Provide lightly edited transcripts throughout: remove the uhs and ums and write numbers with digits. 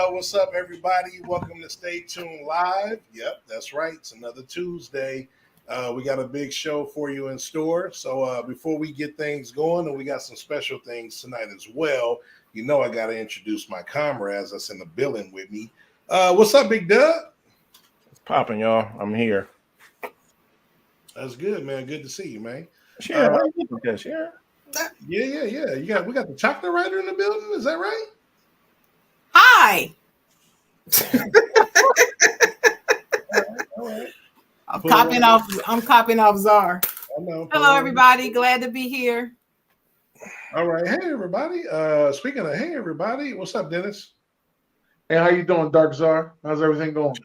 What's up, everybody? Welcome to Stay Tuned Live. Yep, that's right. It's another Tuesday. We got a big show for you in store. So before we get things going, and we got some special things tonight as well, you know I got to introduce my comrades that's in the building with me. What's up, Big Doug? It's popping, y'all. I'm here. That's good, man. Good to see you, man. Sure. How you doing, Sure. Yeah. We got the chocolate writer in the building. Is that right? Hi. All right. I'm copying off Czar. Hello, everybody. Glad to be here. All right. Hey, everybody. Speaking of hey, everybody, what's up, Dennis? Hey, how you doing, Dark Czar? How's everything going?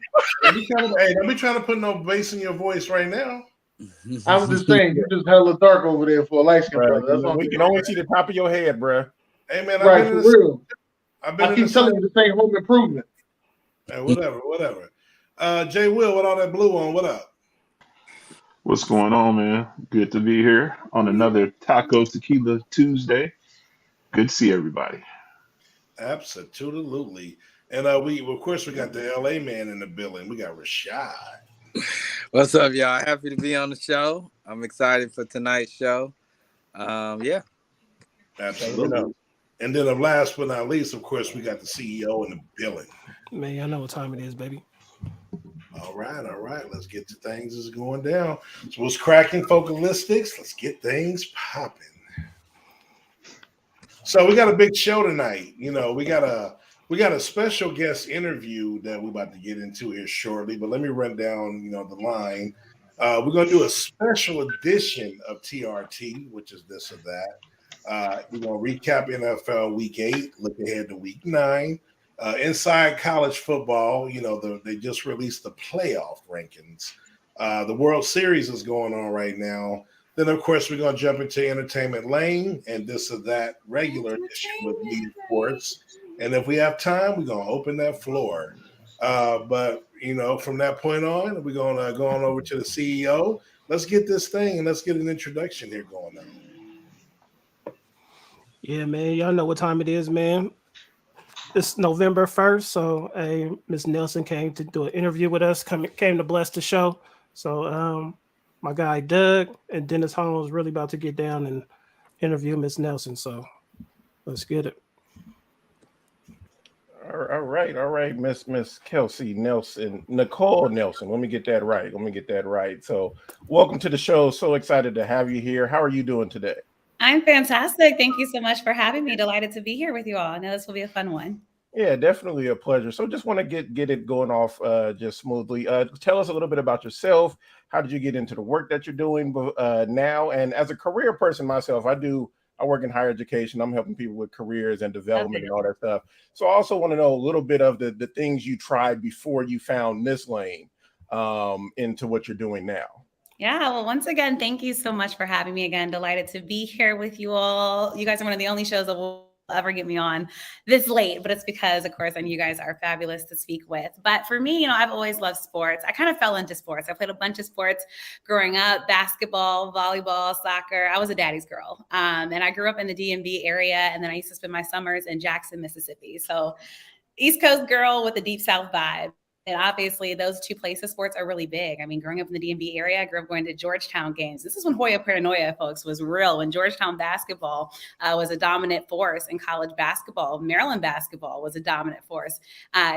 Don't be trying to put no bass in your voice right now. I'm just saying, you're just hella dark over there for a light skin brother. That's what we can only see the top of your head, bro. Hey, man. Right, for real. I keep telling you to say home improvement. Hey, whatever. Jay Will, with all that blue on, what up? What's going on, man? Good to be here on another Tacos Tequila Tuesday. Good to see everybody. Absolutely. And we got the LA man in the building. We got Rashad. What's up, y'all? Happy to be on the show. I'm excited for tonight's show. Yeah. Absolutely. And then last but not least, of course, we got the CEO in the building. Man, y'all know what time it is, baby. All right. Let's get to things that's going down. So what's cracking, Focalistics? Let's get things popping. So we got a big show tonight. You know, we got a special guest interview that we're about to get into here shortly. But let me run down, the line. We're going to do a special edition of TRT, which is this or that. We're going to recap NFL Week 8, look ahead to Week 9. Inside college football, they just released the playoff rankings. The World Series is going on right now. Then, of course, we're going to jump into Entertainment Lane and this or that regular edition with Media Sports. And if we have time, we're going to open that floor. But from that point on, we're going to go on over to the CEO. Let's get this thing and let's get an introduction here going on. Yeah, man. Y'all know what time it is, man. It's November 1st. So, Miss Nelson came to do an interview with us, came to bless the show. So, my guy Doug and Dennis Holmes really about to get down and interview Miss Nelson. So, let's get it. All right, Miss Kelsey Nelson, Nicole Nelson. Let me get that right. So, welcome to the show. So excited to have you here. How are you doing today? I'm fantastic. Thank you so much for having me. Delighted to be here with you all. I know this will be a fun one. Yeah, definitely a pleasure. So just want to get it going off just smoothly. Tell us a little bit about yourself. How did you get into the work that you're doing now? And as a career person myself, I work in higher education. I'm helping people with careers and development and all that stuff. So I also want to know a little bit of the things you tried before you found this lane into what you're doing now. Yeah, well, once again, thank you so much for having me again. Delighted to be here with you all. You guys are one of the only shows that will ever get me on this late, but it's because, of course, I know you guys are fabulous to speak with. But for me, I've always loved sports. I kind of fell into sports. I played a bunch of sports growing up: basketball, volleyball, soccer. I was a daddy's girl. And I grew up in the DMV area, and then I used to spend my summers in Jackson, Mississippi. So East Coast girl with a deep South vibe. And obviously, those two places, sports are really big. I mean, growing up in the DMV area, I grew up going to Georgetown games. This is when Hoya paranoia, folks, was real. When Georgetown basketball was a dominant force in college basketball. Maryland basketball was a dominant force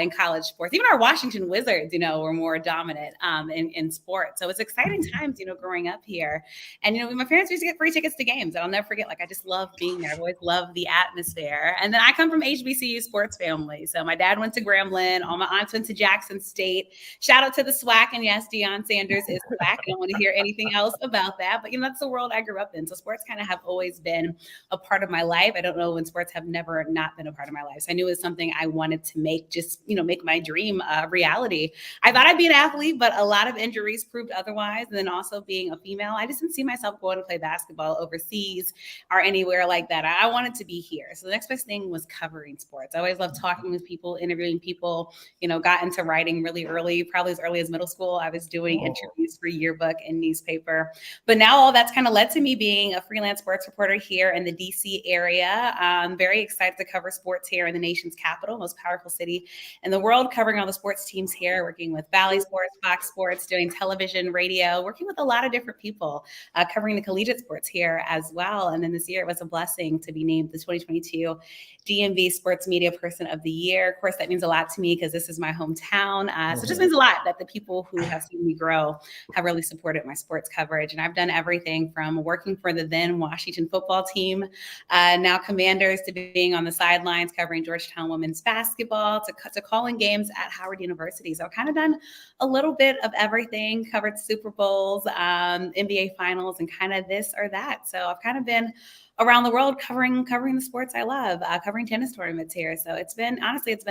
in college sports. Even our Washington Wizards, were more dominant in sports. So it's exciting times, growing up here. And, my parents used to get free tickets to games. And I'll never forget, I just love being there. I've always loved the atmosphere. And then I come from HBCU sports family. So my dad went to Grambling. All my aunts went to Jackson State. Shout out to the SWAC, and yes, Deion Sanders is SWAC. I don't want to hear anything else about that, but that's the world I grew up in. So sports kind of have always been a part of my life. I don't know when sports have never not been a part of my life. So I knew it was something I wanted to make, make my dream a reality. I thought I'd be an athlete, but a lot of injuries proved otherwise. And then also being a female, I just didn't see myself going to play basketball overseas or anywhere like that. I wanted to be here. So the next best thing was covering sports. I always loved talking with people, interviewing people, got into writing really early, probably as early as middle school. I was doing interviews for yearbook and newspaper. But now all that's kind of led to me being a freelance sports reporter here in the DC area. I'm very excited to cover sports here in the nation's capital, most powerful city in the world, covering all the sports teams here, working with Valley Sports, Fox Sports, doing television, radio, working with a lot of different people, covering the collegiate sports here as well. And then this year it was a blessing to be named the 2022 DMV Sports Media Person of the Year. Of course, that means a lot to me because this is my hometown. So it just means a lot that the people who have seen me grow have really supported my sports coverage. And I've done everything from working for the then Washington football team, now Commanders, to being on the sidelines covering Georgetown women's basketball, to calling games at Howard University. So I've kind of done a little bit of everything, covered Super Bowls, NBA finals, and kind of this or that. So I've kind of been around the world covering the sports I love, covering tennis tournaments here. So it's been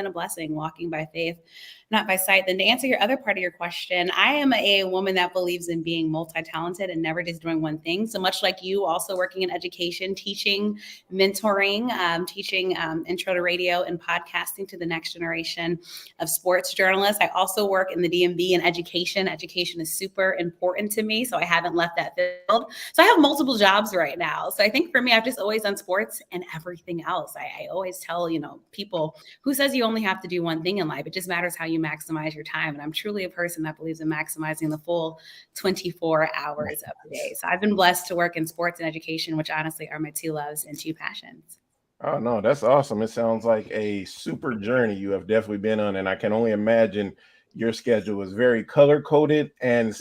a blessing walking by faith, not by sight. Then to answer your other part of your question, I am a woman that believes in being multi-talented and never just doing one thing. So much like you, also working in education, teaching, mentoring, teaching intro to radio and podcasting to the next generation of sports journalists. I also work in the DMV in education. Education is super important to me, so I haven't left that field. So I have multiple jobs right now. So I think for me, I've just always done sports and everything else. I always tell, people, who says you only have to do one thing in life? It just matters how you maximize your time. And I'm truly a person that believes in maximizing the full 24 hours of the day. So I've been blessed to work in sports and education, which honestly are my two loves and two passions. Oh, no, that's awesome. It sounds like a super journey you have definitely been on. And I can only imagine your schedule is very color coded and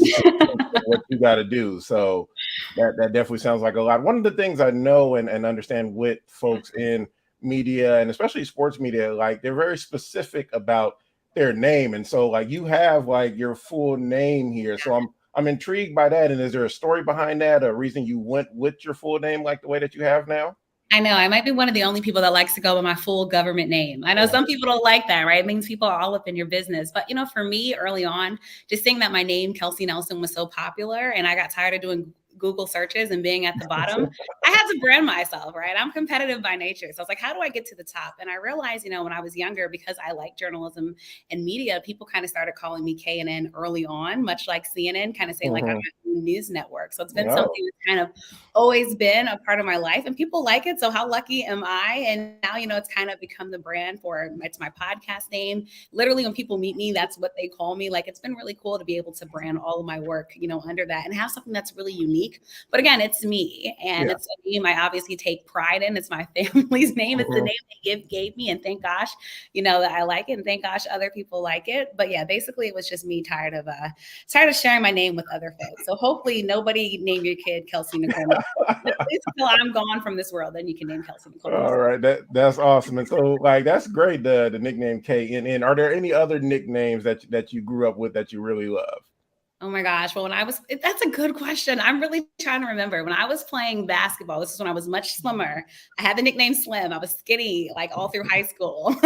what you got to do. So that definitely sounds like a lot. One of the things I know and understand with folks in media, and especially sports media, they're very specific about their name. And so you have your full name here. So I'm intrigued by that. And is there a story behind that, a reason you went with your full name the way that you have now? I know I might be one of the only people that likes to go by my full government name. I know some people don't like that, right? It means people are all up in your business. But, for me early on, just seeing that my name, Kelsey Nelson, was so popular and I got tired of doing Google searches and being at the bottom, I had to brand myself, right? I'm competitive by nature. So I was like, how do I get to the top? And I realized, when I was younger, because I like journalism and media, people kind of started calling me KNN early on, much like CNN, kind of saying I'm a news network. So it's been something that's kind of always been a part of my life and people like it. So how lucky am I? And now, it's kind of become the brand it's my podcast name. Literally when people meet me, that's what they call me. It's been really cool to be able to brand all of my work, under that and have something that's really unique. But again, it's me and it's a name I obviously take pride in. It's my family's name. It's the name they gave me. And thank gosh, that I like it. And thank gosh, other people like it. But yeah, basically it was just me tired of sharing my name with other folks. So hopefully nobody name your kid Kelsey Nicole. At least until I'm gone from this world, then you can name Kelsey Nicole. All right. That's awesome. And so that's great. The nickname KNN. Are there any other nicknames that you grew up with that you really love? Oh my gosh. Well, that's a good question. I'm really trying to remember. When I was playing basketball, this is when I was much slimmer. I had the nickname Slim. I was skinny all through high school.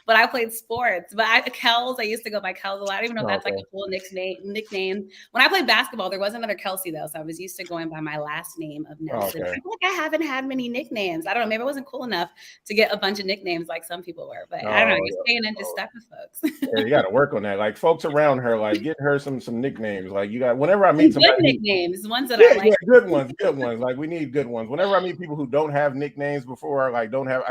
But I played sports. But Kels, I used to go by Kels a lot. I don't even know if that's a full nickname. When I played basketball, there was another Kelsey though. So I was used to going by my last name of Nelson. I feel like I haven't had many nicknames. I don't know. Maybe I wasn't cool enough to get a bunch of nicknames like some people were. But I don't know. You're staying in just stuck with folks. You got to work on that. Folks around her, get her some nicknames. You got, whenever I meet somebody, good nicknames, ones that I like. Yeah, good ones. We need good ones. Whenever I meet people who don't have nicknames before, don't have,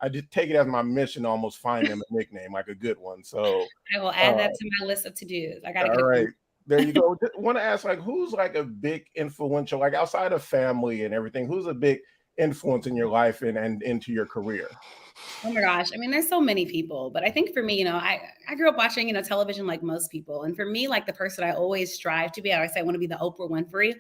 I just take it as my mission to almost find them a nickname, like a good one. So I will add that to my list of to-dos. I gotta all get right. There you go. Want to ask, like, who's like a big influential, like outside of family and everything, who's a big influence in your life and into your career? Oh my gosh. I mean, there's so many people, but I think for me, I grew up watching, television like most people. And for me, like the person I always strive to be, I always say I want to be the Oprah Winfrey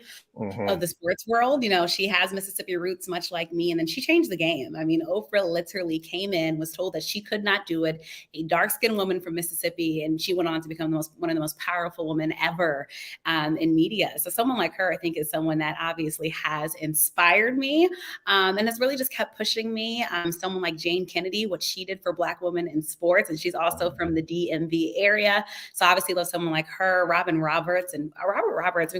of the sports world. She has Mississippi roots, much like me. And then she changed the game. I mean, Oprah literally came in, was told that she could not do it. A dark-skinned woman from Mississippi. And she went on to become one of the most powerful women ever in media. So someone like her, I think, is someone that obviously has inspired me. And has really just kept pushing me. Someone like Jane Kennedy, what she did for Black women in sports. And she's also from the DMV area. So obviously love someone like her, Robert Roberts. I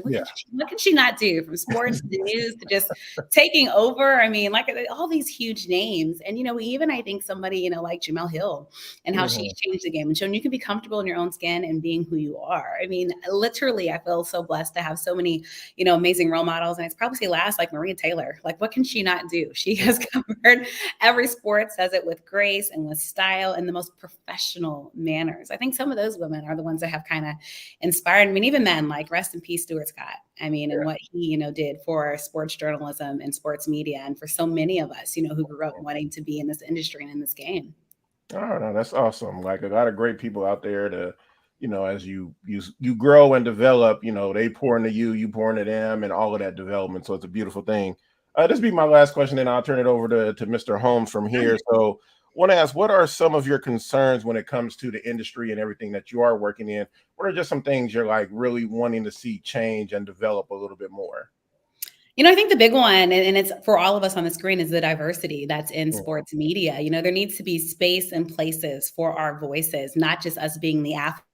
mean, what can she not do, from sports to the news to just taking over? I mean, like all these huge names. And, even I think somebody, like Jamel Hill and how she changed the game and shown you can be comfortable in your own skin and being who you are. I mean, literally, I feel so blessed to have so many, amazing role models. And it's probably last, like Maria Taylor. Like, what can she not do? She has covered every sport, says it with grace and with style and the most professional manners. I think some of those women are the ones that have kind of inspired me. I mean, even men, like rest in peace, Stuart Scott. I mean, and what he, did for sports journalism and sports media. And for so many of us, who grew up wanting to be in this industry and in this game. Oh, no, that's awesome. Like a lot of great people out there to, as you grow and develop, they pour into you, you pour into them, and all of that development. So it's a beautiful thing. This will be my last question, and I'll turn it over to Mr. Holmes from here. So want to ask, what are some of your concerns when it comes to the industry and everything that you are working in? What are just some things you're like really wanting to see change and develop a little bit more? I think the big one, and it's for all of us on the screen, is the diversity that's in sports media. There needs to be space and places for our voices, not just us being the athletes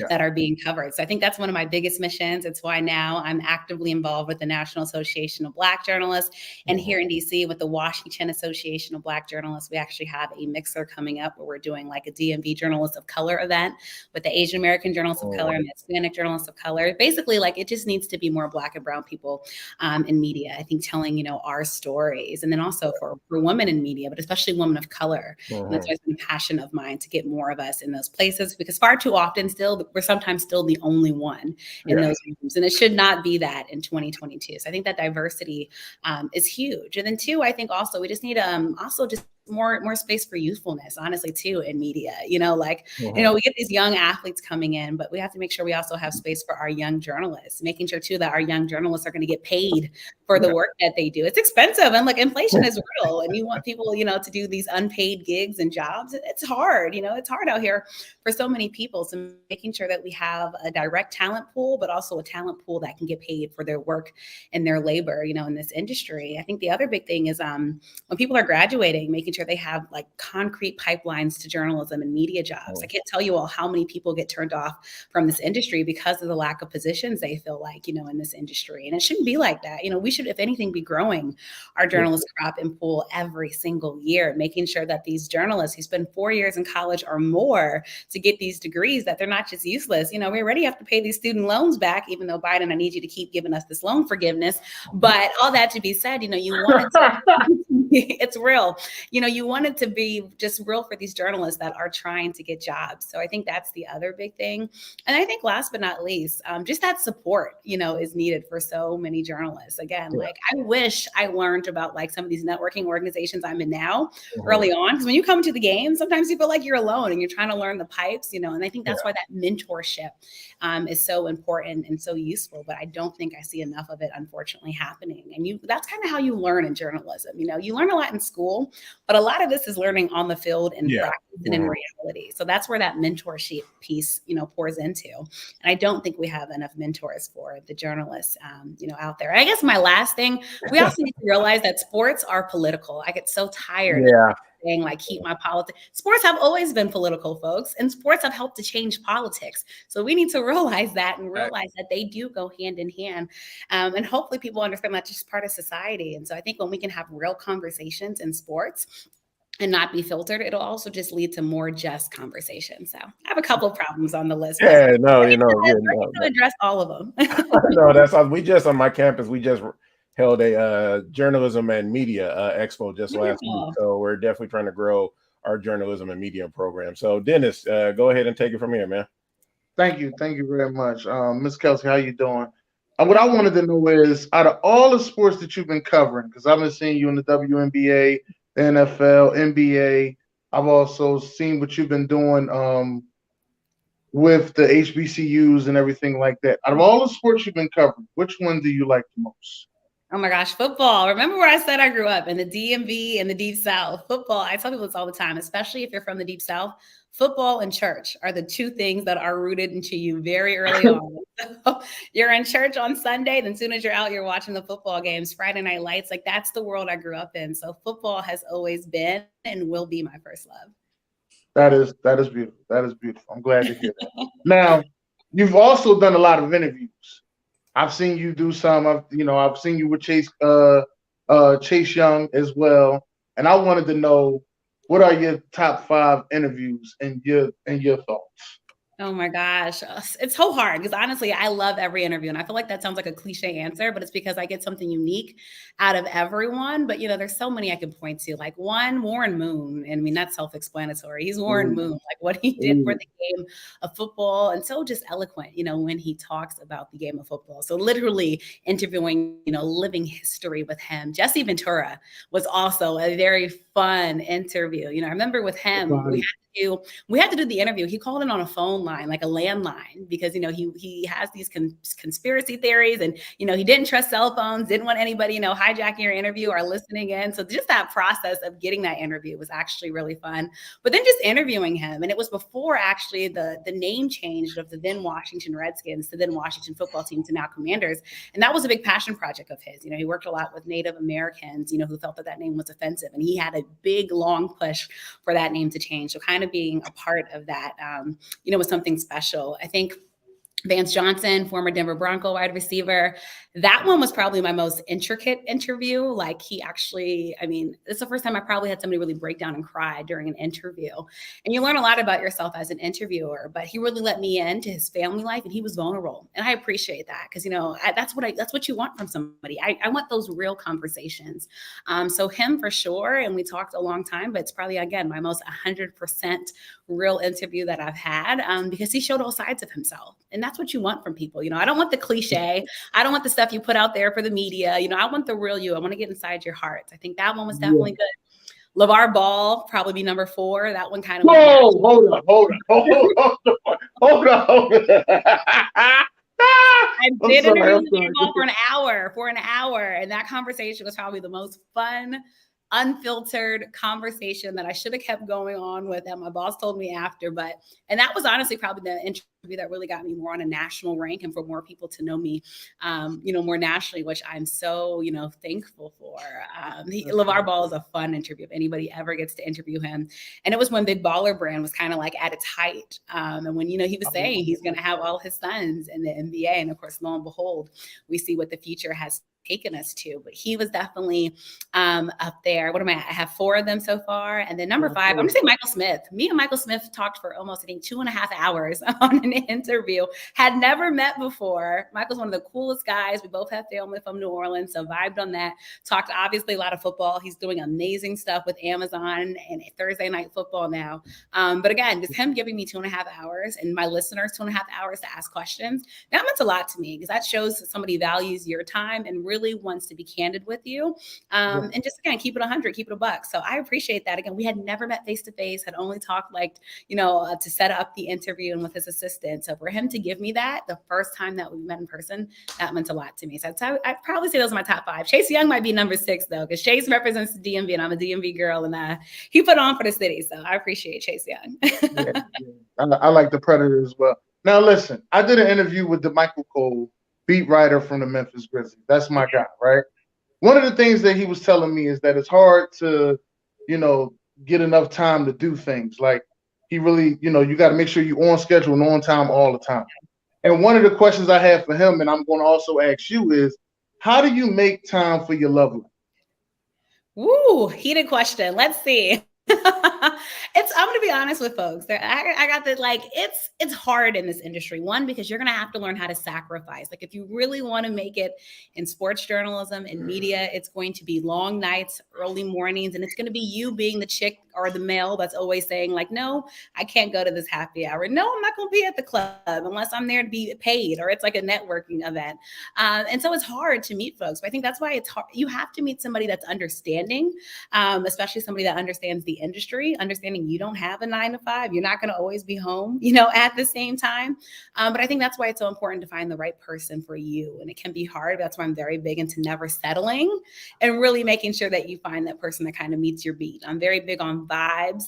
that are being covered. So I think that's one of my biggest missions. It's why now I'm actively involved with the National Association of Black Journalists. And here in DC with the Washington Association of Black Journalists, we actually have a mixer coming up where we're doing like a DMV Journalists of Color event with the Asian American Journalists of Color and the Hispanic Journalists of Color. Basically, like it just needs to be more Black and brown people in media, I think, telling, our stories. And then also for women in media, but especially women of color. And that's always been a passion of mine, to get more of us in those places, because far too often we're sometimes still the only one in those rooms. And it should not be that in 2022. So I think that diversity is huge. And then two, I think also we just need also just more space for youthfulness, honestly, too, in media. We get these young athletes coming in, but we have to make sure we also have space for our young journalists, making sure too that our young journalists are going to get paid for the work that they do. It's expensive, and like inflation is real, and you want people, to do these unpaid gigs and jobs. It's hard, it's hard out here for so many people. So making sure that we have a direct talent pool, but also a talent pool that can get paid for their work and their labor, in this industry. I think the other big thing is when people are graduating, making sure they have like concrete pipelines to journalism and media jobs. I can't tell you all how many people get turned off from this industry because of the lack of positions they feel like, in this industry. And it shouldn't be like that. We should, if anything, be growing our journalist crop and pool every single year, making sure that these journalists who spend 4 years in college or more to get these degrees, that they're not just useless. We already have to pay these student loans back, even though Biden, I need you to keep giving us this loan forgiveness. But all that to be said, you want it to it's real. You want it to be just real for these journalists that are trying to get jobs. So I think that's the other big thing. And I think last but not least, just that support, is needed for so many journalists. Again, like I wish I learned about like some of these networking organizations I'm in now early on. Because when you come to the game, sometimes you feel like you're alone and you're trying to learn the pipes, and I think that's why that mentorship is so important and so useful. But I don't think I see enough of it, unfortunately, happening. And that's kind of how you learn in journalism. You learn a lot in school, but a lot of this is learning on the field and practice and in reality. So that's where that mentorship piece, pours into. And I don't think we have enough mentors for the journalists, out there. And I guess my last thing, we also need to realize that sports are political. I get so tired of saying like, keep my politics. Sports have always been political, folks, and sports have helped to change politics. So we need to realize that and realize that they do go hand in hand. And hopefully people understand that's just part of society. And so I think when we can have real conversations in sports and not be filtered, it'll also just lead to more just conversations. So I have a couple of problems on the list. Yeah, no, to address all of them. No, that's all. We just on my campus, we just held a journalism and media expo just last week. So we're definitely trying to grow our journalism and media program. So Dennis, go ahead and take it from here, man. Thank you very much, Miss Kelsey. How you doing? What I wanted to know is, out of all the sports that you've been covering, because I've been seeing you in the WNBA, the NFL, NBA. I've also seen what you've been doing with the HBCUs and everything like that. Out of all the sports you've been covering, which one do you like the most? Oh my gosh, football. Remember where I said I grew up in the DMV and the Deep South? Football. I tell people this all the time, especially if you're from the Deep South. Football and church are the two things that are rooted into you very early on. So you're in church on Sunday, then as soon as you're out, you're watching the football games, Friday night lights. Like that's the world I grew up in. So football has always been and will be my first love. That is beautiful. That is beautiful. I'm glad to hear that. Now, you've also done a lot of interviews. I've seen you do some. I've seen you with Chase Young as well. And I wanted to know, what are your top 5 interviews and your thoughts? Oh my gosh. It's so hard because honestly, I love every interview. And I feel like that sounds like a cliche answer, but it's because I get something unique out of everyone. But, there's so many I can point to. Like one, Warren Moon. And I mean, that's self-explanatory. He's Warren Moon, like what he did for the game of football. And so just eloquent, when he talks about the game of football. So literally interviewing, living history with him. Jesse Ventura was also a very fun interview. I remember with him, we had to do the interview. He called in on a phone line, like a landline, because, he has these conspiracy theories and, he didn't trust cell phones, didn't want anybody, hijacking your interview or listening in. So just that process of getting that interview was actually really fun. But then just interviewing him, and it was before actually the name changed of the then Washington Redskins to then Washington football team to now Commanders. And that was a big passion project of his. He worked a lot with Native Americans, who felt that name was offensive. And he had a big, long push for that name to change. So kind of being a part of that, was something special. I think Vance Johnson, former Denver Bronco wide receiver. That one was probably my most intricate interview. Like he actually, it's the first time I probably had somebody really break down and cry during an interview. And you learn a lot about yourself as an interviewer, but he really let me into his family life and he was vulnerable. And I appreciate that because, that's what you want from somebody. I want those real conversations. So him for sure. And we talked a long time, but it's probably, again, my most 100% real interview that I've had because he showed all sides of himself. And that's what you want from people. I don't want the cliche. I don't want the stuff you put out there for the media. I want the real you. I want to get inside your hearts. I think that one was definitely good. LeVar Ball, probably be number 4. That one kind of. Whoa, hold on. I did interview Ball for an hour. And that conversation was probably the most fun, unfiltered conversation that I should have kept going on with that my boss told me after. And that was honestly probably the interview that really got me more on a national rank and for more people to know me, more nationally, which I'm so, thankful for. LeVar Ball is a fun interview if anybody ever gets to interview him. And it was when Big Baller Brand was kind of like at its height. And when, he was saying he's going to have all his sons in the NBA. And of course, lo and behold, we see what the future has taken us to, but he was definitely up there. What am I have 4 of them so far. And then number 5, I'm gonna say Michael Smith. Me and Michael Smith talked for almost, 2.5 hours on an interview. Had never met before. Michael's one of the coolest guys. We both have family from New Orleans, so vibed on that. Talked obviously a lot of football. He's doing amazing stuff with Amazon and Thursday Night Football now. But again, just him giving me 2.5 hours and my listeners 2.5 hours to ask questions. That meant a lot to me because that shows that somebody values your time and really wants to be candid with you. And just again, keep it 100, keep it $1. So I appreciate that. Again, we had never met face to face, had only talked to set up the interview and with his assistant. So for him to give me that the first time that we met in person, that meant a lot to me. So I'd probably say those are my top 5. Chase Young might be number 6 though, because Chase represents the DMV and I'm a DMV girl and he put on for the city. So I appreciate Chase Young. I like the Predator as well. Now listen, I did an interview with DeMichael Cole, beat writer from the Memphis Grizzlies. That's my guy, right? One of the things that he was telling me is that it's hard to, get enough time to do things. Like he really, you got to make sure you're on schedule and on time all the time. And one of the questions I have for him, and I'm going to also ask you, is how do you make time for your loved one? Woo, heated question. Let's see. I'm gonna be honest with folks. I got that, like, it's hard in this industry. One, because you're gonna have to learn how to sacrifice. Like, if you really want to make it in sports journalism and media, it's going to be long nights, early mornings, and it's gonna be you being the chick or the male that's always saying, like, no, I can't go to this happy hour. No, I'm not gonna be at the club unless I'm there to be paid, or it's like a networking event. And so it's hard to meet folks. But I think that's why it's hard. You have to meet somebody that's understanding, especially somebody that understands the industry, understanding you don't have a 9 to 5. You're not going to always be home, at the same time. But I think that's why it's so important to find the right person for you. And it can be hard. That's why I'm very big into never settling and really making sure that you find that person that kind of meets your beat. I'm very big on vibes.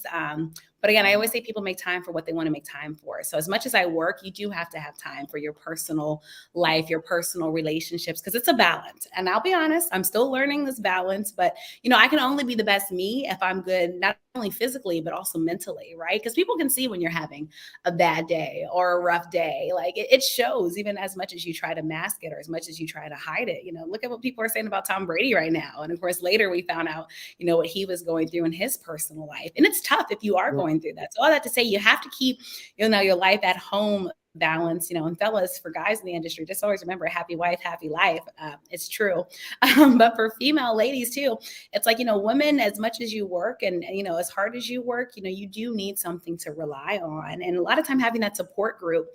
But again, I always say people make time for what they want to make time for. So as much as I work, you do have to have time for your personal life, your personal relationships, because it's a balance. And I'll be honest, I'm still learning this balance, but I can only be the best me if I'm good, not only physically, but also mentally, right? Because people can see when you're having a bad day or a rough day. Like it shows, even as much as you try to mask it or as much as you try to hide it. Look at what people are saying about Tom Brady right now. And of course, later we found out, what he was going through in his personal life. And it's tough if you are going through that. So all that to say, you have to keep, your life at home balance, and fellas, for guys in the industry, just always remember, happy wife, happy life. It's true. But for female ladies too, it's like, women, as much as you work and, as hard as you work, you do need something to rely on. And a lot of time having that support group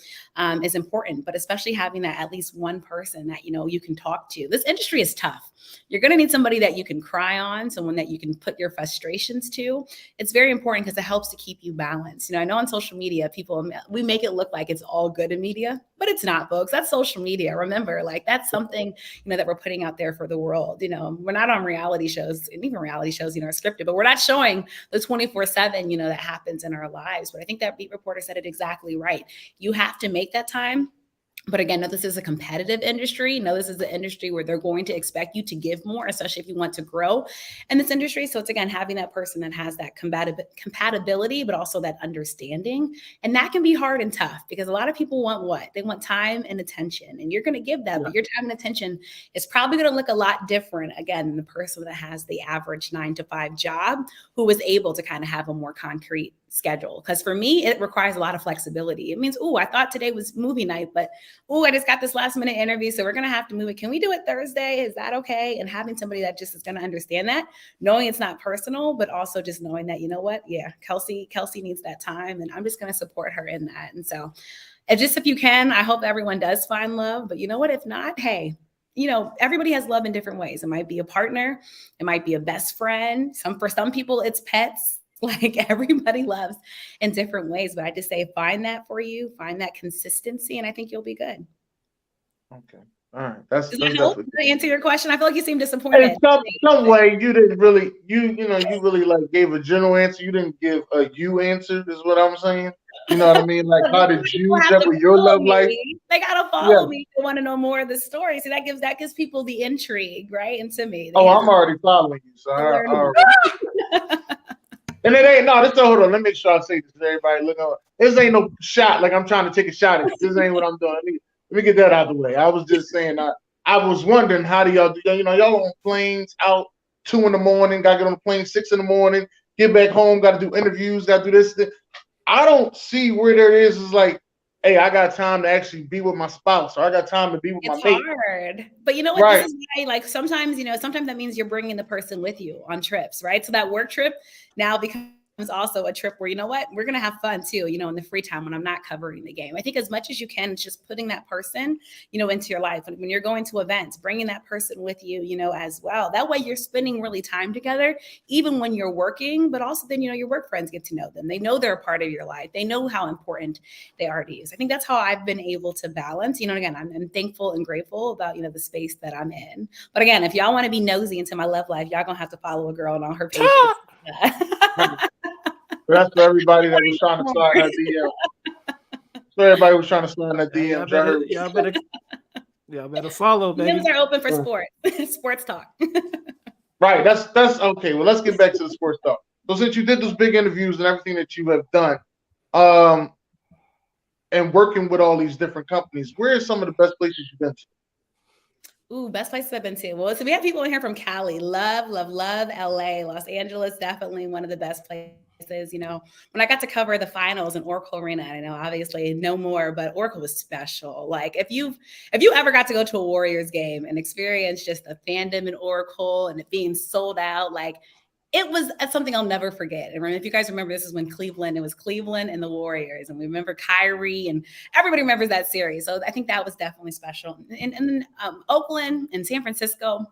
is important, but especially having that at least one person that, you can talk to. This industry is tough. You're going to need somebody that you can cry on, someone that you can put your frustrations to. It's very important because it helps to keep you balanced. I know on social media, we make it look like it's all good in media, but it's not, folks. That's social media. Remember, like that's something, that we're putting out there for the world. We're not on reality shows, and even reality shows, are scripted, but we're not showing the 24/7, that happens in our lives. But I think that beat reporter said it exactly right. You have to make that time. But again, no, this is a competitive industry. No, this is an industry where they're going to expect you to give more, especially if you want to grow in this industry. So it's, again, having that person that has that compatibility, but also that understanding. And that can be hard and tough because a lot of people want what? They want time and attention. And you're going to give that, but your time and attention is probably going to look a lot different, again, than the person that has the average 9 to 5 job who was able to kind of have a more concrete schedule. Because for me, it requires a lot of flexibility. It means, I thought today was movie night, but I just got this last minute interview, so we're going to have to move it. Can we do it Thursday? Is that okay? And having somebody that just is going to understand that, knowing it's not personal, but also just knowing that, Kelsey needs that time, and I'm just going to support her in that. And so if you can, I hope everyone does find love, but if not, hey, everybody has love in different ways. It might be a partner. It might be a best friend. For some people, it's pets. Like everybody loves in different ways, but I just say find that for you, find that consistency, and I think you'll be good. Okay, all right. Does that help? Did I answer your question? I feel like you seem disappointed. In some way, you didn't really, you really like gave a general answer. You didn't give a you answer. Is what I'm saying. You know what I mean? Like, how did you set with your love life? They gotta follow me. They want to know more of the story. So that gives people the intrigue, right? And to me, I'm already following you. So and it ain't hold on. Let me make sure I say this to everybody. Look, this ain't no shot. Like I'm trying to take a shot at this. Ain't what I'm doing. Let me get that out of the way. I was just saying. I was wondering how do y'all do? Y'all on planes out 2 a.m. Got to get on the plane 6 a.m. Get back home. Got to do interviews. Got to do this. I don't see where there is like, hey, I got time to actually be with my spouse, or I got time to be with my mate. It's hard. But you know what? Right. This is why, like, sometimes that means you're bringing the person with you on trips, right? So that work trip now becomes also a trip where, we're going to have fun too, in the free time when I'm not covering the game. I think as much as you can, it's just putting that person, into your life. And when you're going to events, bringing that person with you, as well. That way you're spending really time together, even when you're working, but also then, your work friends get to know them. They know they're a part of your life. They know how important they are to you. So I think that's how I've been able to balance, again, I'm thankful and grateful about, the space that I'm in. But again, if y'all want to be nosy into my love life, y'all going to have to follow a girl on her page. That's for everybody that was trying to slide that DM. So everybody was trying to slide that DM. Y'all better follow, baby. DMs are open for sports. Sports talk. Right. That's okay. Well, let's get back to the sports talk. So since you did those big interviews and everything that you have done, and working with all these different companies, where are some of the best places you've been to? Ooh, best places I've been to. Well, so we have people in here from Cali. Love, love, love LA. Los Angeles, definitely one of the best places. You know, when I got to cover the finals in Oracle Arena, I know obviously no more, but Oracle was special. Like if you ever got to go to a Warriors game and experience just the fandom in Oracle and it being sold out, like it was something I'll never forget. And if you guys remember, this is when it was Cleveland and the Warriors. And we remember Kyrie and everybody remembers that series. So I think that was definitely special. And then Oakland and San Francisco,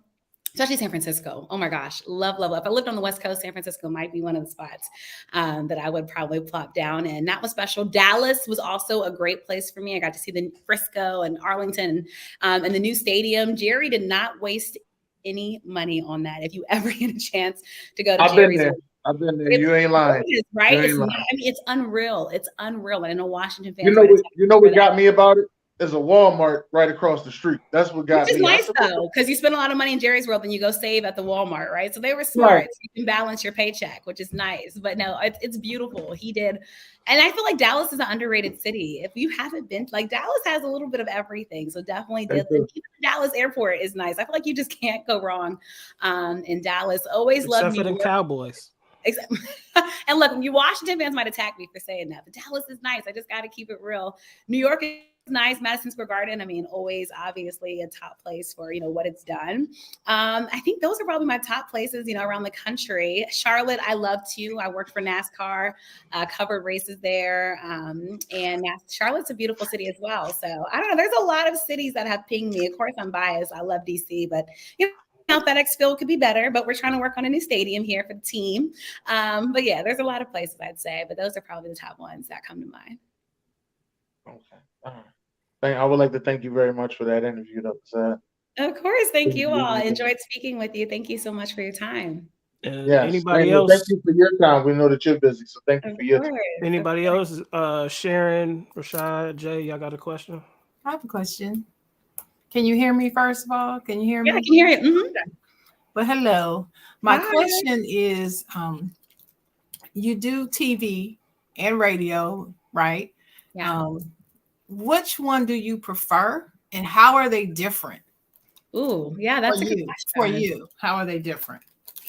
especially San Francisco. Oh my gosh, love, love, love. If I lived on the West Coast, San Francisco might be one of the spots that I would probably plop down in. That was special. Dallas was also a great place for me. I got to see the Frisco and Arlington and the new stadium. Jerry did not waste any money on that. If you ever get a chance to go to Jerry's, I've been there. You ain't lying, right? It's not, I mean, it's unreal. It's unreal. And I know Washington fans. You know what got me about it? There's a Walmart right across the street. That's what got me. Which is nice though, because you spend a lot of money in Jerry's World and you go save at the Walmart, right? So they were smart. Right. So you can balance your paycheck, which is nice. But no, it's beautiful. He did. And I feel like Dallas is an underrated city. If you haven't been, like Dallas has a little bit of everything. So definitely even the Dallas airport is nice. I feel like you just can't go wrong in Dallas. Always love Except for the Cowboys. And look, you Washington fans might attack me for saying that, but Dallas is nice. I just got to keep it real. New York is nice. Madison Square Garden, I mean, always obviously a top place for, you know, what it's done. I think those are probably my top places, you know, around the country. Charlotte, I love too. I worked for NASCAR, covered races there. And Charlotte's a beautiful city as well. So I don't know. There's a lot of cities that have pinged me. Of course, I'm biased. I love DC, but you know, FedEx Field could be better, but we're trying to work on a new stadium here for the team. But yeah, there's a lot of places I'd say, but those are probably the top ones that come to mind. Okay. I would like to thank you very much for that interview. Of course. Thank you all. I enjoyed speaking with you. Thank you so much for your time. Yes. Anybody else? Thank you for your time. We know that you're busy, so thank you for your time. Anybody else? Sharon, Rashad, Jay, y'all got a question? I have a question. Can you hear me first of all? Can you hear me? Yeah, I can hear you. Mm-hmm. Well, hello. My question is, you do TV and radio, right? Yeah. Which one do you prefer and how are they different? Ooh, yeah, that's a good question. For you, how are they different?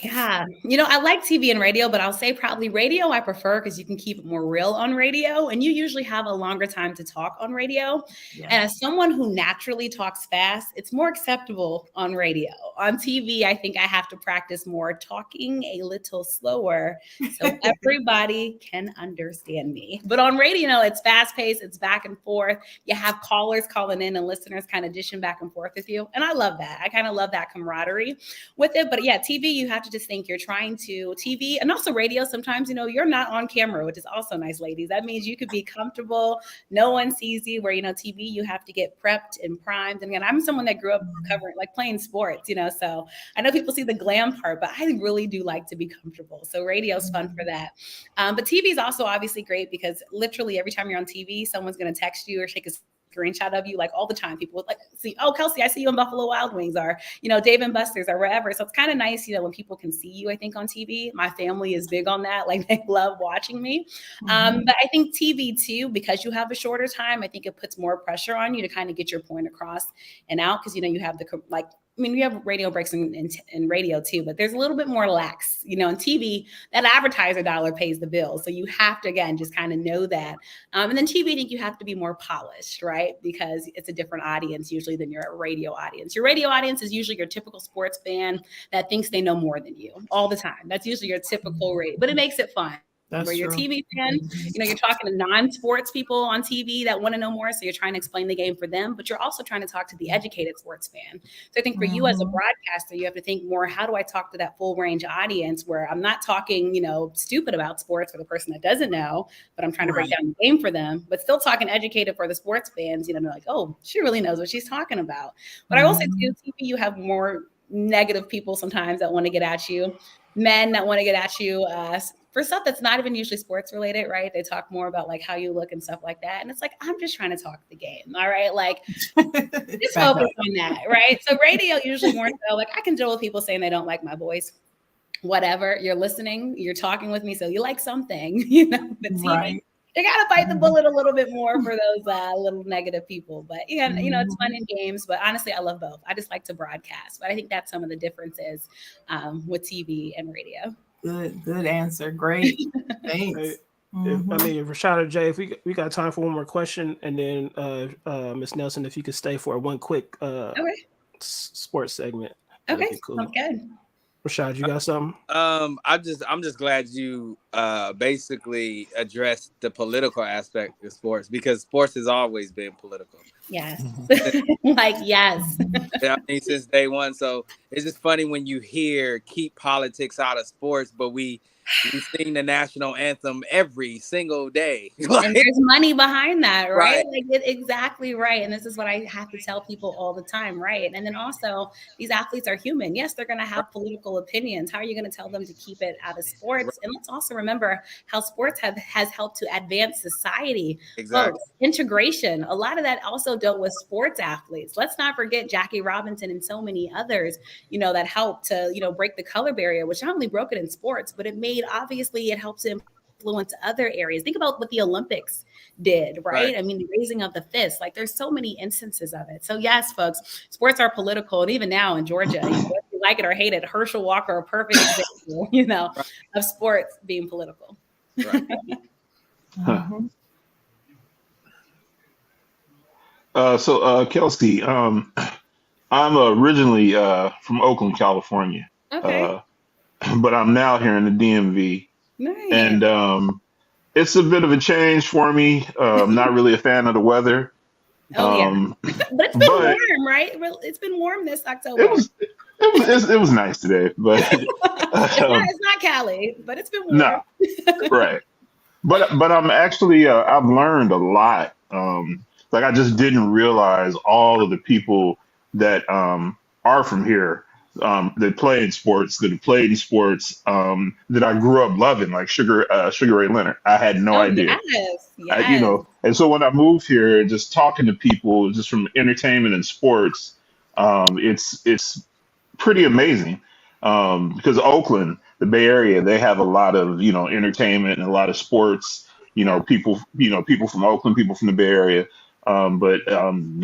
Yeah, you know, I like TV and radio, but I'll say probably radio I prefer because you can keep it more real on radio. And you usually have a longer time to talk on radio. Yeah. And as someone who naturally talks fast, it's more acceptable on radio. On TV, I think I have to practice more talking a little slower so everybody can understand me. But on radio, it's fast paced, it's back and forth. You have callers calling in and listeners kind of dishing back and forth with you. And I love that. I kind of love that camaraderie with it. But yeah, TV, you have to just think you're trying to TV and also radio. Sometimes, you know, you're not on camera, which is also nice, ladies. That means you could be comfortable. No one sees you, where, you know, TV, you have to get prepped and primed. And again, I'm someone that grew up covering, like playing sports, you know, so I know people see the glam part, but I really do like to be comfortable. So radio's fun for that. But TV is also obviously great because literally every time you're on TV, someone's going to text you or shake a screenshot of you, like all the time. People would like see, oh, Kelsey, I see you in Buffalo Wild Wings, or, you know, Dave and Buster's or wherever. So it's kind of nice, you know, when people can see you, I think, on TV. My family is big on that. Like they love watching me. But I think TV too, because you have a shorter time, I think it puts more pressure on you to kind of get your point across and out. Cause you know, you have the, like, I mean, we have radio breaks in radio too, but there's a little bit more lax, you know, in TV, that advertiser dollar pays the bill. So you have to, again, just kind of know that. And then TV, I think you have to be more polished, right? Because it's a different audience usually than your radio audience. Your radio audience is usually your typical sports fan that thinks they know more than you all the time. That's usually your typical radio, but it makes it fun. That's where you're true. TV fan, you know, you're talking to non-sports people on TV that want to know more. So you're trying to explain the game for them, but you're also trying to talk to the educated sports fan. So I think for you as a broadcaster, you have to think more, how do I talk to that full range audience where I'm not talking, you know, stupid about sports for the person that doesn't know, but I'm trying to break down the game for them, but still talking educated for the sports fans, you know, they're like, oh, she really knows what she's talking about. But I will say too, TV, you have more negative people sometimes that want to get at you, men that want to get at you, for stuff that's not even usually sports related, right? They talk more about like how you look and stuff like that. And it's like, I'm just trying to talk the game. All right. Like just focus on that. Right. So radio usually more so like I can deal with people saying they don't like my voice, whatever. You're listening, you're talking with me. So you like something, you know, but TV, You gotta bite the bullet a little bit more for those little negative people. But yeah, you know, it's fun in games. But honestly, I love both. I just like to broadcast. But I think that's some of the differences with TV and radio. Good answer. Great. Thanks. Hey, I mean, Rashad or Jay, if we got time for one more question, and then Ms. Nelson, if you could stay for one quick sports segment. Okay, cool. sounds good. Rashad, you got something? I'm just glad you basically addressed the political aspect of sports, because sports has always been political. Yes. Like, yes. I mean, since day one. So it's just funny when you hear keep politics out of sports, but we sing the national anthem every single day. Like, and there's money behind that, right? Right. Like, exactly right. And this is what I have to tell people all the time, right? And then also, these athletes are human. Yes, they're going to have political opinions. How are you going to tell them to keep it out of sports? Right. And let's also remember how sports has helped to advance society. Exactly. Folks, integration. A lot of that also dealt with sports athletes. Let's not forget Jackie Robinson and so many others, you know, that helped to, you know, break the color barrier, which not only broke it in sports, but it obviously it helps to influence other areas. Think about what the Olympics did, right? I mean, the raising of the fist, like there's so many instances of it. So yes, folks, sports are political. And even now in Georgia, you know, whether you like it or hate it, Herschel Walker, a perfect example, you know, of sports being political. Right. So Kelsey, I'm originally from Oakland, California. Okay. But I'm now here in the DMV. Nice. And it's a bit of a change for me. I'm not really a fan of the weather. Oh, yeah. But it's been warm, right? It's been warm this October. It was nice today, but it's not Cali, but it's been warm. No, right. But I'm actually I've learned a lot. Like I just didn't realize all of the people that are from here. That play in sports, that have played in sports, that I grew up loving, like Sugar Ray Leonard. I had no idea. Yes. You know, and so when I moved here, just talking to people just from entertainment and sports, it's pretty amazing. Because Oakland, the Bay Area, they have a lot of, you know, entertainment and a lot of sports, people from Oakland, people from the Bay Area. But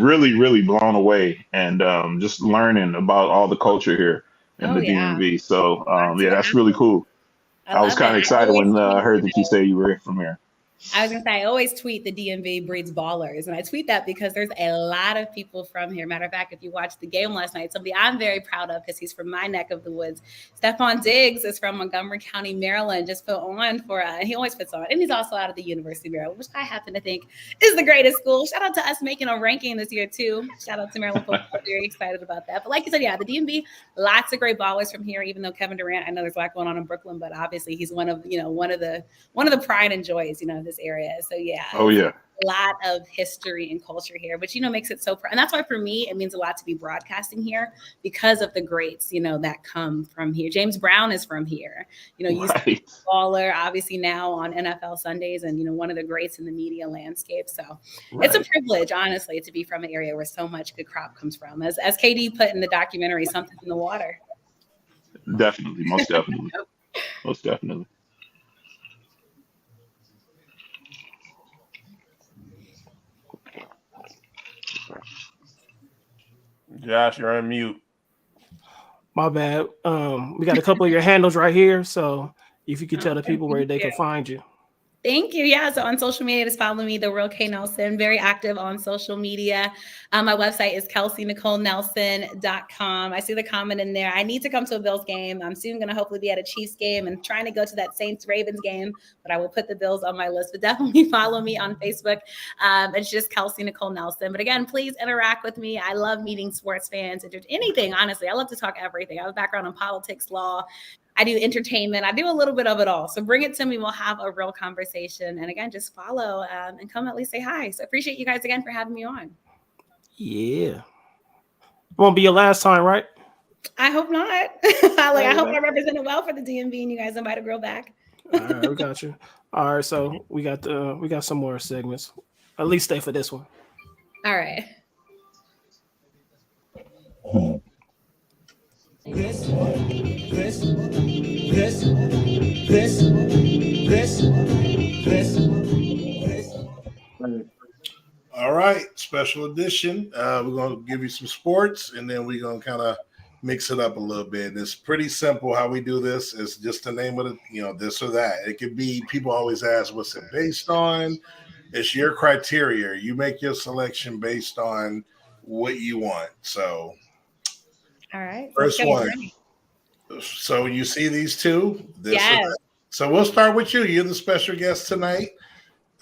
really, really blown away and just learning about all the culture here in the DMV. So, that's really cool. I was kind of excited when I heard that you say you were from here. I was going to say, I always tweet the DMV breeds ballers. And I tweet that because there's a lot of people from here. Matter of fact, if you watched the game last night, somebody I'm very proud of because he's from my neck of the woods. Stephon Diggs is from Montgomery County, Maryland, just put on for, he always puts on. And he's also out of the University of Maryland, which I happen to think is the greatest school. Shout out to us making a ranking this year, too. Shout out to Maryland football. Very excited about that. But like you said, yeah, the DMV, lots of great ballers from here, even though Kevin Durant, I know there's a lot going on in Brooklyn, but obviously he's one of the pride and joys, this area. So yeah. Oh yeah. A lot of history and culture here, which makes it so and that's why for me it means a lot to be broadcasting here because of the greats that come from here. James Brown is from here, used to be a baller, obviously now on NFL Sundays, and one of the greats in the media landscape. So it's a privilege, honestly, to be from an area where so much good crop comes from. As KD put in the documentary, something in the water. Definitely, most definitely, most definitely. Josh, you're on mute. My bad. We got a couple of your handles right here. So if you could tell the people where they can find you. Thank you. Yeah. So on social media, just follow me, The Real K Nelson. Very active on social media. My website is KelseyNicoleNelson.com. I see the comment in there. I need to come to a Bills game. I'm soon going to hopefully be at a Chiefs game and trying to go to that Saints-Ravens game, but I will put the Bills on my list. But definitely follow me on Facebook. It's just Kelsey Nicole Nelson. But again, please interact with me. I love meeting sports fans and anything, honestly. I love to talk everything. I have a background in politics, law. I do entertainment. I do a little bit of it all. So bring it to me. We'll have a real conversation. And again, just follow and come at least say hi. So appreciate you guys again for having me on. Yeah. Won't be your last time, right? I hope not. I hope I represented well for the DMV and you guys invite a girl back. All right, we got you. All right, so we got some more segments. At least stay for this one. All right. This right, special edition. We're going to give you some sports, and then we're going to kind of mix it up a little bit. It's pretty simple how we do this. It's just the name of the, this or that. It could be, people always ask, what's it based on? It's your criteria. You make your selection based on what you want. So, all right. First one. So you see these two? Yes. So we'll start with you. You're the special guest tonight.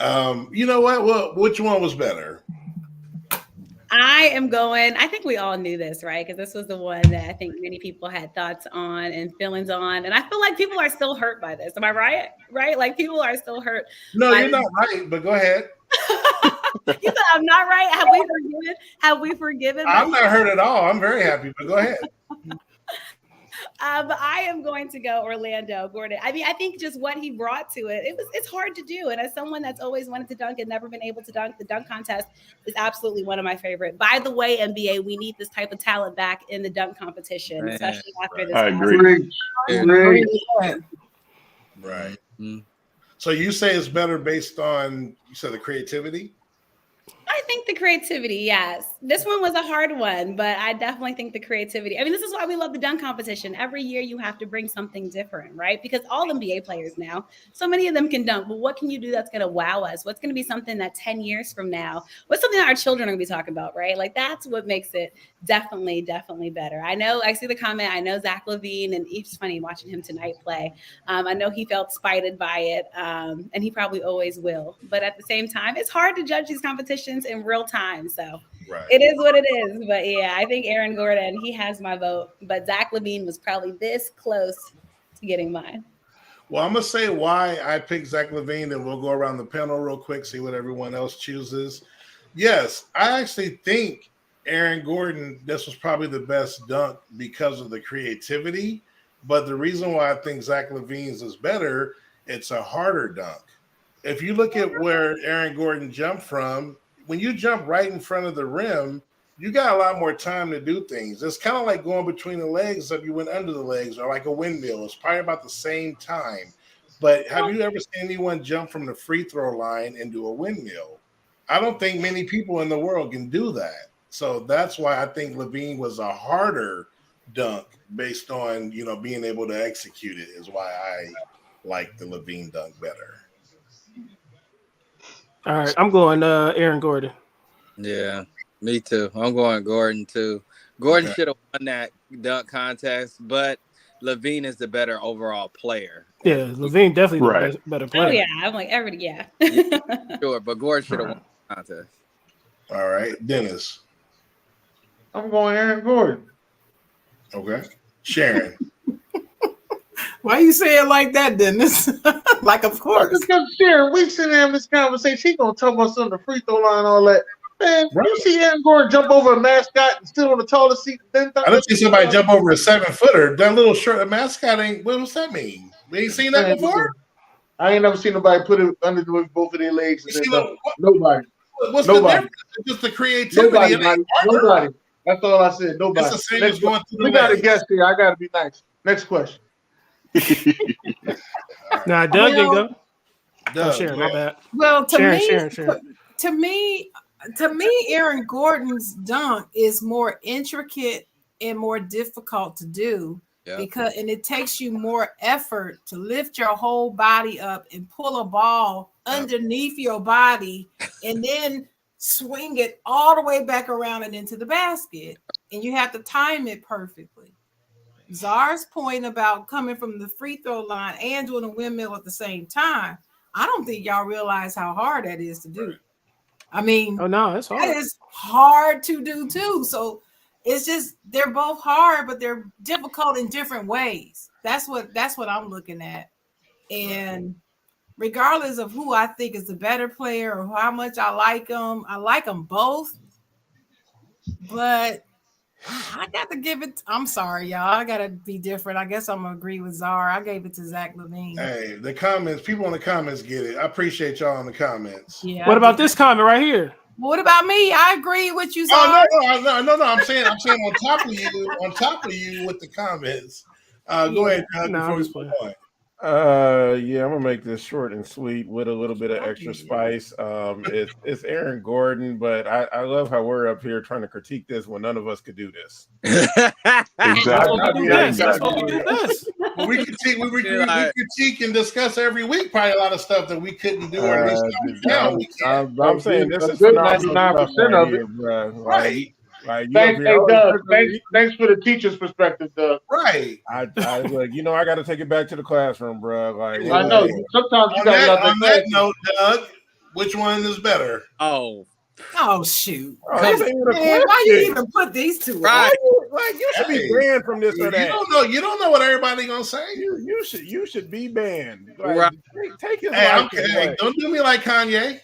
You know what? Well, which one was better? I think we all knew this, right? Because this was the one that I think many people had thoughts on and feelings on. And I feel like people are still hurt by this. Am I right? Right? Like people are still hurt. No, you're not right, but go ahead. You said I'm not right? Have we forgiven? I'm not hurt at all. I'm very happy, but go ahead. But I am going to go Orlando Gordon. I mean, I think just what he brought to it, it's hard to do. And as someone that's always wanted to dunk and never been able to dunk, the dunk contest is absolutely one of my favorite. By the way, NBA, we need this type of talent back in the dunk competition, especially after this. I agree. Right. Mm-hmm. So you say it's better based on, you said the creativity? I think the creativity, yes. This one was a hard one, but I definitely think the creativity. I mean, this is why we love the dunk competition. Every year you have to bring something different, right? Because all NBA players now, so many of them can dunk, but what can you do that's going to wow us? What's going to be something that 10 years from now, what's something that our children are going to be talking about, right? Like that's what makes it definitely better. I see the comment. I know Zach LaVine, and it's funny watching him tonight play. I know he felt spited by it, and he probably always will. But at the same time, it's hard to judge these competitions in real time. So It is what it is. But yeah, I think Aaron Gordon, he has my vote. But Zach LaVine was probably this close to getting mine. Well, I'm going to say why I picked Zach LaVine, and we'll go around the panel real quick, see what everyone else chooses. Yes, I actually think Aaron Gordon, this was probably the best dunk because of the creativity. But the reason why I think Zach LaVine's is better, it's a harder dunk. If you look at where Aaron Gordon jumped from, when you jump right in front of the rim, you got a lot more time to do things. It's kind of like going between the legs if you went under the legs, or like a windmill. It's probably about the same time. But have you ever seen anyone jump from the free throw line into a windmill? I don't think many people in the world can do that. So that's why I think LaVine was a harder dunk based on, being able to execute it, is why I like the LaVine dunk better. All right, I'm going Aaron Gordon. Yeah, me too. I'm going Gordon too. Gordon should have won that dunk contest, but LaVine is the better overall player. Yeah, LaVine definitely the better player. Oh yeah, I'm like everybody. Yeah. Sure, but Gordon should have won the contest. All right, Dennis. I'm going Aaron Gordon. Okay, Sharon. Why you say it like that, Dennis? Like, of course. Because Sharon, we sitting having this conversation. She gonna tell us on the free throw line, all that. Man, you see Aaron Gordon jump over a mascot and still on the tallest seat. I don't see somebody jump over a 7-footer. That little short, a mascot ain't. What does that mean? We ain't seen that before. I ain't never seen nobody put it under both of their legs. Nobody. What's the difference? It's just the creativity. Nobody. That's all I said. Nobody. It's the same as going through we got a guest here. I got to be nice. Next question. Nah, Doug didn't go. Doug, Sharon, my bad. Well, Sharon. To me, Aaron Gordon's dunk is more intricate and more difficult to do because it takes you more effort to lift your whole body up and pull a ball underneath your body and then swing it all the way back around and into the basket. And you have to time it perfectly. Czar's point about coming from the free throw line and doing a windmill at the same time, I don't think y'all realize how hard that is to do. I mean, it's hard. That is hard to do too. So it's just they're both hard, but they're difficult in different ways. That's what I'm looking at. And regardless of who I think is the better player or how much I like them both. But I got to give it. I'm sorry, y'all. I got to be different. I guess I'm going to agree with Czar. I gave it to Zach LaVine. Hey, the comments, people in the comments get it. I appreciate y'all in the comments. Yeah. What about this comment right here? What about me? I agree with you, Czar. Oh, no. I'm saying on top of you with the comments. Go ahead, Doug, before we move on. Yeah, I'm gonna make this short and sweet with a little bit of extra spice. It's Aaron Gordon, but I love how we're up here trying to critique this when none of us could do this. Exactly. That's what we do best. Well, we critique and discuss every week probably a lot of stuff that we couldn't do, or at least now we can. I'm saying this is good phenomenal 99% stuff of it. here, bro. Right. Like you Thanks, up hey, here, Doug. Thanks for the teacher's perspective, Doug. Right. I look, I got to take it back to the classroom, bro. Like, I know. Sometimes you got on that note, Doug, which one is better? Oh shoot! That's ain't even a Man, why you even put these two? Right. Like you should be banned from this or that. You don't know what everybody gonna say. You should be banned. Like, Right. Take his Hey, life okay. away. Don't do me like Kanye.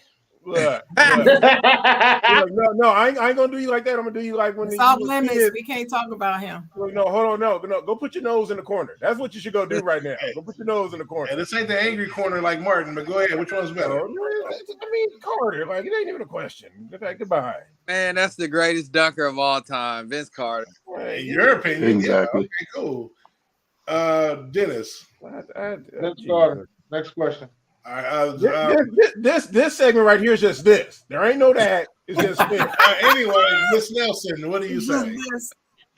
Look, no, I ain't gonna do you like that. I'm gonna do you like when it's off limits. We can't talk about him. No, hold on, no. Go put your nose in the corner. That's what you should go do right now. Go put your nose in the corner. And this ain't the angry corner like Martin, but go ahead. Which one's better? I mean, Carter. Like, it ain't even a question. Goodbye. Man, that's the greatest dunker of all time, Vince Carter. In your opinion, Exactly. Yeah, okay, cool. Dennis. Next question. All right, this segment right here is just this. There ain't no that. It's just this. Anyway, Miss Nelson, what do you say?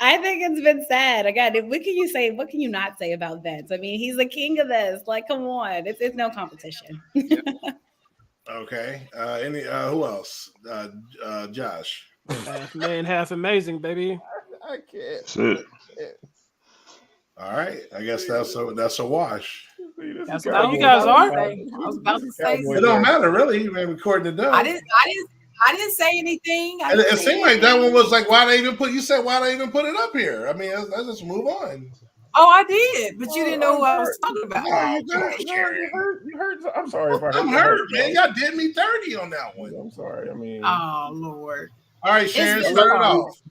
I think it's been said. Again, what can you not say about Vince? I mean, he's the king of this. Like, come on. It's no competition. Okay. Who else? Josh. Half man, half amazing, baby. I can't. That's it. All right. I guess that's a wash. That's what you guys are. I was about to say. It don't matter really. You been recording it done. I didn't say anything. It seemed like that one was like, why they even put it up here? I mean, let's just move on. Oh, I did, but you didn't know who I was talking about. You heard. I'm sorry if I hurt. I'm hurt, man. Y'all did me 30 on that one. I'm sorry. I mean, oh Lord. All right, Sharon, start it off.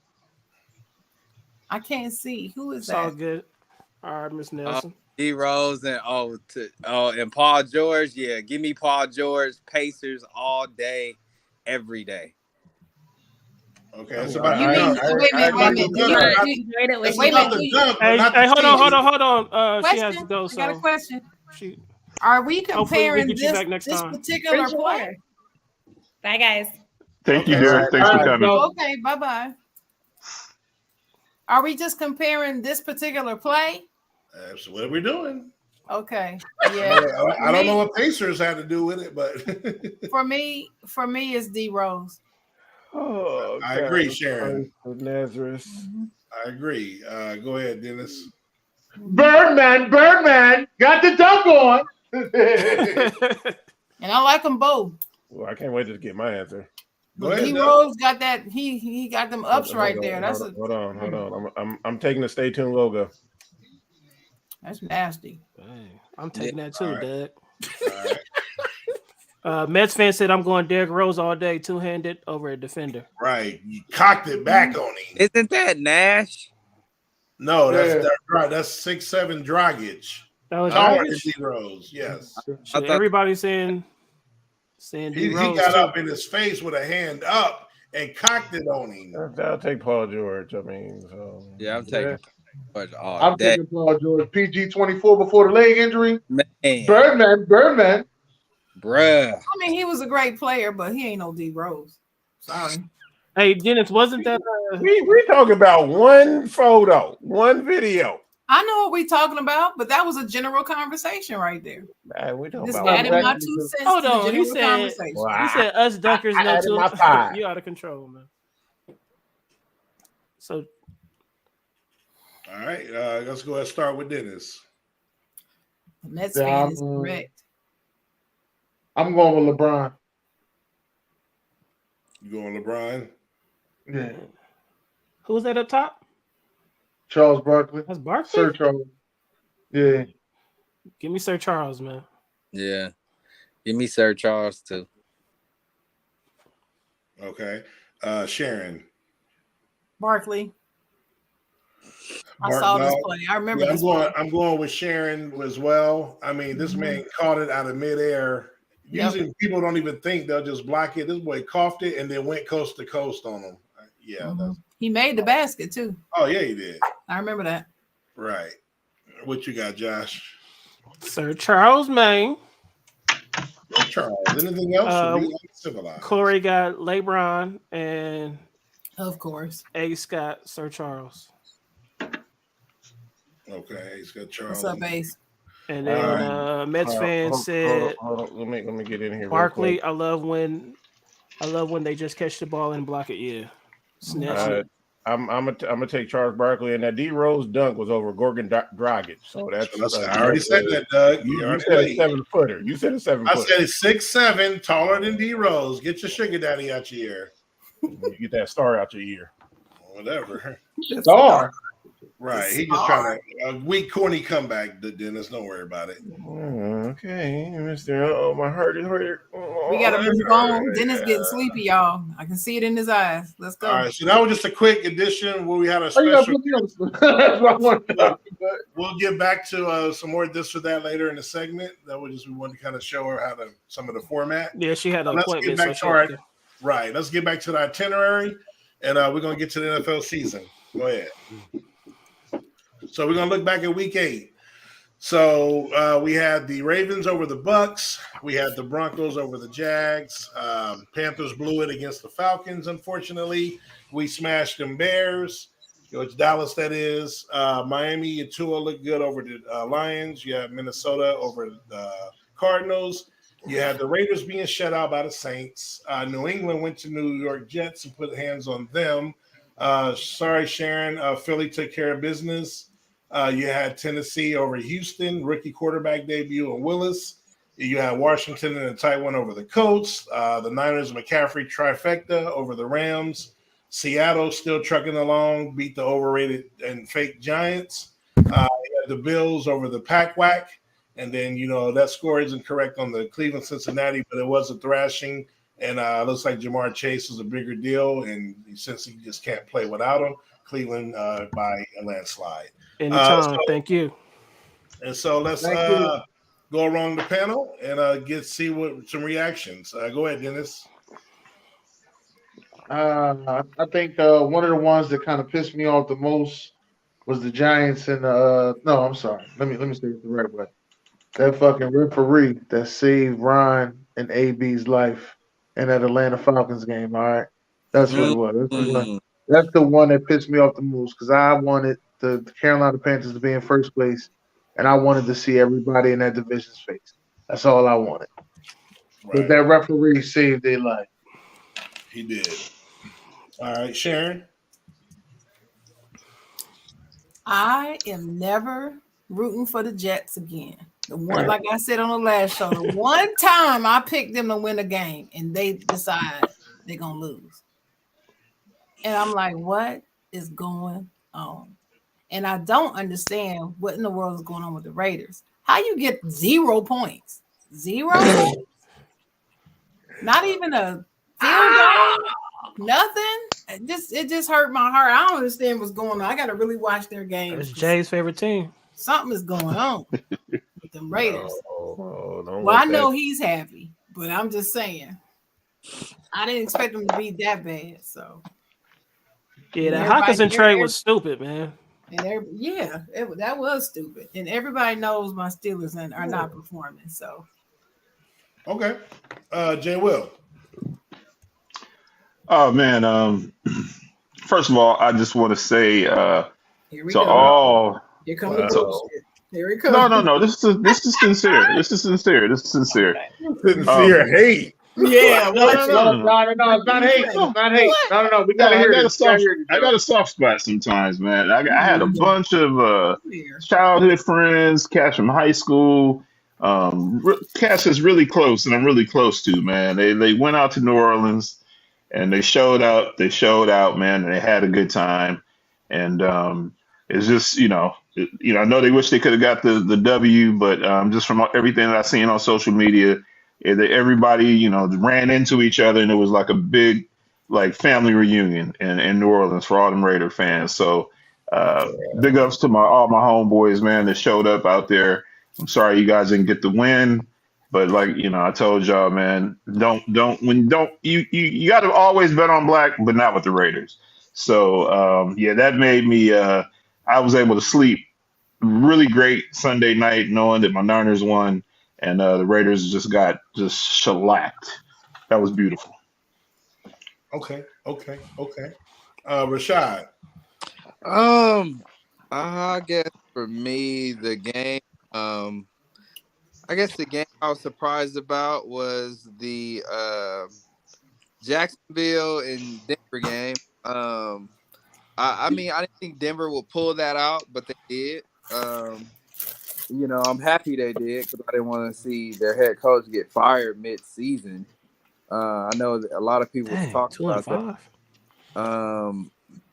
I can't see who is it's that. all good. All right, Miss Nelson. D Rose and and Paul George. Yeah, give me Paul George. Pacers all day, every day. Okay, that's about Wait a minute. Hey, hold on. She has to go. I got a question. She. Are we comparing this particular play? Bye, guys. Thank you, Derek. Thanks for coming. Okay, bye. Are we just comparing this particular play? That's what we're doing. Okay. Yeah. I don't know what Pacers had to do with it, but for me, it's D Rose. Oh, I agree, Sharon. Nazareth. I agree. Go ahead, Dennis. Birdman, got the dunk on. And I like them both. Well, I can't wait to get my answer. D Rose got that. He got them ups right there. Hold on. I'm taking the Stay Tuned logo. That's nasty. Dang, I'm taking that too, Doug. Right. Mets fan said I'm going Derrick Rose all day, two-handed over a defender. Right. You cocked it back on him. Isn't that Nash? No, that's 6'7" Dragic. That was D Rose. Yes. So everybody's saying he D Rose. He got up in his face with a hand up and cocked it on him. I'll take Paul George. I mean, yeah, I'm taking. I'm taking Paul George. PG 24 before the leg injury. Man. Birdman. Bruh. I mean, he was a great player, but he ain't no D Rose. Sorry. Hey, Dennis, wasn't that we talking about one photo, one video? I know what we're talking about, but that was a general conversation right there. Man, we talking Just about adding my 2 cents. Hold to on, the he general said conversation. he said us dunkers know too. You out of control, man. So all right, let's go ahead and start with Dennis. The Mets fan is correct. I'm going with LeBron. You going LeBron? Yeah. Who was that up top? Charles Barkley. That's Barkley? Sir Charles. Yeah. Give me Sir Charles, man. Yeah. Give me Sir Charles too. Okay. Sharon. Barkley. I saw this play. I remember this play. I'm going with Sharon as well. I mean, this man caught it out of midair. Usually people don't even think, they'll just block it. This boy coughed it and then went coast to coast on him. Yeah. He made the basket too. Oh, yeah, he did. I remember that. Right. What you got, Josh? Sir Charles Maine. Charles. Anything else? Civilized. Corey got LeBron, and of course, Ace got Sir Charles. Okay, Ace got Charles. What's up, Ace? And then Mets fan said, hold on. Let me get in here. Barkley, I love when they just catch the ball and block it. Yeah, snatch it. I'm gonna take Charles Barkley, and that D Rose dunk was over Gorgon Dragic. So that's I already said that, Doug. You said a 7-footer. You said a 7-footer. I said it's 6'7", taller than D Rose. Get your sugar daddy out your ear. You get that star out your ear. Whatever. Star. Right. He just trying to a weak, corny comeback, Dennis. Don't worry about it. Okay, Mr. Oh, my heart is hurt. We got to move on. Dennis getting sleepy, y'all. I can see it in his eyes. Let's go. All right. So that was just a quick addition where we had a special. We'll get back to some more this or that later in the segment. That was just we wanted to kind of show her how to some of the format. Yeah, she had an appointment. Right. Let's get back to the itinerary, and we're gonna get to the NFL season. Go ahead. So we're gonna look back at Week 8. So we had the Ravens over the Bucks. We had the Broncos over the Jags. Panthers blew it against the Falcons. Unfortunately, we smashed them Bears. It's Dallas, that is. Miami and Tua looked good over the Lions. You have Minnesota over the Cardinals. You had the Raiders being shut out by the Saints. New England went to New York Jets and put hands on them. Sorry, Sharon. Philly took care of business. You had Tennessee over Houston, rookie quarterback debut on Willis. You had Washington in a tight one over the Colts. The Niners McCaffrey trifecta over the Rams. Seattle still trucking along, beat the overrated and fake Giants. You had the Bills over the Pack-Whack. And then, that score isn't correct on the Cleveland-Cincinnati, but it was a thrashing. And it looks like Jamar Chase is a bigger deal. And since he just can't play without him, Cleveland by a landslide. Anytime. Thank you. And so let's go around the panel and see what some reactions. Go ahead, Dennis. I think one of the ones that kind of pissed me off the most was the Giants and no, I'm sorry. Let me say it the right way. That fucking referee that saved Ron and AB's life in that Atlanta Falcons game. All right, that's what it was. That's the one that pissed me off the most because I wanted the Carolina Panthers to be in first place, and I wanted to see everybody in that division's face. That's all I wanted. Right. But that referee saved their life. He did. All right, Sharon. I am never rooting for the Jets again. The one, like I said on the last show, the one time I picked them to win a game and they decide they're gonna lose. And I'm like, what is going on? And I don't understand what in the world is going on with the Raiders. How you get 0 points? 0 points? Not even a field goal? Nothing? It just hurt my heart. I don't understand what's going on. I gotta really watch their games. It's Jay's favorite team. Something is going on with them Raiders. Well, I know he's happy, but I'm just saying. I didn't expect them to be that bad. So yeah, that Hawkinson trade was stupid, man. And that was stupid. And everybody knows my Steelers are not performing. So okay, Jay Will. Oh man, first of all, I just want to say here we to go. all. Here comes the bullshit. Here we come. No. This is sincere. This is sincere. Sincere hate. Yeah. No, it's not hate. It's not hate. No. We gotta hear it. I got a soft spot sometimes, man. I had a bunch of childhood friends, cats from high school. Cats is really close, and I'm really close to, man. They went out to New Orleans. And they showed out. Man, and they had a good time. And it's just, I know they wish they could have got the W, but just from everything that I've seen on social media, everybody, ran into each other, and it was like a big, family reunion in New Orleans for all them Raider fans. So big ups to all my homeboys, man, that showed up out there. I'm sorry you guys didn't get the win. But I told y'all, man, you got to always bet on black, but not with the Raiders. So, that made me, I was able to sleep really great Sunday night, knowing that my Niners won and the Raiders just got shellacked. That was beautiful. Okay. Rashad. I guess for me, the game, I guess the game I was surprised about was the Jacksonville and Denver game. I mean, I didn't think Denver would pull that out, but they did. I'm happy they did because I didn't want to see their head coach get fired mid-season. I know that a lot of people was talking about that.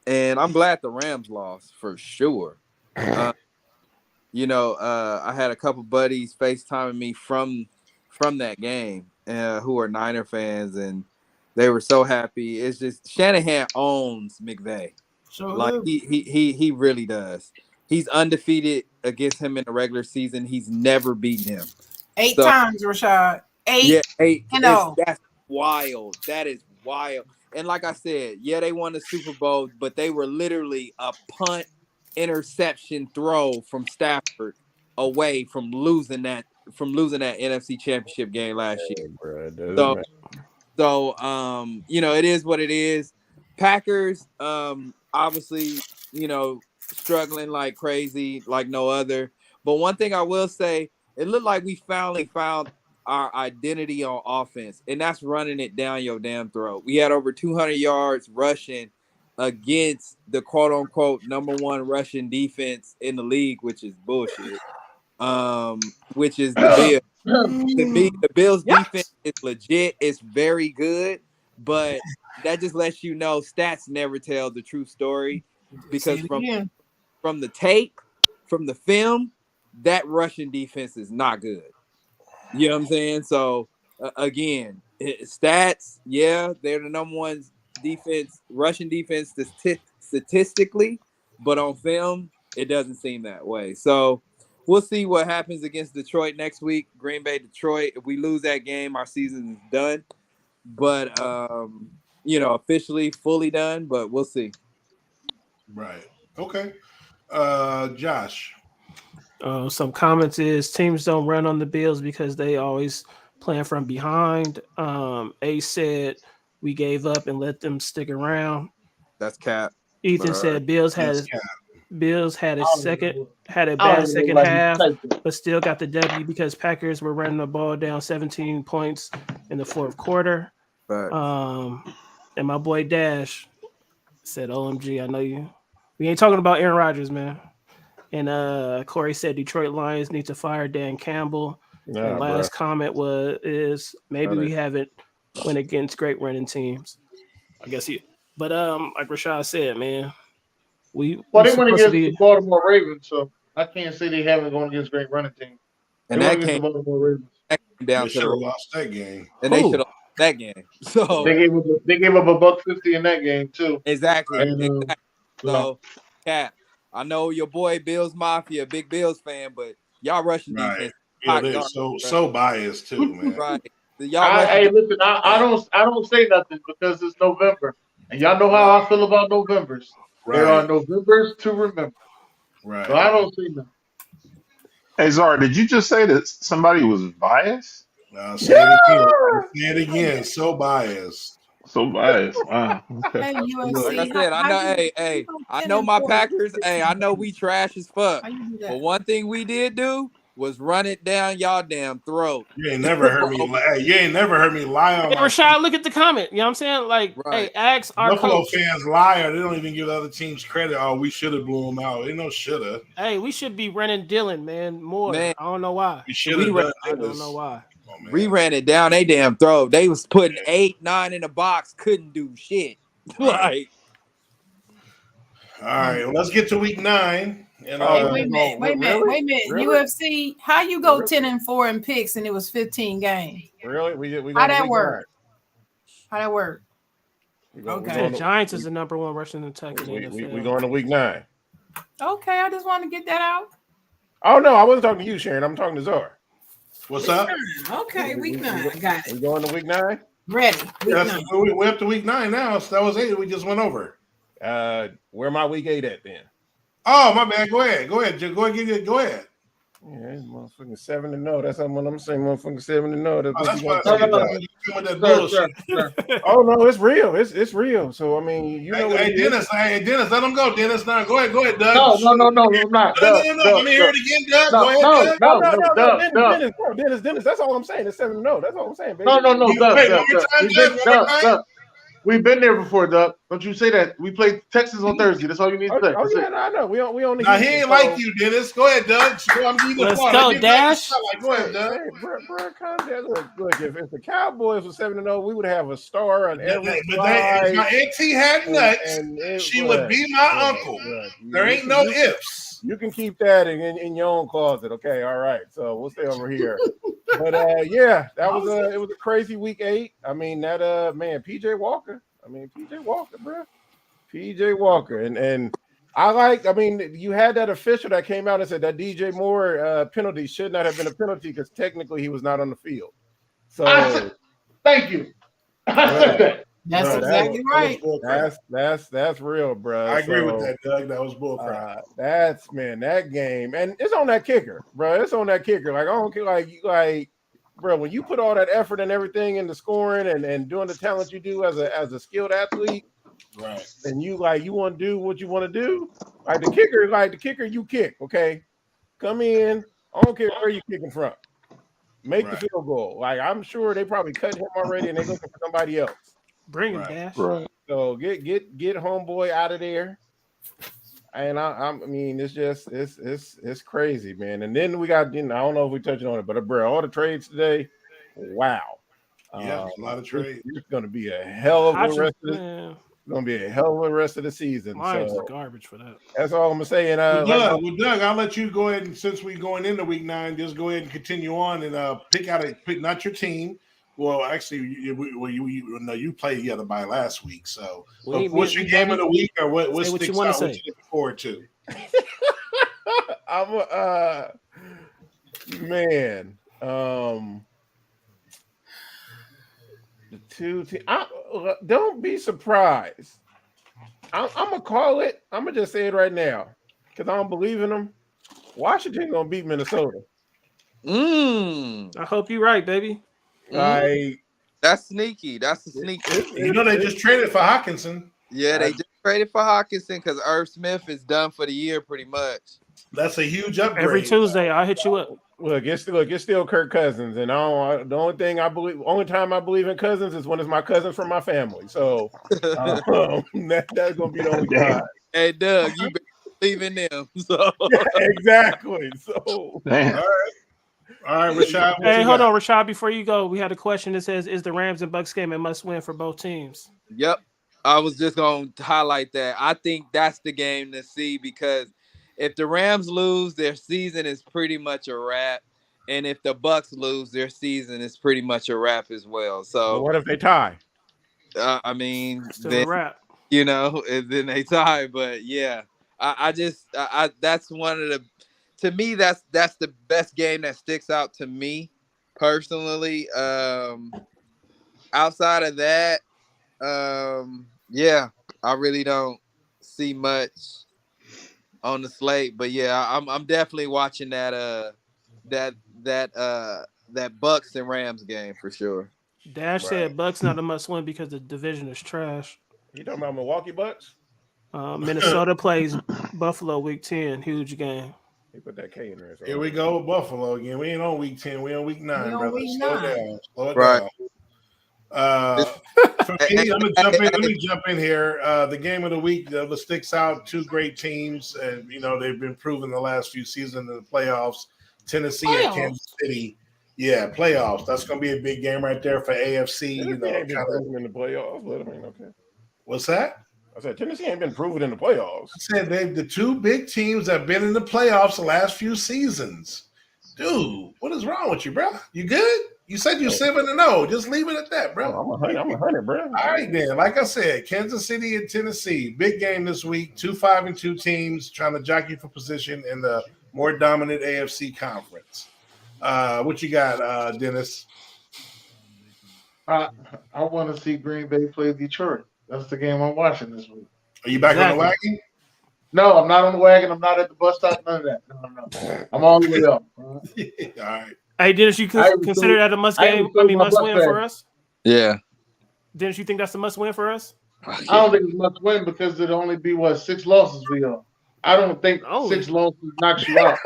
And I'm glad the Rams lost for sure. I had a couple buddies FaceTiming me from that game who are Niner fans, and they were so happy. It's just Shanahan owns McVay. Sure Like do. he really does. He's undefeated against him in the regular season. He's never beaten him. 8 times, Rashad. 8. Yeah, 8. No. That's wild. That is wild. And like I said, yeah, they won the Super Bowl, but they were literally a punt interception throw from Stafford away from losing that NFC Championship game last year. So it is what it is. Packers, obviously, struggling like crazy, like no other. But one thing I will say, it looked like we finally found our identity on offense, and that's running it down your damn throat. We had over 200 yards rushing against the quote-unquote number 1 rushing defense in the league, which is bullshit. Which is the Bills. The Bills defense is legit. It's very good, but that just lets you know stats never tell the true story, because from the tape, from the film, that Russian defense is not good. You know what I'm saying? So again, stats, yeah, they're the number 1 defense, Russian defense statistically, but on film, it doesn't seem that way. So we'll see what happens against Detroit next week. Green Bay, Detroit. If we lose that game, our season is done. But officially fully done, but we'll see. Right. Okay. Josh. Some comments is teams don't run on the Bills because they always playing from behind. Ace said we gave up and let them stick around. That's cap. Ethan said Bills had a bad second half, but still got the W because Packers were running the ball down 17 points in the fourth quarter. Right. And my boy Dash said, "OMG, I know you. We ain't talking about Aaron Rodgers, man." And Corey said Detroit Lions need to fire Dan Campbell. And last comment is maybe we haven't went against great running teams. I guess but like Rashad said, man, they went against the Baltimore Ravens, so I can't say they haven't gone against great running teams. And that came the Baltimore Ravens. They should have lost that game. And they should have lost that game. So they gave up $150 in that game too. Exactly. Exactly. So, Cap, I know your boy Bills Mafia, big Bills fan, but y'all rushing defense. Yeah, they're so biased too, man. Right. Listen, I don't say nothing because it's November, and y'all know how I feel about Novembers. Right. There are Novembers to remember. Right. So I don't say nothing. Hey Zara, did you just say that somebody was biased? Say it again. So biased. So biased. Wow. Okay. Hey, like I said, I know my Packers. I know we trash as fuck. But one thing we did do was run it down y'all damn throat. You ain't never heard me lie. You ain't never heard me lie on Rashad, look at the comment. You know what I'm saying? Like, hey, ask our Buffalo coach. fans lie, or they don't even give the other teams credit. Oh, we should have blew them out. Ain't no shoulda. Hey, we should be running Dylan, man, more. Man, I don't know why. We should have done. I don't know why. We ran it down they damn throat. They was putting 8, 9 in the box, couldn't do shit. Like, all right, well, let's get to week 9. And wait a minute. Really? UFC, how you go 10-4 in picks and it was 15 games? Really? We How that work? How that work? Okay. The Giants is the number 1 rushing attack in the NFL. We going to week 9. Okay, I just want to get that out. Oh no, I wasn't talking to you, Sharon. I'm talking to Zara. What's up? Okay, week 9. I got it. We going to week 9? Ready. We're up to week 9 now. So that was 8 we just went over. Where my week 8 at then? Oh, my man. Go ahead. Go ahead. Go ahead. Go ahead. Yeah, motherfucking 7-0. That's what I'm saying. Motherfucking 7-0. That's what That's we why I gonna said talk about. you come with that bullshit. Oh no, it's real. It's real. So I mean, you know what Hey, it Dennis. is. Hey, Dennis. Let him go, Dennis. Now, go ahead, Doug. No, I'm not. No. Let me hear it again, Doug. Go ahead, Doug. Oh no, Doug. Dennis. That's all I'm saying. It's 7-0. That's all I'm saying, baby. No, Doug. Wait, one more time, Doug. One more time. Doug. We've been there before, Doug. Don't you say that. We played Texas on Thursday. That's all you need to say. Oh yeah, no, I know. We on the. Now he ain't like you, Dennis. Go ahead, Doug. Let's go, Dash. Go ahead, Doug. Hey, bro, calm down. Look, if the Cowboys were 7-0, we would have a star on every slide. If my auntie had nuts, she would be my uncle. There ain't no ifs. You can keep that in your own closet, okay? All right. So we'll stay over here. But yeah, it was a crazy week 8. I mean, that man, PJ Walker, bro. PJ Walker. And I mean, you had that official that came out and said that DJ Moore penalty should not have been a penalty because technically he was not on the field. So thank you. I said that. That's exactly right. That's real, bro. I agree with that, Doug. That was bullcrap. That game, and it's on that kicker, bro. It's on that kicker. Like I don't care, like, bro. When you put all that effort and everything into scoring and doing the talent you do as a skilled athlete, right? And you want to do what you want to do, like the kicker, you kick, okay? Come in. I don't care where you're kicking from. Make the field goal. Like I'm sure they probably cut him already, and they're looking for somebody else. Bring him, Dash. Right. So get homeboy out of there. And I mean, it's just it's crazy, man. And then we got, I don't know if we touched on it, but bro, all the trades today, wow. Yeah, a lot of trades. It's going to be a hell of a rest of the Going to be a hell of a rest of the season. Mine's garbage for that. That's all I'm gonna say. And Doug, I'll let you go ahead, and since we're going into week 9, just go ahead and continue on and pick not your team. Well, actually, you played the other by last week. So, what's your game of the week, or what sticks out? What you looking forward to? I'm man. The two teams. Don't be surprised. I'm gonna call it. I'm gonna just say it right now because I don't believe in them. Washington gonna beat Minnesota. I hope you're right, baby. That's sneaky. That's a sneaky. They just traded for Hawkinson. Yeah, they just traded for Hawkinson because Irv Smith is done for the year pretty much. That's a huge upgrade. Every Tuesday, I'll hit you up. Look, it's still Kirk Cousins, and the only time I believe in Cousins is when it's my cousins from my family. So that's gonna be the only time. Hey, Doug, you better believe in them. So exactly. So all right, Rashad. Hey, hold on, Rashad. Before you go, we had a question that says, "Is the Rams and Bucks game a must-win for both teams?" Yep, I was just gonna highlight that. I think that's the game to see because if the Rams lose, their season is pretty much a wrap, and if the Bucks lose, their season is pretty much a wrap as well. So, what if they tie? I mean, still a wrap. And then they tie. But yeah, I that's one of the. To me, that's the best game that sticks out to me personally. Outside of that, yeah, I really don't see much on the slate. But yeah, I'm definitely watching that Bucks and Rams game for sure. Dash said Bucks not a must-win because the division is trash. You talking about Milwaukee Bucks? Minnesota plays Buffalo week 10, huge game. He put that K in there. Here we go with Buffalo again. We ain't on week 10. We on week 9, brother. Slow it down. Right. For me, let me jump in here. The game of the week that sticks out, 2 great teams, and they've been proven the last few seasons in the playoffs. Tennessee and Kansas City. Yeah, playoffs. That's going to be a big game right there for AFC. Ain't been proven in the playoffs, but I mean, okay. What's that? I said Tennessee ain't been proven in the playoffs. I said the 2 big teams have been in the playoffs the last few seasons. Dude, what is wrong with you, bro? You good? You said you're 7-0. Just leave it at that, bro. I'm 100, bro. All right, then. Like I said, Kansas City and Tennessee, big game this week. 2 5-2 teams trying to jockey for position in the more dominant AFC conference. What you got, Dennis? I want to see Green Bay play Detroit. That's the game I'm watching this week. Are you back on the wagon? No, I'm not on the wagon. I'm not at the bus stop. None of that. No. I'm all the way up. All right. Hey, didn't you consider that a must win for us? Yeah. Didn't you think that's a must win for us? I don't think it's must win because it'll only be 6 losses we are. I don't think 6 losses knocks you out.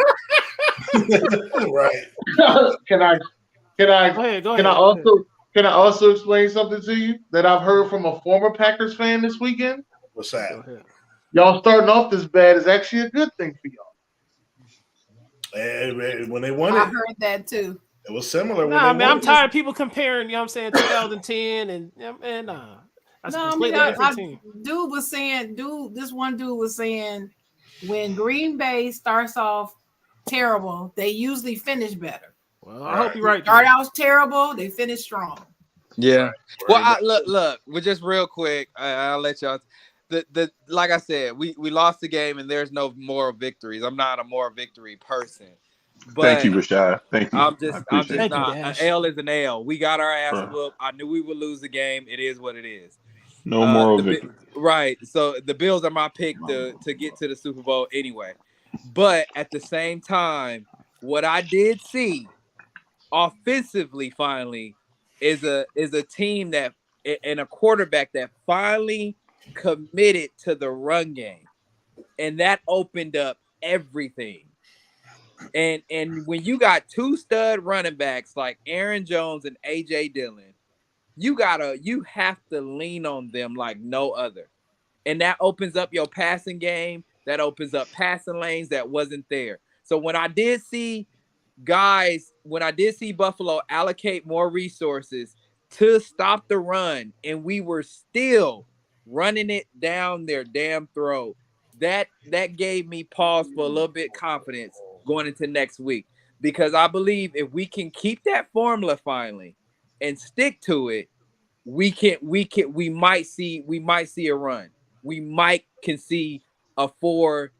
Right. Can I Go ahead. Can I also explain something to you that I've heard from a former Packers fan this weekend? What's that? Y'all starting off this bad is actually a good thing for y'all. And when they won I it, heard that too. it was similar. Nah, man, I'm tired of people comparing. You know what I'm saying? 2010 and nah. That's a completely different team. This one dude was saying when Green Bay starts off terrible, they usually finish better. Well, I hope you're right. Start out terrible, they finish strong. Yeah. Well, look. Well, just real quick, I'll let y'all. Like I said, we lost the game, and there's no moral victories. I'm not a moral victory person. But thank you, Rashad. Thank you. I'm just Thank not. you, An L is an L. We got our ass whooped. I knew we would lose the game. It is what it is. No moral victory. Right. So the Bills are my pick to get to the Super Bowl anyway. But at the same time, what I did see offensively finally is a team that and a quarterback that finally committed to the run game. And that opened up everything. And when you got 2 stud running backs like Aaron Jones and AJ Dillon, you have to lean on them like no other. And that opens up your passing game. That opens up passing lanes that wasn't there. So when I did see Buffalo allocate more resources to stop the run, and we were still running it down their damn throat, that gave me pause for a little bit confidence going into next week. Because I believe if we can keep that formula finally and stick to it, we might see a run. We might can see a 4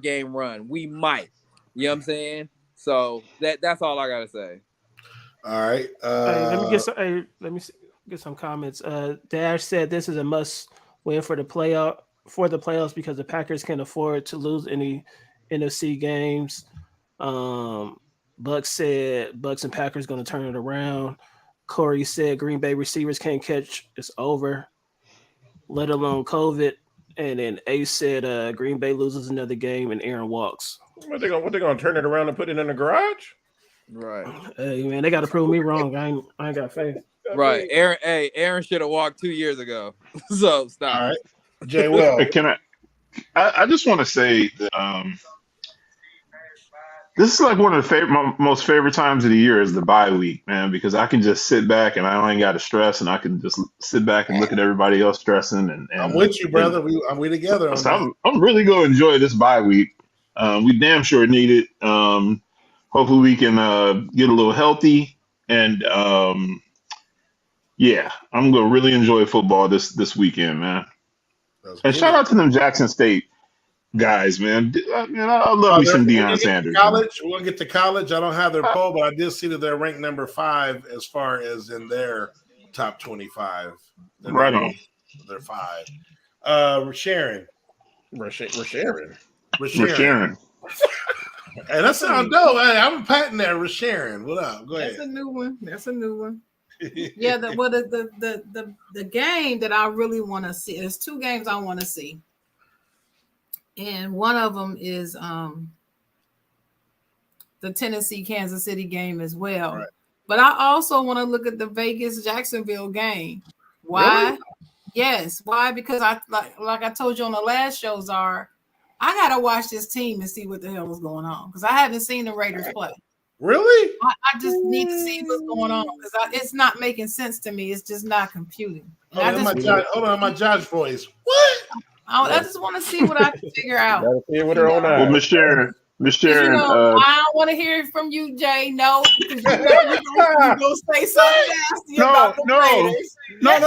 game run. We might. You know what I'm saying? So that's all I gotta say. All right. Let me get some comments. Dash said this is a must win for the playoffs because the Packers can't afford to lose any NFC games. Bucks said Bucks and Packers going to turn it around. Corey said Green Bay receivers can't catch. It's over, let alone COVID. And then Ace said Green Bay loses another game and Aaron walks. What they gonna turn it around and put it in the garage? Right. Hey man, they got to prove me wrong. I ain't got faith. Right. Aaron should have walked 2 years ago. So stop. All right. Jay Will. Can I just want to say that this is like one of the my most favorite times of the year is the bye week, man, because I can just sit back and I ain't got to stress, and I can just sit back and look at everybody else stressing. And I'm with you, brother. We together. I'm really going to enjoy this bye week. We damn sure need it. Hopefully we can get a little healthy, and yeah, I'm going to really enjoy football this weekend, man. And shout out to them Jackson State guys, man. I love me some Deion Sanders. College, we're gonna get to college. I don't have their poll, but I did see that they're ranked number 5 as far as in their top 25. Right on. They're 5. Sharon. Rasharon. Hey, that sounds dope. Hey, I'm patting that. Rasharon. What up? Go ahead. That's a new one. Yeah, the game that I really want to see. There's 2 games I want to see. And one of them is the Tennessee-Kansas City game as well. Right. But I also want to look at the Vegas-Jacksonville game. Why? Really? Yes. Why? Because I like I told you on the last shows I got to watch this team and see what the hell is going on because I haven't seen the Raiders play. Really? I just need to see what's going on because it's not making sense to me. It's just not computing. Hold on, my Josh voice. What? I just want to see what I can figure out. Well, Miss Sharon, I don't want to hear it from you, Jay. No, because you're gonna say something nasty about the Raiders. No. I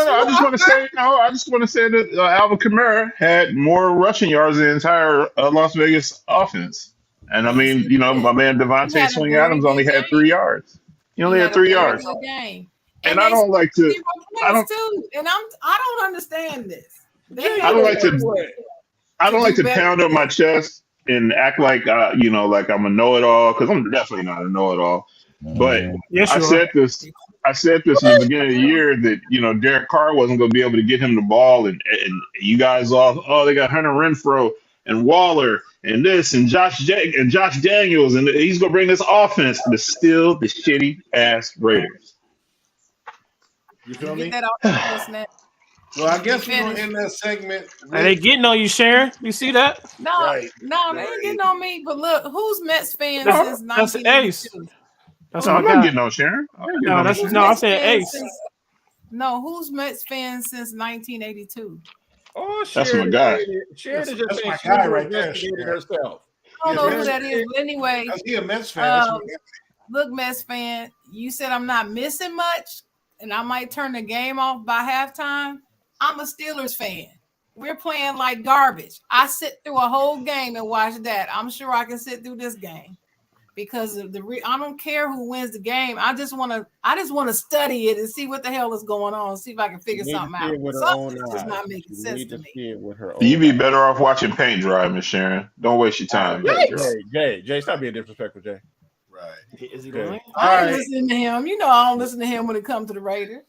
just want to say that Alvin Kamara had more rushing yards than the entire Las Vegas offense. And I mean, my man Devontae Swing Adams only had 3 yards. He only had 3 yards. And I don't like to. I don't understand this. I don't like to. I don't like to better. pound on my chest and act like like I'm a know-it-all, because I'm definitely not a know-it-all. But Yes, I you are. said this. I said this in the beginning of the year that Derek Carr wasn't going to be able to get him the ball, and you guys all, oh, they got Hunter Renfro and Waller and this and Josh Daniels, and he's going to bring this offense, but still the shitty ass Raiders. You feel Get me? that off your chest now. Well, I guess we're gonna end that segment. Are they getting on you, Sharon? You see that? No, Right. no, they ain't getting on me. But look, who's Mets fans No, since that's Ace. 1982? That's No, all I I'm not got. getting on Sharon. I'm not getting No, on that's Sharon. no. I'm Mets saying fans Ace. since- No, who's Mets fans since 1982? Oh, That's Sharon my guy. Sharon is just That's saying my she guy was right there, investigating Sharon. herself. I don't know who Mets that is, but anyway, Is he a Mets fan? That's my guy. look, Mets fan, you said I'm not missing much, and I might turn the game off by halftime. I'm a Steelers fan. We're playing like garbage. I sit through a whole game and watch that. I'm sure I can sit through this game because of I don't care who wins the game. I just want to study it and see what the hell is going on. See if I can figure something out. Something's just not making sense to me. You'd be better off watching paint dry, Miss Sharon. Don't waste your time. Jay, stop being disrespectful, Jay. Right. Is he lying? I ain't listening to him. You know I don't listen to him when it comes to the Raiders.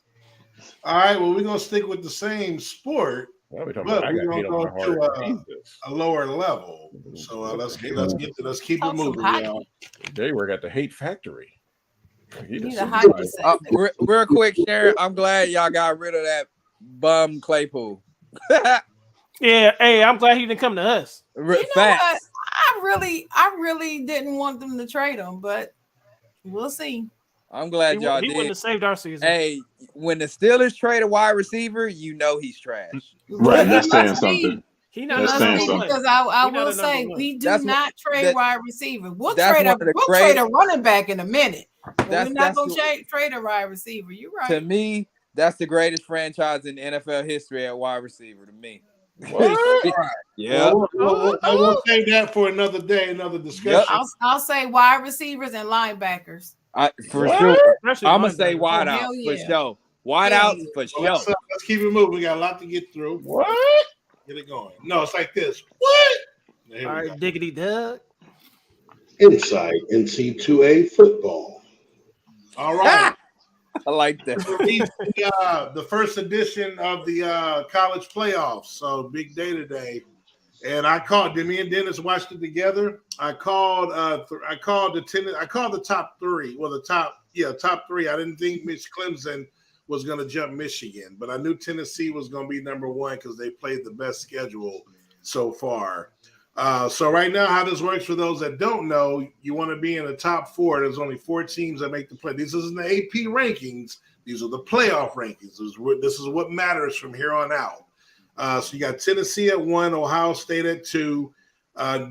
All right. Well, we're gonna stick with the same sport, Well, we're talking but about, I we're got hate gonna on my go heart. to a lower level. So let's keep it moving, y'all. They work at the hate factory. You need a hockey segment. Real quick, Sharon, I'm glad y'all got rid of that bum Claypool. Yeah, hey, I'm glad he didn't come to us. You know what? I really didn't want them to trade him, but we'll see. I'm glad y'all He did. wouldn't have saved our season. Hey, when the Steelers trade a wide receiver, you know he's trash. Right, that's saying something. He That's not saying number something. one. Because I He not will a number say one. we do That's not trade that- wide receiver. We'll that's trade one of the trade a running back in a minute. But we're That's- not that's gonna trade a wide receiver. You're right. To me, that's the greatest franchise in NFL history at wide receiver. To me, What? yeah. We'll save that for another day, another discussion. I'll say wide receivers and linebackers. For sure. Especially I'm gonna say linebackers. wide Oh, out hell for yeah. sure. Wide Hell out yeah. for Well, sure. let's keep it moving. We got a lot to get through. What? Get it going. No, it's like this. What? There All we right, go. Diggity Doug. Inside NC2A football. All right. I like that. Released the first edition of the college playoffs. So big day today. And I called. Did me and Dennis watched it together? I called. I called the top three. Well, top three. I didn't think Clemson was going to jump Michigan, but I knew Tennessee was going to be number one because they played the best schedule so far. So right now, how this works for those that don't know, you want to be in the top four. There's only 4 teams that make the play. This isn't the AP rankings. These are the playoff rankings. This is what matters from here on out. So you got Tennessee at 1, Ohio State at 2,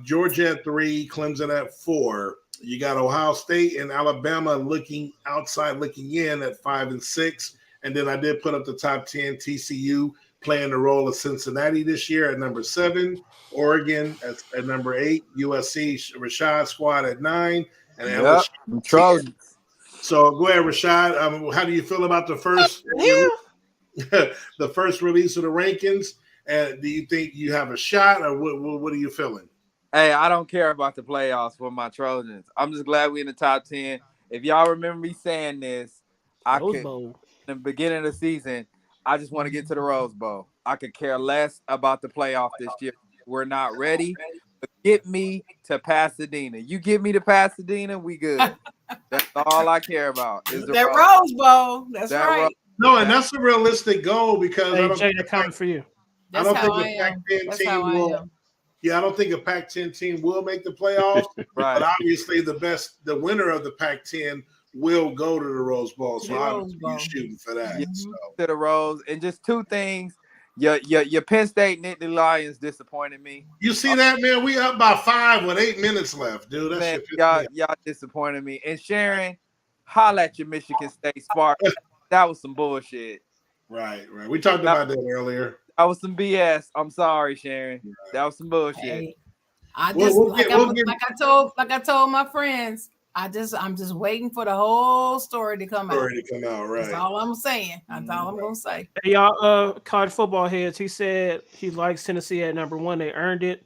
Georgia at 3, Clemson at 4. You got Ohio State and Alabama looking outside, looking in at 5 and 6. And then I did put up the top 10, TCU playing the role of Cincinnati this year at number 7, Oregon at number 8, USC, Rashad squad at 9, and LSU. Trojans. So go ahead, Rashad. How do you feel about the first the first release of the rankings? And do you think you have a shot, or what are you feeling? Hey, I don't care about the playoffs for my Trojans. I'm just glad we're in the top 10. If y'all remember me saying this, Rose Bowl. in the beginning of the season, I just want to get to the Rose Bowl. I could care less about the playoff this year. We're not ready. But get me to Pasadena. You get me to Pasadena, we good. That's all I care about. Is the that Rose Bowl. That's that right. No, and that's a realistic goal because Hey, I don't Jay, think that comment for you. I don't think a Pac-10 team will. Yeah, I don't think a Pac-10 team will make the playoffs. Right. But obviously, the winner of the Pac-10 will go to the Rose Bowl. So obviously, you're shooting for that. Yeah, so. To the Rose, and just 2 things. Your Penn State Nittany Lions disappointed me. You see that, man? We up by 5 with 8 minutes left, dude. That Man, shit y'all disappointed me. And Sharon, holla at your Michigan State Spartans. That was some bullshit. Right. We talked about that earlier. That was some BS. I'm sorry, Sharon. That was some bullshit. Hey, I just like I told my friends, I'm just waiting for the whole story to come out. Right. That's all I'm saying. That's all I'm gonna say. Hey, y'all, college football heads. He said he likes Tennessee at number 1. They earned it.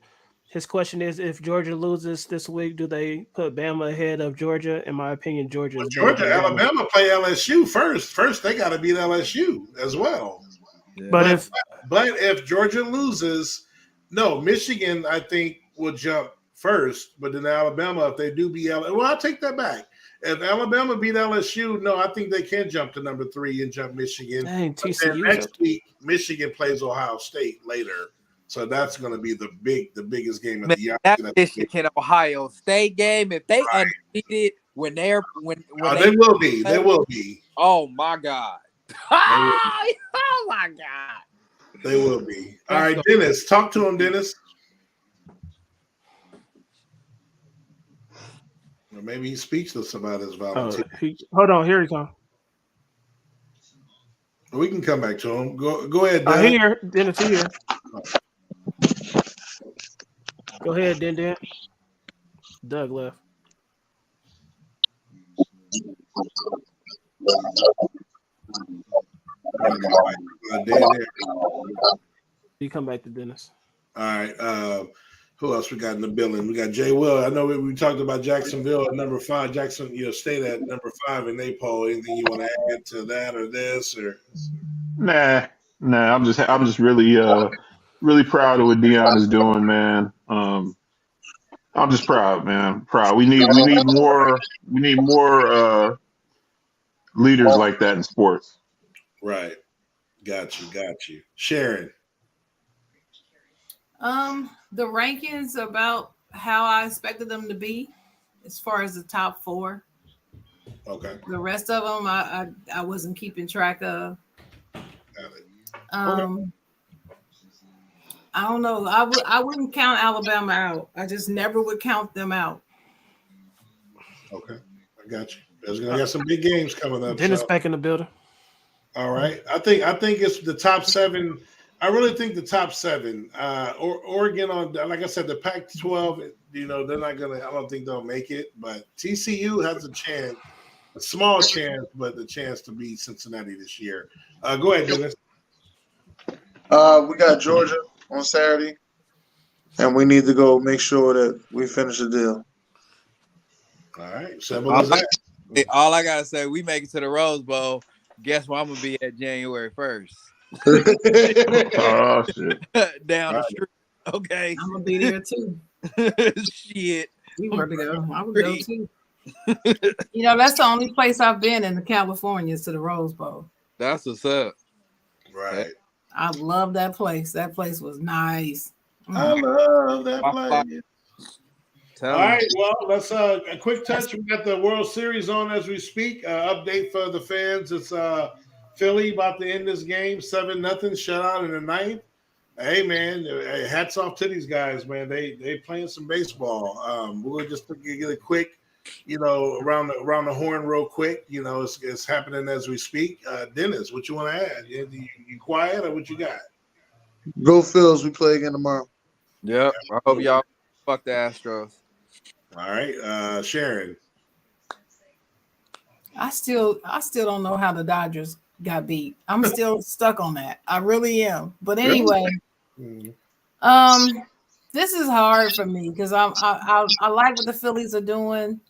His question is, if Georgia loses this week, do they put Bama ahead of Georgia? In my opinion, Georgia is better than Bama. Alabama play LSU first. First, they got to beat LSU as well. Yeah. But if Georgia loses, no, Michigan, I think, will jump first. But then Alabama, if they do beat LSU, well, I'll take that back. If Alabama beat LSU, no, I think they can jump to number 3 and jump Michigan. Dang, TCU next week, Michigan plays Ohio State later. So that's going to be the biggest game of the year. That Michigan Ohio State game, if they undefeated when they will be. They will be. Oh my God. Oh my God. They will be. All right, Dennis, talk to him, Dennis. Or maybe he's speechless about his volunteer. Hold on, here he comes. We can come back to him. Go ahead, Doug. Here, Dennis here. Go ahead, Den. Doug left. You come back to Dennis. All right. Who else we got in the building? We got Jay Will. I know we talked about Jacksonville at number 5. Jackson, State at number 5 in their poll. Anything you want to add to that or this or? Nah. I'm just really proud of what Deion is doing, man. I'm just proud, man. Proud. We need more leaders like that in sports. Right. Got you. Sharon. The rankings about how I expected them to be, as far as the top 4. Okay. The rest of them, I wasn't keeping track of. Got it. Okay. I don't know. I wouldn't count Alabama out. I just never would count them out. Okay, I got you. There's gonna got some big games coming up. Dennis back in the building. All right. I think it's the top 7. I really think the top 7. Oregon on, like I said, the Pac-12. They're not gonna. I don't think they'll make it. But TCU has a chance, a small chance, but the chance to beat Cincinnati this year. Go ahead, Dennis. We got Georgia on Saturday, and we need to go make sure that we finish the deal. All right. All I gotta say, we make it to the Rose Bowl. Guess where I'm gonna be at January 1st? Oh shit! Down the street. Okay. I'm gonna be there too. Shit. We were to go. I would go too. That's the only place I've been in California is to the Rose Bowl. That's what's up. Right. I love that place. That place was nice. I love that place. All right, well, let's a quick touch. We got the World Series on as we speak. Update for the fans. It's Philly about to end this game 7-0 shutout in the 9th. Hey man, hats off to these guys, man. They playing some baseball. We'll just get a quick, around the horn real quick. It's happening as we speak. Dennis, what you want to add? You quiet or what you got? Go Phils. We play again tomorrow. Yep. I hope y'all fuck the Astros. All right, Sharon. I still don't know how the Dodgers got beat. I'm still stuck on that. I really am. But anyway, this is hard for me because I like what the Phillies are doing.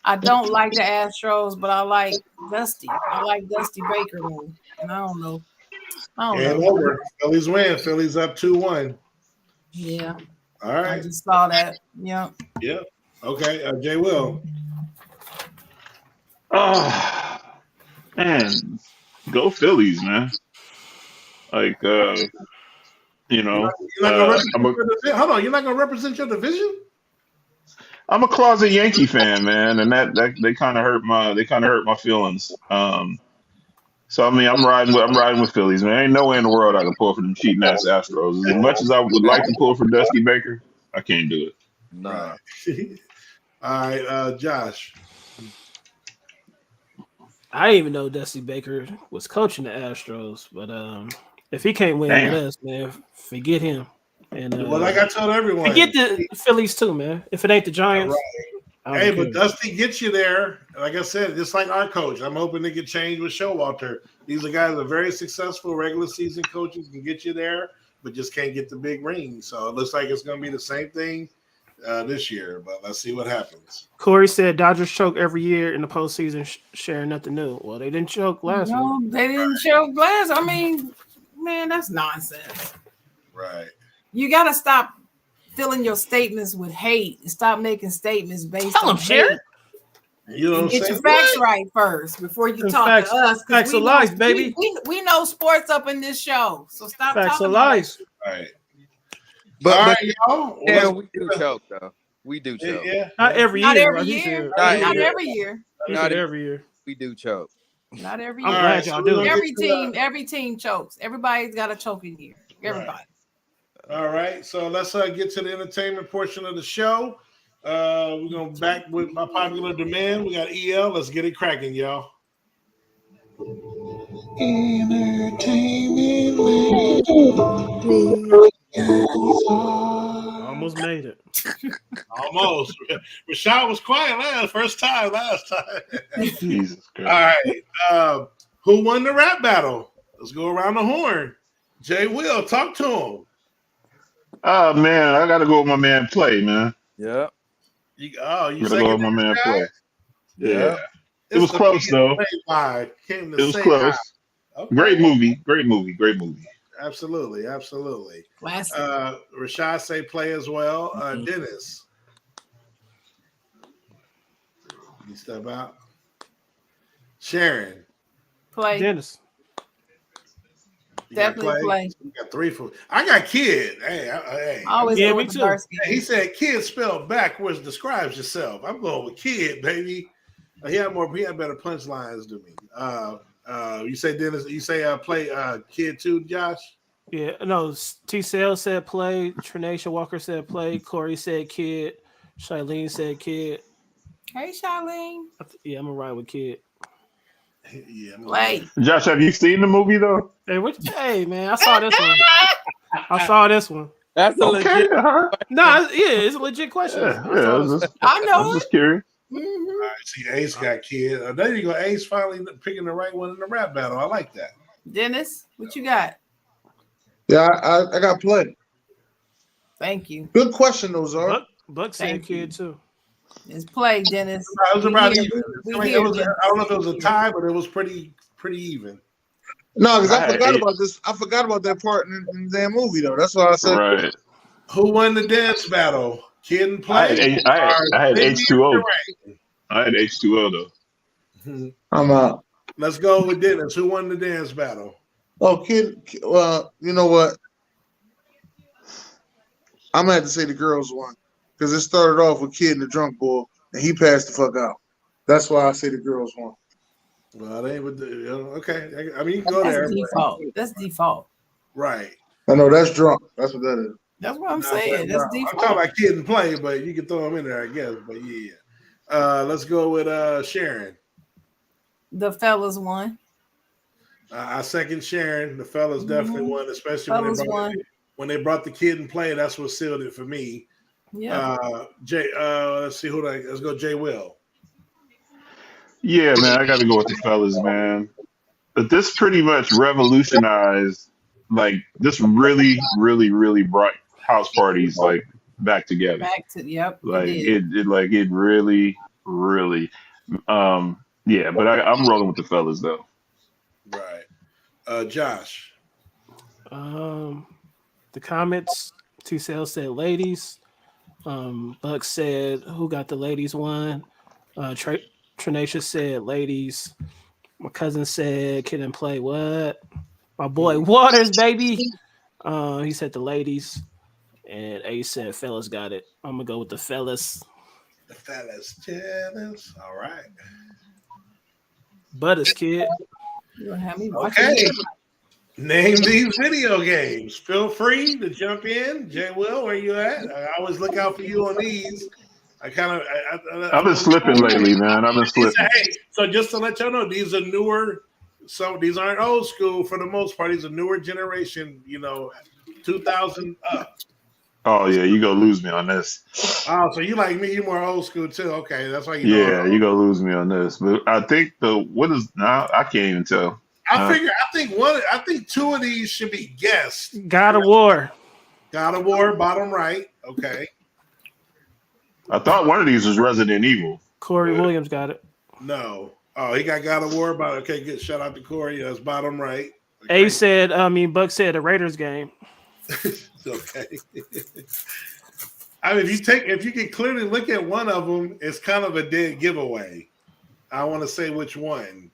I don't like the Astros, but I like Dusty. I like Dusty Baker, though. And I don't know. Over. Phillies win. Phillies up 2-1. Yeah. All right. I just saw that. Yeah. Yeah. Okay. Jay Will. Man, go Phillies, man. Like, You're not you're not gonna represent your division? I'm a closet Yankee fan, man, and that they kind of hurt my feelings. So I mean, I'm riding with Phillies, man. Ain't no way in the world I can pull for them cheating ass Astros. As much as I would like to pull for Dusty Baker, I can't do it. Nah. All right, Josh. I didn't even know Dusty Baker was coaching the Astros, but if he can't win with us, man, forget him. And like I told everyone, forget the Phillies too, man. If it ain't the Giants, Hey, but Dusty gets you there. Like I said, just like our coach, I'm hoping to get changed with Showalter. These are guys that are very successful regular season coaches, can get you there, but just can't get the big ring. So it looks like it's going to be the same thing this year, but let's see what happens. Corey said Dodgers choke every year in the postseason, sharing nothing new. Well, they didn't choke last year. No, they didn't choke last. I mean, man, that's nonsense. Right. You got to stop filling your statements with hate and stop making statements based Tell on them, Sharon. You know, get your facts right first before you talk facts, to us. Facts of life, baby. We know sports up in this show, so stop facts talking of about life. Right. But, all but right, y'all. yeah, we do choke though. We do choke. Yeah. Not every Not year. every like he year. said. Not every year. He Not said every year. We do choke. Not every I'm year. glad y'all do. Every team chokes. Everybody's got a choking year. Everybody. Right. All right, so let's get to the entertainment portion of the show. We're going back with my popular demand. We got EL. Let's get it cracking, y'all. Entertainment. Almost made it. Almost. Rashad was quiet first time last time. Jesus Christ. All right. Who won the rap battle? Let's go around the horn. Jay Will, talk to him. Oh man, I gotta go with my man Play, man. Yeah. You gotta go with my man Play. Yeah. It was close though. It was close. Okay. Great movie. Absolutely. Classic. Rashad say Play as well. Dennis. You step out. Sharon. Play. Dennis. Definitely Play. You got 3 for. I got Kid. Hey. Always me too. He said Kid spelled backwards describes yourself. I'm going with Kid, baby. He had better punchlines than me. You say Dennis, you say Play Kid too, Josh? Yeah, no, T-Cell said Play, Trinacia Walker said Play, Corey said Kid, Shailene said Kid. Hey, Shailene. Yeah, I'm gonna ride with Kid. Yeah, Play. Josh, have you seen the movie though? Hey man, I saw this one. That's a legit. No, it's a legit question. I know. I'm just curious. All right, see, Ace got Kid. There you go. Ace finally picking the right one in the rap battle. I like that. Dennis, what you got? Yeah, I got Play. Thank you. Good question, though, Zara. Buck said Kid too. It's Play, Dennis. It was about even. I I don't know if it was a tie, but it was pretty even. No, because I forgot about this. I forgot about that part in the damn movie, though. That's why I said. Right. Who won the dance battle? Kid and Play? I had H2O. I had H2O though. I'm out. Let's go with Dennis. Who won the dance battle? Oh, Kid. Well, you know what? I'm gonna have to say the girls won because it started off with Kid and the drunk boy, and he passed the fuck out. That's why I say the girls won. Well, they would. Okay, I mean you can go there. Default. That's default. Right. I know that's drunk. That's what that is. That's what I'm saying. That's default. I'm talking about Kid and Play, but you can throw them in there, I guess. But yeah. Let's go with Sharon. The fellas won. I second Sharon. The fellas definitely won, especially when they brought the Kid and Play. That's what sealed it for me. Yeah. Let's see let's go. Jay Will. Yeah, man, I got to go with the fellas, man. But this pretty much revolutionized, this really, really, really brought house parties back together. It really, really, yeah. But I'm rolling with the fellas though. Right, Josh. The comments. T-Cell said ladies. Buck said who got the ladies one. Trinacia said ladies. My cousin said Kid and Play what? My boy Waters, baby. He said the ladies. And Ace said fellas got it. I'm gonna go with the fellas. The fellas jealous. All right. Butters, Kid. You have me okay. Name these video games. Feel free to jump in. Jay Will, where you at? I always look out for you on these. I've been slipping lately, man. I've been slipping. Hey, so just to let y'all know, these are newer. So these aren't old school for the most part. These are newer generation, 2000 up. Oh yeah, you go lose me on this. Oh, so you like me? You more old school too? Okay, that's why you know. Yeah, you go lose me on this. But I think I can't even tell. I think two of these should be guessed. God of War. God of War, bottom right. Okay. I thought one of these was Resident Evil. Corey Williams got it. No. Oh, he got God of War. Okay, good. Shout out to Corey. That's bottom right. Okay. Buck said the Raiders game. Okay. I mean, if you can clearly look at one of them, it's kind of a dead giveaway. I want to say which one.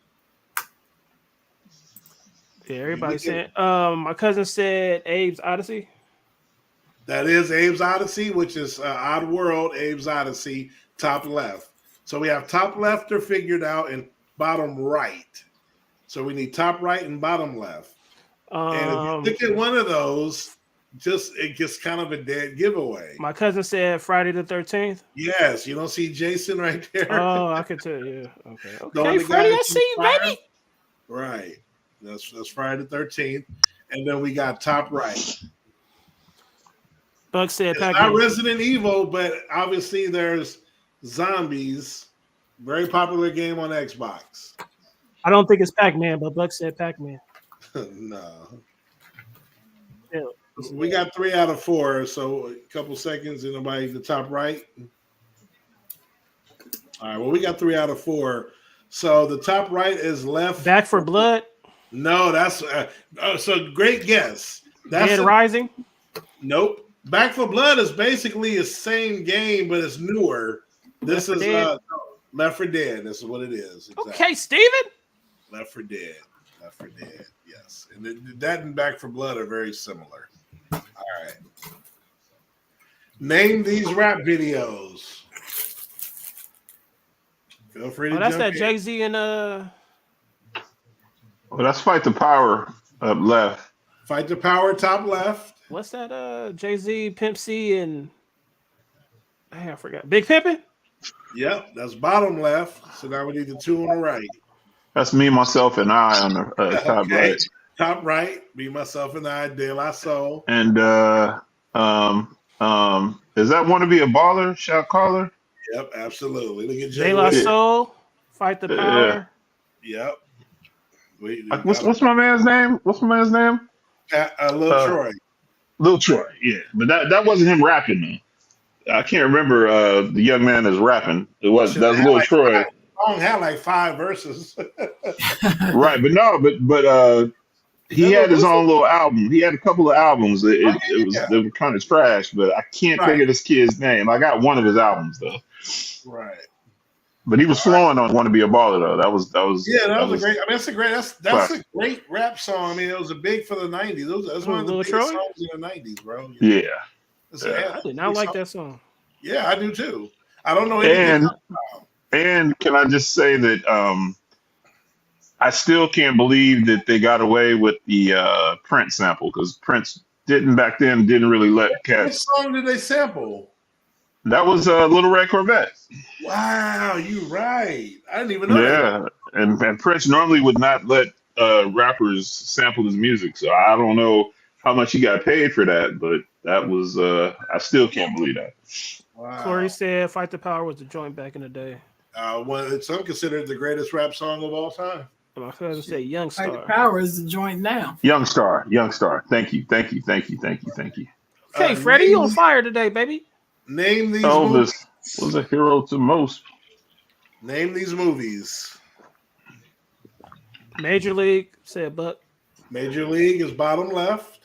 Yeah, everybody said. My cousin said Abe's Odyssey. That is Abe's Odyssey, which is Odd World, Abe's Odyssey, top left. So we have top left are figured out and bottom right. So we need top right and bottom left. And if you look at one of those, it gets kind of a dead giveaway. My cousin said Friday the 13th. Yes, you don't see Jason right there. Oh, I can tell you. Okay. Okay, Freddie, I see you, baby. Right. That's Friday the 13th. And then we got top right. Buck said it's Pac-Man. not Resident Evil, but obviously there's Zombies. Very popular game on Xbox. I don't think it's Pac-Man, but Buck said Pac-Man. No. Yeah. We got 3 out of 4, so a couple seconds. Anybody the top right? All right, well, we got 3 out of 4. So the top right is left. Back for Blood? No, that's so great guess. That's Dead Rising? Nope. Back for Blood is basically the same game, but it's newer. This is Left 4 Dead. This is what it is. Exactly. Okay, Steven. Left 4 Dead. Left 4 Dead. Yes, and that and Back 4 Blood are very similar. All right. Name these rap videos. Feel free to. That's that Jay-Z and Well, that's Fight the Power up left. Fight the Power top left. What's that? Jay-Z, Pimp C, and I forgot. Big Pimpin'? Yep, that's bottom left. So now we need the 2 on the right. That's Me, Myself, and I on the top right. Top right, Me, Myself, and I, De La Soul. And is that Want to Be a Baller? Shout Caller? Yep, absolutely. Look at De La Soul, Fight the Power. Yep. What's my man's name? Lil Troy. Lil Troy, yeah. But that wasn't him rapping, man. I can't remember the young man that's rapping. That was Lil Troy. The song had like 5 verses. Right, but he had his own little album. He had a couple of albums. They were kind of trash, but I can't think of this kid's name. I got one of his albums though. Right. But he was flowing on "Want to Be a Baller" though. That was a great. I mean, that's a great rap song. I mean, it was a big for the '90s. That's one of the biggest songs in the '90s, bro. Yeah. I did not like that song. Yeah, I do too. I don't know anything. And can I just say that I still can't believe that they got away with the Prince sample, because Prince didn't really let cats. What song did they sample? That was Little Red Corvette. Wow, you right. I didn't even know that. Yeah, and Prince normally would not let rappers sample his music, so I don't know how much he got paid for that, but that was I still can't believe that. Wow. Corey said Fight the Power was the joint back in the day. Well, some consider it the greatest rap song of all time. My cousin said Young Star. Fight the Power is the joint now. Young Star. Thank you. Okay, Freddie, you on fire today, baby. Name these Elvis movies. was a hero to most. Name these movies. Major League, said Buck. Major League is bottom left.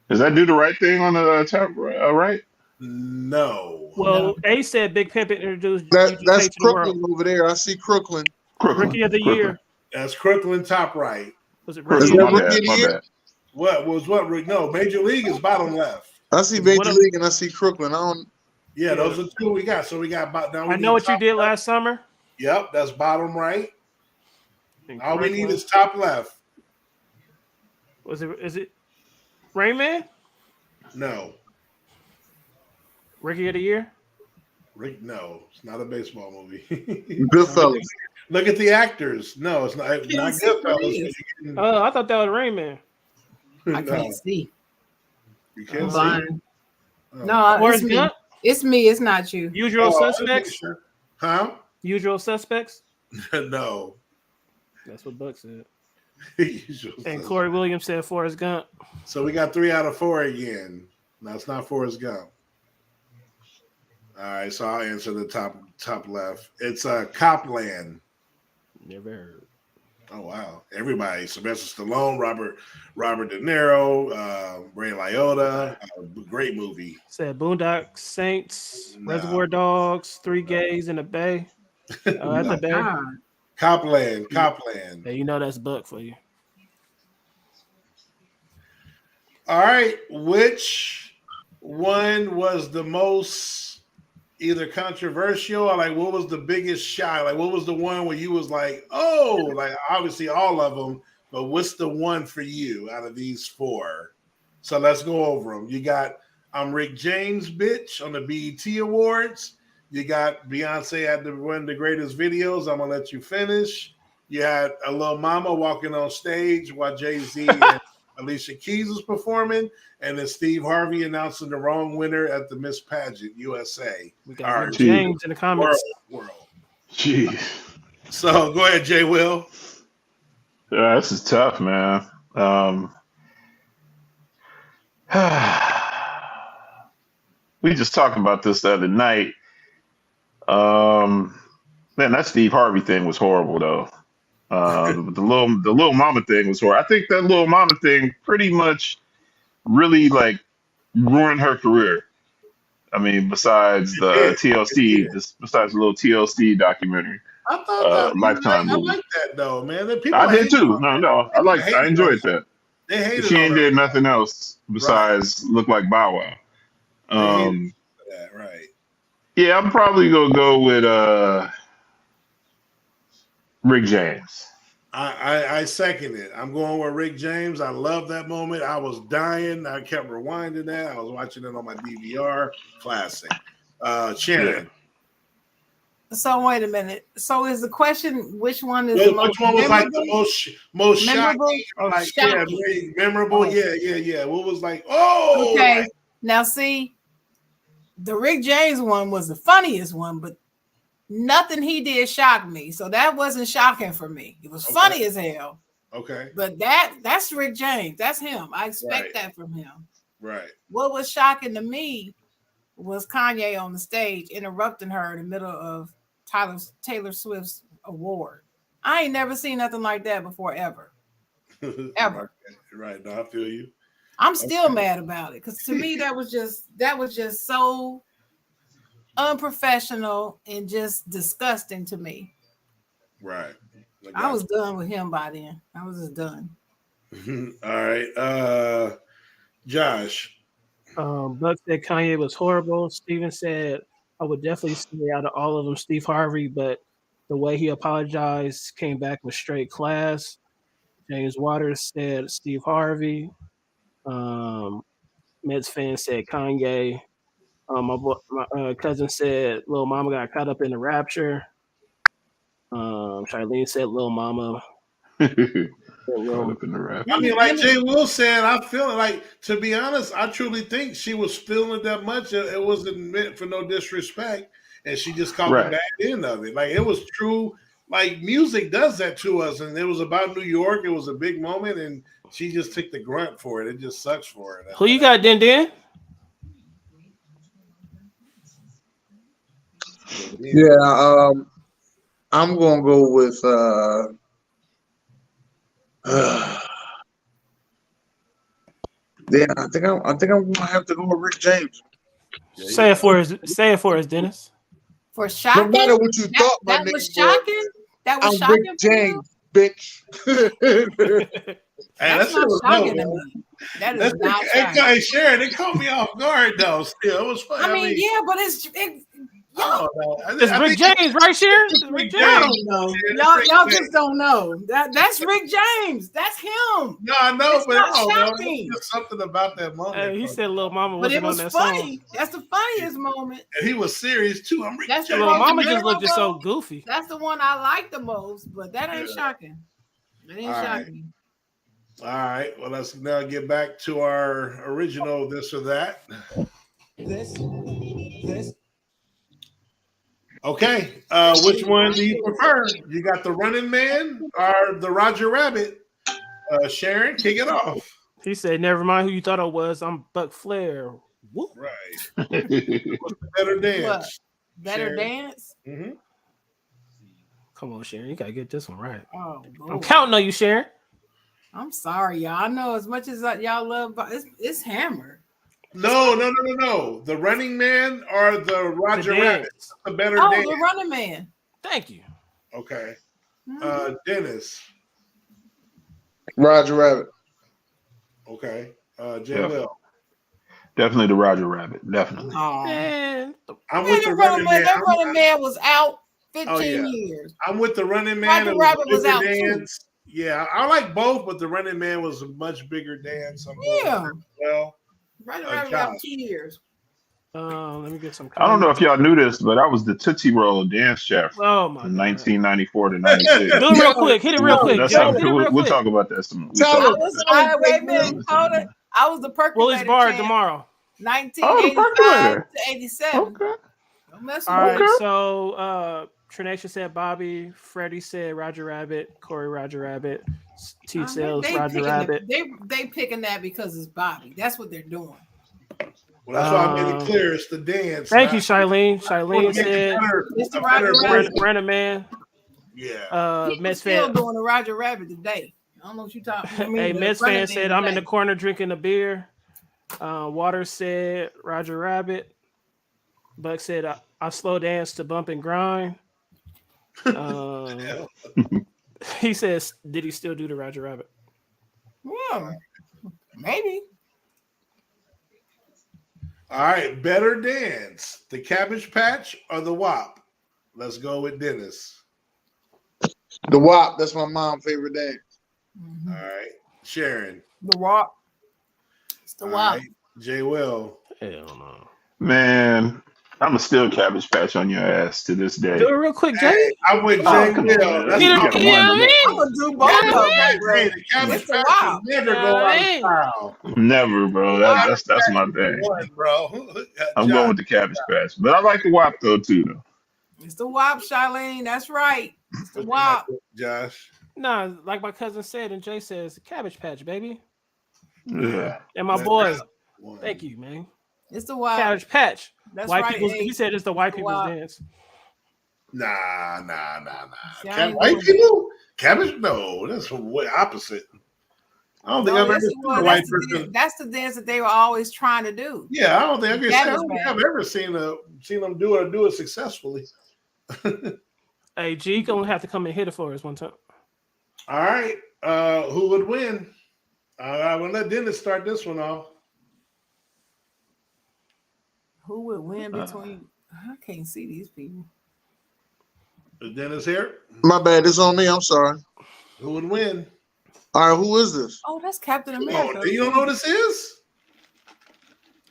Does that do the right thing on the top right? No. Well, A said Big Pimpin' introduced. That's Crooklyn over there. I see Crooklyn. Rookie of the Year. That's Crooklyn top right. Was it Is Rookie? that Rookie of the Year? What? No, Major League is bottom left. I see Major League and I see Crooklyn. Yeah, those are 2 we got. So we got now. I Know What You Did Last Summer. Yep, that's bottom right. All we need is top left. Is it Rain Man? No. Rookie of the Year? No, it's not a baseball movie. Goodfellas. Look at the actors. No, it's not Goodfellas. Oh, I thought that was Rain Man. I can't see. You can't see. No, it's Forrest me. Gump? It's me. It's not you. Usual Oh, Suspects? sure. Huh? Usual Suspects? No. That's what Buck said. Usual And Suspects. Corey Williams said Forrest Gump. So we got 3 out of 4 again. No, it's not Forrest Gump. All right, so I'll answer the top left. It's Copland. Never heard. Oh wow! Everybody: Sylvester Stallone, Robert De Niro, Ray Liotta. Great movie. Said Boondock Saints, No. Reservoir Dogs, Three Gays in the Bay. Oh, at the Bay. God. Copland. Hey, you know that's Buck for you. All right, which one was the most either controversial or like what was the biggest shot? Like what was the one where you was like, oh, like obviously all of them, but what's the one for you out of these 4? So let's go over them. You got I'm Rick James, bitch, on the BET Awards. You got Beyonce had to win the greatest videos. I'm gonna let you finish. You had a little mama walking on stage while Jay-Z and Alicia Keys was performing, and then Steve Harvey announcing the wrong winner at the Miss Pageant USA. We got All Rick James in the comments. World. Jeez. So go ahead, Jay Will. Yeah, this is tough, man. We just talked about this the other night. Man, that Steve Harvey thing was horrible, though. The little mama thing was horrible. I think that little mama thing pretty much really like ruined her career. I mean, besides the TLC, besides the little TLC documentary, I thought that Lifetime I movie. like that though, man. The people I did hate too. on No, that. I enjoyed that. They hated She on ain't her. did nothing else besides look like Bow Wow. They hated that, right? Yeah, I'm probably gonna go with Rick James. I second it. I'm going with Rick James. I love that moment. I was dying. I kept rewinding that. I was watching it on my DVR. Classic. Shannon. So wait a minute. So is the question which one is Which the most one was like the most memorable shocking? or Like, shocking? yeah, very memorable. Oh. Yeah. What was like, oh, Okay. like, Now see, the Rick James one was the funniest one, but nothing he did shocked me. So that wasn't shocking for me. It was funny as hell. Okay. But that's Rick James. That's him. I expect that from him. Right. What was shocking to me was Kanye on the stage interrupting her in the middle of Taylor Swift's award. I ain't never seen nothing like that before, ever. Ever. Right. No, I feel you. I'm still mad about it because to me that was just so unprofessional and just disgusting to me. Right. I was done with him by then. I was just done. All right. Josh. Buck said Kanye was horrible. Steven said I would definitely say out of all of them, Steve Harvey, but the way he apologized came back with straight class. James Waters said Steve Harvey. Mets fan said Kanye. My cousin said Lil Mama got caught up in the rapture. Charlene said Lil Mama. Caught up in the rap. I mean, like Jay Will said, I feel like, to be honest, I truly think she was feeling it that much. It wasn't meant for no disrespect, and she just caught the bad end of it. Like, it was true. Like, music does that to us, and it was about New York. It was a big moment, and she just took the grunt for it. It just sucks for her. Who you got, Den? Yeah, I'm gonna go with yeah, I think I'm gonna have to go with Rick James. Say it for us, Dennis. For shocking? No matter what you thought, that was shocking. That was I'm shocking Rick for James, you? bitch. That's not shocking to me. That is not shocking. Hey, Sharon, it caught me off guard though. Still, it was funny. I mean, yeah, but it's Rick James, right, Sharon? Rick James. I James. don't know. Y'all just don't know. That's Rick James. That's him. No, I know, it's but not I don't know. shocking. There's something about that moment. Hey, he said Lil Mama But it wasn't was on that funny. song. That's the funniest moment. And he was serious too. I'm Rick That's James. the Lil most Mama just looked just so memorable. goofy. That's the one I like the most, but that ain't shocking. That ain't shocking. All right. Well, let's now get back to our original this or that. This. Okay. Which one do you prefer? You got the Running Man or the Roger Rabbit? Sharon, kick it off. He said, "Never mind who you thought I was. I'm Buck Flair." Whoop. Right. What's the better dance? What? Better Sharon? dance? Mm-hmm. Come on, Sharon. You gotta get this one right. Oh, I'm Lord. counting on you, Sharon. I'm sorry, y'all. I know as much as y'all love, it's Hammer. No. The Running Man or the Roger Rabbit? The better dance. The Running Man. Thank you. Okay. Dennis. Roger Rabbit. Okay. Jay Will. Definitely the Roger Rabbit. Definitely. Oh man, I'm with the Running Man. That Running Man was out 15 years. I'm with the Running Man. Roger Rabbit was out dance. Too. Yeah, I like both, but the Running Man was a much bigger dance. Well, Roger Rabbit was out 2 years. Let me get some. I don't know if y'all knew this, but I was the Tootsie Roll dance chef from 1994 to 96. Do it real quick. Hit it real quick. We'll talk about that some. Wait a minute. Hold it. I was the percolator. Willis Bar tomorrow. 1985 to 87. Okay. Don't mess with All right. So Trenacia said Bobby. Freddie said Roger Rabbit. Corey Roger Rabbit. T Sales Roger Rabbit. They picking that because it's Bobby. That's what they're doing. Well, that's why I made it clear. It's the dance. Thank you, Shailene. Shailene said it's the Roger Rabbit. Brandon Man. Yeah. Mets still doing the Roger Rabbit today. I don't know what you talking about. Hey, Mets fan said I'm in the corner drinking a beer. Waters said Roger Rabbit. Buck said I slow dance to bump and grind. He says, did he still do the Roger Rabbit? Yeah, maybe. All right, better dance, the Cabbage Patch or the WAP? Let's go with Dennis. The WAP, that's my mom's favorite dance. Mm-hmm. All right, Sharon. The WAP. It's the WAP. Right. Jay Will. Hell no. Man, I'm a still Cabbage Patch on your ass to this day. Do it real quick, Jay. Hey, I'm with Jay Will. I'm gonna do both of them. Hey, the Cabbage Patch never go out of style. Never, bro. That's my thing. Bro. I'm going with the Cabbage Patch, but I like the WAP though too. Though. It's the WAP, Shailene. That's right. It's the WAP. Josh. No, like my cousin said, and Jay says, Cabbage Patch, baby. Yeah. And my boy. Thank you, man. It's the WAP. Cabbage Patch. That's white right. People, he said it's the white people's dance. Nah. White people? Cabbage? No, that's the opposite. I don't think I've ever seen a white person. That's the dance that they were always trying to do. Yeah, I don't think I've ever seen them do it successfully. Hey, G, you gonna have to come and hit it for us one time. All right. Who would win? I'm gonna let Dennis start this one off. Who would win between? I can't see these people. Is Dennis here? My bad. It's on me. I'm sorry. Who would win? All right. Who is this? Oh, that's Captain America. Oh, you don't know what this is?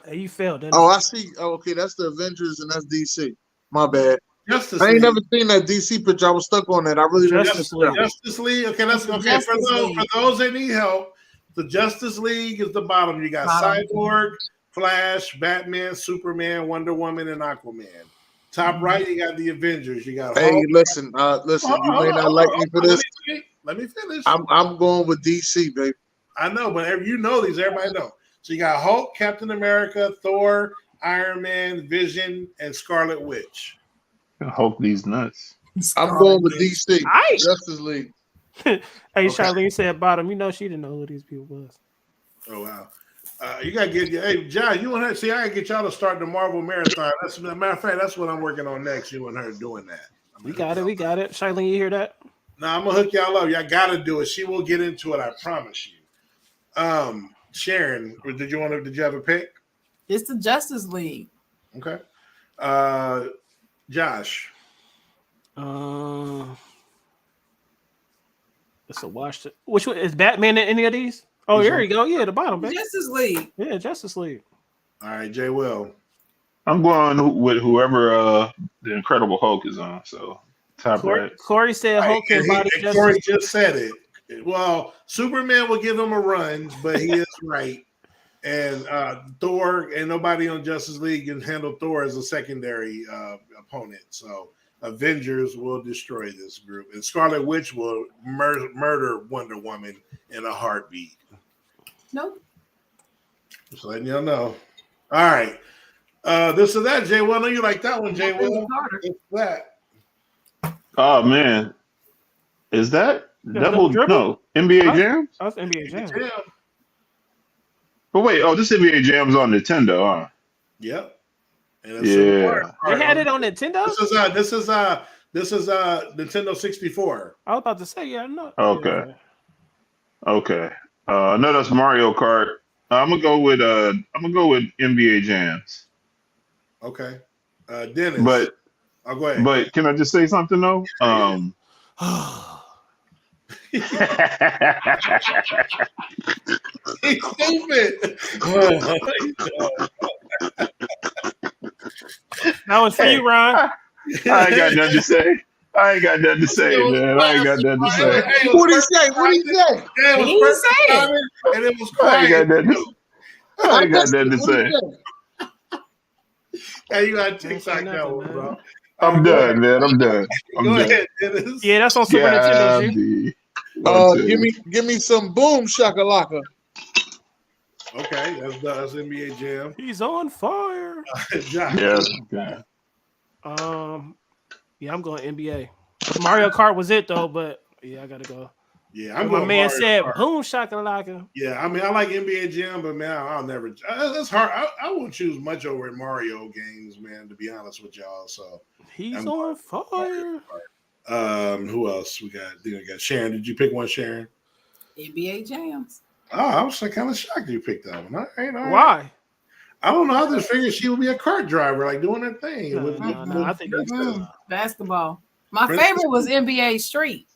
Hey, you failed. Oh, I see. Oh, okay. That's the Avengers and that's DC. My bad. Justice I ain't League. never seen that DC picture. I was stuck on that. I really Justice League. Okay, that's okay. For those that need help, the Justice League is the bottom. You got Cyborg, Flash, Batman, Superman, Wonder Woman, and Aquaman. Top right, you got the Avengers. You got. Hey, listen. You may not like me for this. Let me finish. I'm going with DC, baby. I know, but you know these. Everybody know. So you got Hulk, Captain America, Thor, Iron Man, Vision, and Scarlet Witch. Hulk these nuts. I'm going with DC. Justice League. Hey, Charlene said bottom. You know she didn't know who these people was. Oh wow. You gotta get hey John, you and her see I gotta get y'all to start the Marvel marathon. That's as a matter of fact, that's what I'm working on next. You and her doing that. We got it. Charlene, you hear that? Nah, I'm gonna hook y'all up. Y'all gotta do it. She will get into it, I promise you. Sharon, did you have a pick? It's the Justice League. Okay. Josh. It's a wash. Which one is Batman in any of these? Oh, here you go. Yeah, the bottom. Baby. Justice League. Yeah, Justice League. All right, Jay Will. I'm going with whoever the Incredible Hulk is on. So top right. Corey said Hulk and body Justice. Corey just said it. Well, Superman will give him a run, but he is right. And Thor and nobody on Justice League can handle Thor as a secondary opponent. So Avengers will destroy this group, and Scarlet Witch will murder Wonder Woman in a heartbeat. Nope. Just letting y'all know. All right. This or that, Jay. Well, I know you like that one, Jay. Well, what's that? Oh man, is that double dribble? no NBA Jams? That's NBA Jam. But wait, this NBA Jam's on Nintendo, huh? Yep. And Yeah. They had it on Nintendo. This is Nintendo 64. I was about to say, yeah, no. Okay. Okay. I know that's Mario Kart. I'm gonna go with NBA Jams. Okay. Dennis. But I'll go ahead. But can I just say something though? He's stupid. That was for you, Ron. I ain't got nothing to say. I ain't got nothing to say, man. I ain't got nothing to say. What did he say? What did he say? Yeah, it was perfect, and it was I ain't quiet. got nothing to say. Hey, you got to TikTok that one, bro. I'm done, man. I'm done. Go ahead, Dennis. Yeah, that's on Super Nintendo. G. Give me some Boom Shakalaka. Okay, that's NBA Jam. He's on fire. Josh. Yeah. Okay. Yeah, I'm going NBA. Mario Kart was it though, but yeah, I gotta go. Yeah, I'm my going man Mario said Kart. boom shakalaka. Yeah, I mean I like NBA Jam, but man, I'll never. That's hard. I won't choose much over Mario games, man. To be honest with y'all, so he's on fire. Who else we got? I think we got Sharon. Did you pick one, Sharon? NBA Jams. Oh, I was kind of shocked you picked that one. All right. Why? I don't know. I just figured she would be a kart driver, like doing her thing. No, I think basketball. My favorite was NBA Street.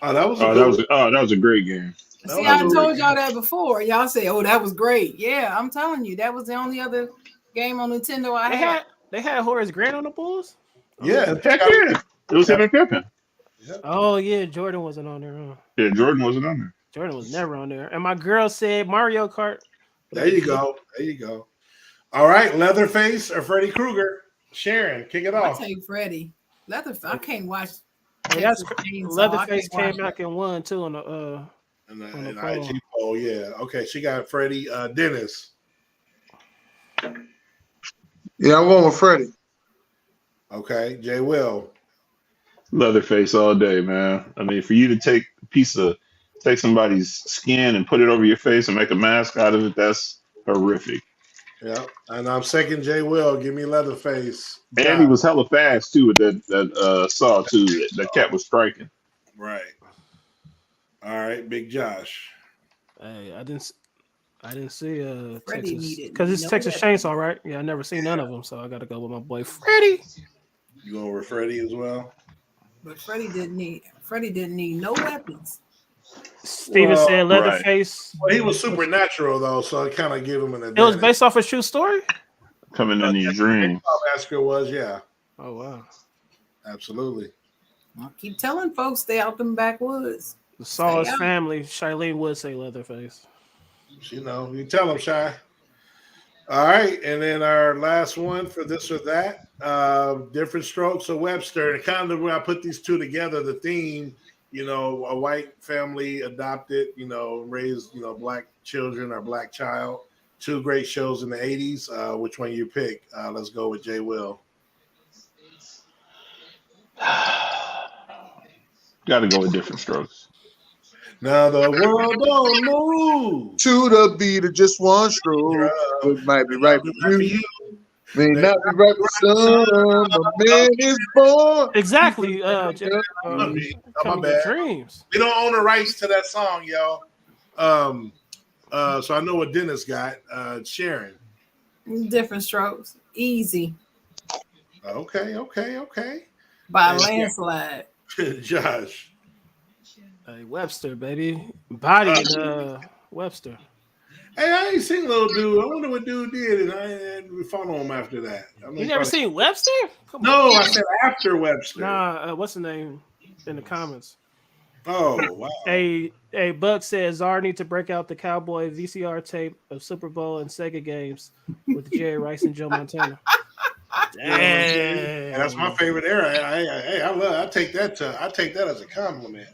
Oh, that was that was a great game. See, I told y'all that before. Y'all say, "Oh, that was great." Yeah, I'm telling you, that was the only other game on Nintendo I had. They had Horace Grant on the Bulls. Yeah, heck yeah. It was him and Pippen. Oh yeah, Jordan wasn't on there. Huh? Yeah, Jordan wasn't on there. Jordan was never on there. And my girl said Mario Kart. There you go. There you go. All right, Leatherface or Freddy Krueger? Sharon, kick it off. I take Freddy. Leatherface. I can't watch. Hey, that's Leatherface came back and won too on the IG poll. Yeah. Okay, she got Freddy. Dennis. Yeah, I'm going with Freddy. Okay, Jay Will. Leatherface all day, man. I mean, for you to take somebody's skin and put it over your face and make a mask out of it, that's horrific. Yeah, and I'm second Jay Will. Give me Leatherface. And he was hella fast too with that saw too. That cat was striking. Right. All right, Big Josh. Hey, I didn't see Texas because it's Texas Chainsaw, right? Yeah, I never seen none of them, so I got to go with my boy Freddy. You going with Freddy as well? But Freddy didn't need no weapons. Steven said Leatherface. Well, he was supernatural though, so it kind of gave him an advantage. It was based off a true story. Coming in your dreams. Massacre was, yeah. Oh wow, absolutely. I keep telling folks stay out them backwoods. The Saw's family. Shailene would say Leatherface. You know, you tell them, Shy. All right, and then our last one for this or that, different strokes of Webster. And kind of when I put these two together, the theme, you know, a white family adopted, you know, raised, you know, black children or black child. Two great shows in the 80s. Which one you pick? Let's go with Jay Will. Got to go with different strokes. Now the world don't move to the beat of just one stroke. It might be right for you. May not be right for some. A man is born. Exactly. My bad. Dreams. We don't own the rights to that song, y'all. So I know what Dennis got. Sharon. Different strokes. Easy. Okay. By a landslide. Josh. Hey, Webster, baby. Body Webster. Hey, I ain't seen little dude. I wonder what dude did, and I didn't follow him after that. You never seen Webster? No, I said after Webster. Nah, what's the name in the comments? Oh wow. A Buck says Czar need to break out the Cowboy VCR tape of Super Bowl and Sega games with Jerry Rice and Joe Montana. You know what I'm saying? And that's my Dang. favorite era. I take that as a compliment.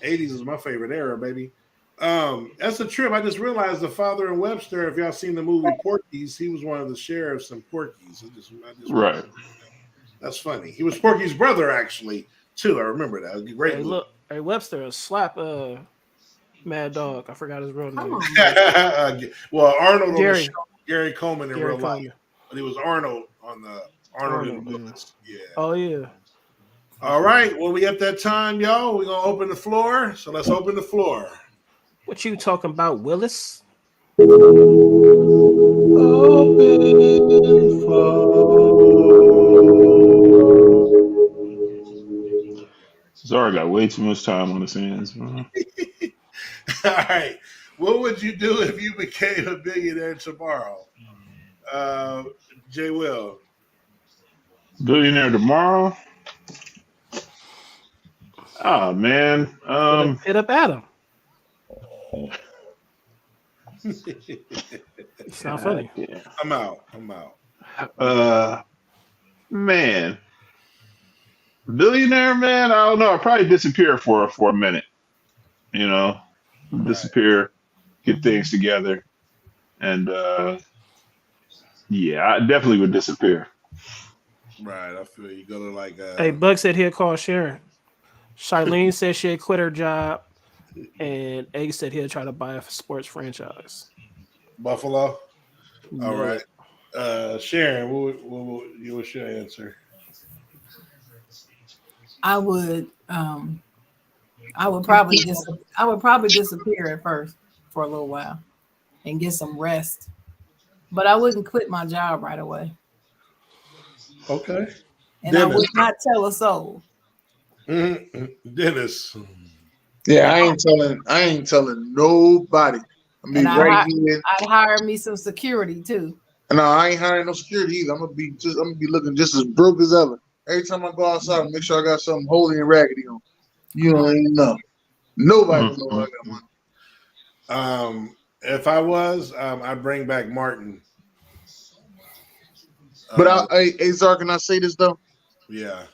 80s is my favorite era, baby. That's a trip. I just realized the father in Webster, if y'all seen the movie Porky's, he was one of the sheriffs in Porky's. I just Right. That's funny. He was Porky's brother, actually, too. I remember that. It was a great Hey, movie. look, hey Webster, slap Mad Dog. I forgot his real name. Well, Arnold on the Gary. show, Gary Coleman in Gary real life. Coleman. But he was Arnold on the Arnold and Arnold, Willis. Yeah. Oh yeah. All right. Well, we at that time, y'all. We're gonna open the floor. So let's open the floor. What you talking about, Willis? Zara got way too much time on his hands, man. All right. What would you do if you became a billionaire tomorrow? Jay Will. Billionaire tomorrow? Oh man. Hit up Adam. It's not funny. Yeah. I'm out. Man. Billionaire, man, I don't know. I'd probably disappear for a minute. You know? Disappear, get things together. And yeah, I definitely would disappear. Right. I feel you. Go to like Hey, Buck said he'll call Sharon. Charlene said she'd quit her job, and Egg said he'll try to buy a sports franchise. Buffalo. No. All right. Sharon, what's your answer? I would probably disappear at first for a little while and get some rest. But I wouldn't quit my job right away. Okay. And I would not tell a soul. Dennis. Yeah, I ain't telling nobody. I mean, here. I'd hire me some security too. No, I ain't hiring no security either. I'm gonna be looking just as broke as ever. Every time I go outside, I make sure I got something holy and raggedy on. You don't even know. Nobody will know I got money. If I was, I'd bring back Martin. But hey, Zar, can I say this though? Yeah.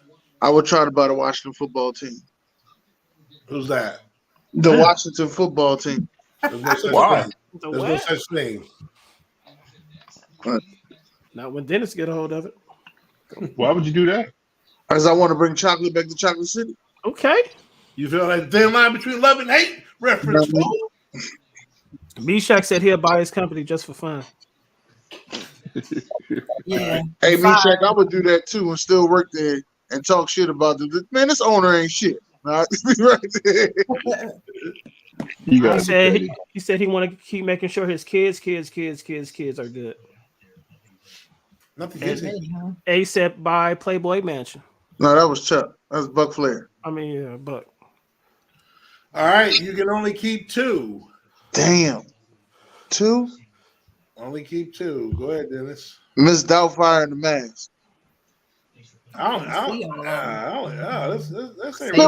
I would try to buy the Washington football team. Who's that? The Washington football team. There's no such Why? thing. There's no such thing. Not when Dennis get a hold of it. Why would you do that? Because I want to bring chocolate back to Chocolate City. Okay. You feel like the thin line between love and hate? Reference. Meshach said he'll buy his company just for fun. Yeah. Hey, Meshach, I would do that too and still work there and talk shit about them. Man, this owner ain't shit. Right there. He said he want to keep making sure his kids are good. Nothing. A said buy Playboy Mansion. No, that was Chuck. That was Buck Flair. I mean, yeah, Buck. All right, you can only keep 2. Damn. 2? Only keep 2. Go ahead, Dennis. Miss Doubtfire and the Mask. Man,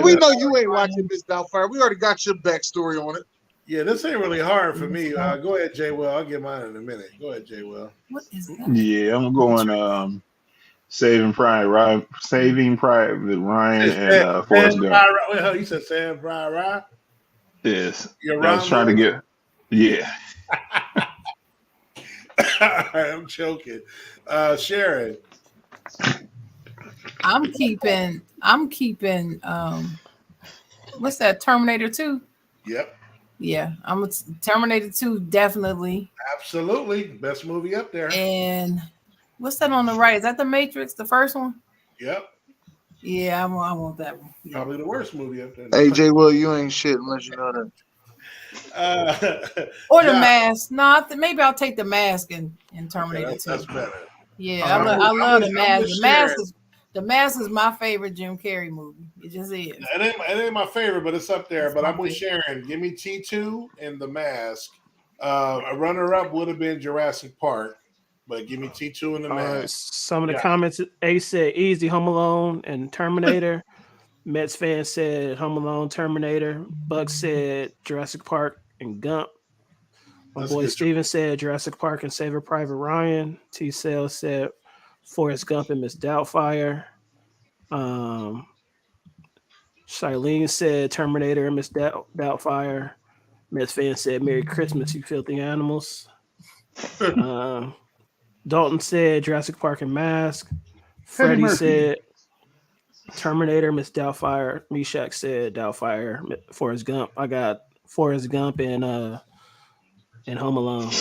we know you ain't watching Miss Doubtfire. We already got your backstory on it. Yeah, this ain't really hard for me. Go ahead, Jay Will. I'll get mine in a minute. Go ahead, Jay Will. What is that? Yeah, I'm going Saving Private Ryan and Forrest Gump. You said Sam Private. Yes. You're I was trying to get. Yeah. I'm joking. Sharon. I'm keeping what's that, Terminator 2? Yep. Yeah, I'm a Terminator 2, definitely. Absolutely. Best movie up there. And what's that on the right? Is that the Matrix, the first one? Yep. Yeah, I want that one. Yeah. Probably the worst movie up there. Hey, Jay Will, you ain't shit unless you know that. Or the Mask. No, maybe I'll take the Mask in Terminator 2. That's better. Yeah, I love the Mask. The Mask is my favorite Jim Carrey movie. It just is. It ain't my favorite, but it's up there. But I'm with Sharon. Give me T2 and The Mask. A runner-up would have been Jurassic Park, but give me T2 and The Mask. Some of the comments, A said Easy, Home Alone, and Terminator. Mets fan said Home Alone, Terminator. Buck said Jurassic Park and Gump. My That's a boy good Steven said Jurassic Park and Saving Private Ryan. T Cell said Forrest Gump and Miss Doubtfire. Shilene said Terminator and Miss Doubtfire. Mets fan said Merry Christmas, you filthy animals. Dalton said Jurassic Park and Mask. Freddie Murphy. said Terminator, Miss Doubtfire. Meshack said Doubtfire, Forrest Gump. I got Forrest Gump and Home Alone.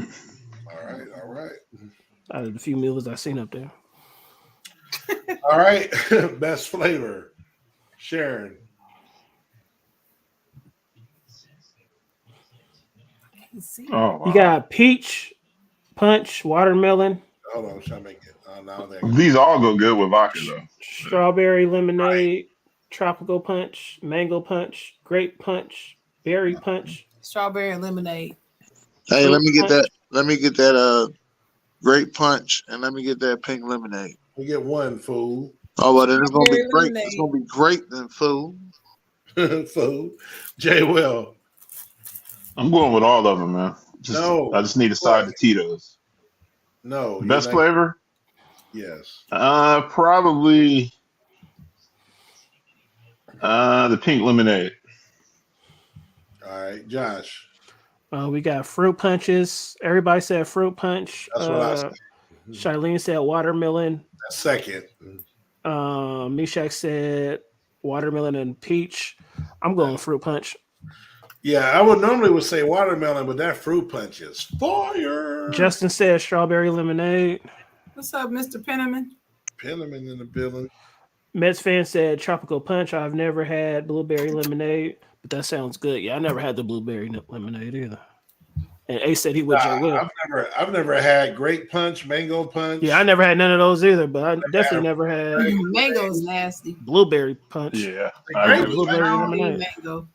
All right. Out of the few movies I've seen up there. All right. Best flavor. Sharon. Oh, wow. You got peach, punch, watermelon. Hold on, I'm trying to make it. Now there. These all go good with vodka, though. Strawberry lemonade, tropical punch, mango punch, grape punch, berry punch. Strawberry and lemonade. Hey, fruit let me get punch. that. Let me get that grape punch, and let me get that pink lemonade. We get one, fool. Oh, well, then it's gonna be Strawberry great. lemonade. It's gonna be great then, fool. Fool. Jay Will. I'm going with all of them, man. No. I just need a side to Tito's. No. Best flavor? Yes. Probably the pink lemonade. All right, Josh. We got fruit punches. Everybody said fruit punch. That's what I said. Shilene said watermelon. That's second. Meshack said watermelon and peach. I'm going fruit punch. Yeah, I would say watermelon, but that fruit punch is fire. Justin said strawberry lemonade. What's up, Mr. Penniman? Penniman in the building. Mets fan said tropical punch. I've never had blueberry lemonade, but that sounds good. Yeah, I never had the blueberry lemonade either. And Ace said he would. I've never had grape punch, mango punch. Yeah, I never had none of those either, but I definitely never had Mango's nasty. blueberry punch. Yeah. Blueberry I don't lemonade. eat mango.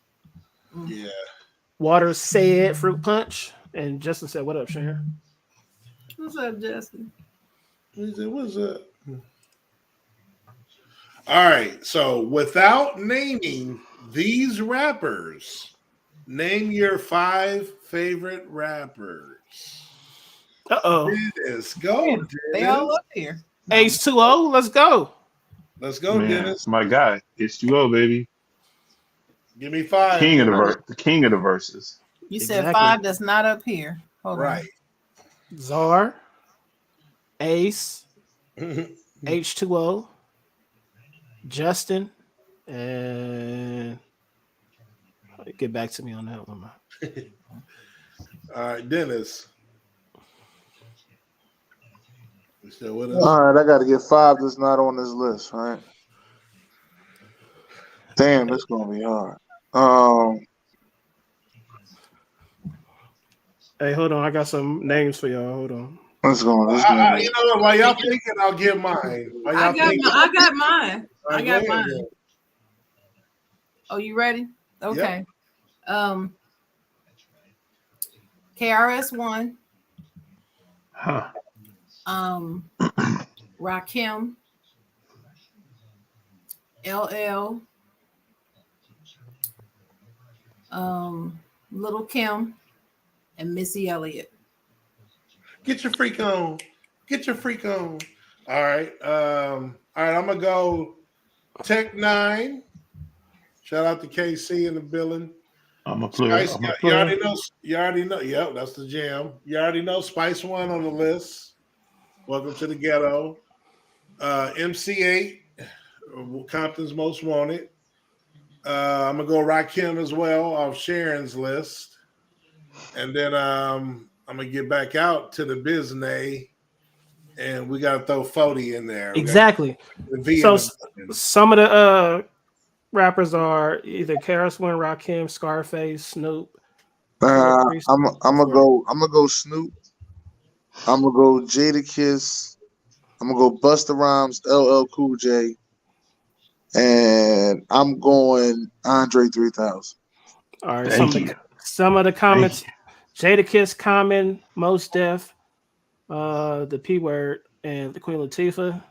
Yeah. Water said fruit punch. And Justin said, what up, Sharon? What's up, Justin? What's up? All right. So without naming these rappers, name your 5 favorite rappers. Uh-oh. Dennis, go, Dennis. They all up here. H2O, let's go. Let's go, Man, Dennis. my guy. H2O, baby. Give me 5. King of the verses. You said Exactly. 5 that's not up here. Hold Right. Czar, Ace, H2O, Justin, and get back to me on that one. All right, Dennis. You still with us? All right, I got to get 5 that's not on this list. All right. Damn, that's gonna be hard. Hey, hold on. I got some names for y'all. Hold on. Let's go. You know what? While y'all thinking, I'll give mine. I got mine. All right, I got go ahead, mine. Oh, you ready? Okay. KRS-One. Huh. Rakim. LL. Little Kim. And Missy Elliott. Get your freak on. Get your freak on. All right. I'm gonna go Tech 9. Shout out to KC in the building. I'm a player. Spice, you already know. You already know. Yep, that's the jam. You already know Spice 1 on the list. Welcome to the ghetto. MC8, Compton's Most Wanted. I'm gonna go Rakim as well off Sharon's list. And then I'm gonna get back out to the Biznay, and we gotta throw 40 in there. Exactly. So some of the rappers are either KRS-One, Rakim, Scarface, Snoop. I'm gonna go Snoop. I'm gonna go Jadakiss. I'm gonna go Busta Rhymes, LL Cool J, and I'm going Andre 3000. All right. Some of the comments: Jadakiss, Common, Mos Def, the P Word, and the Queen Latifah.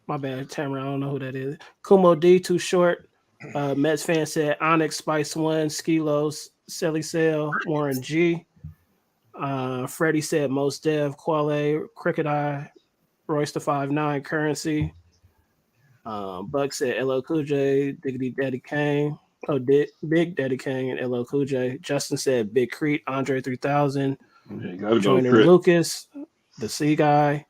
My bad, Tamara. I don't know who that is. Kumo D, too short. Mets fan said Onyx, Spice One, Skilos, Selly Cell, Warren G. Freddie said Most Dev, Quale, Cricket Eye, Royster 59, Currency. Buck said LL Cool J, Diggity Daddy Kane. Oh, Big Daddy Kane and LL Cool J. Justin said Big Creek, Andre 3000. You gotta go, Joining Crit. Lucas, the C guy.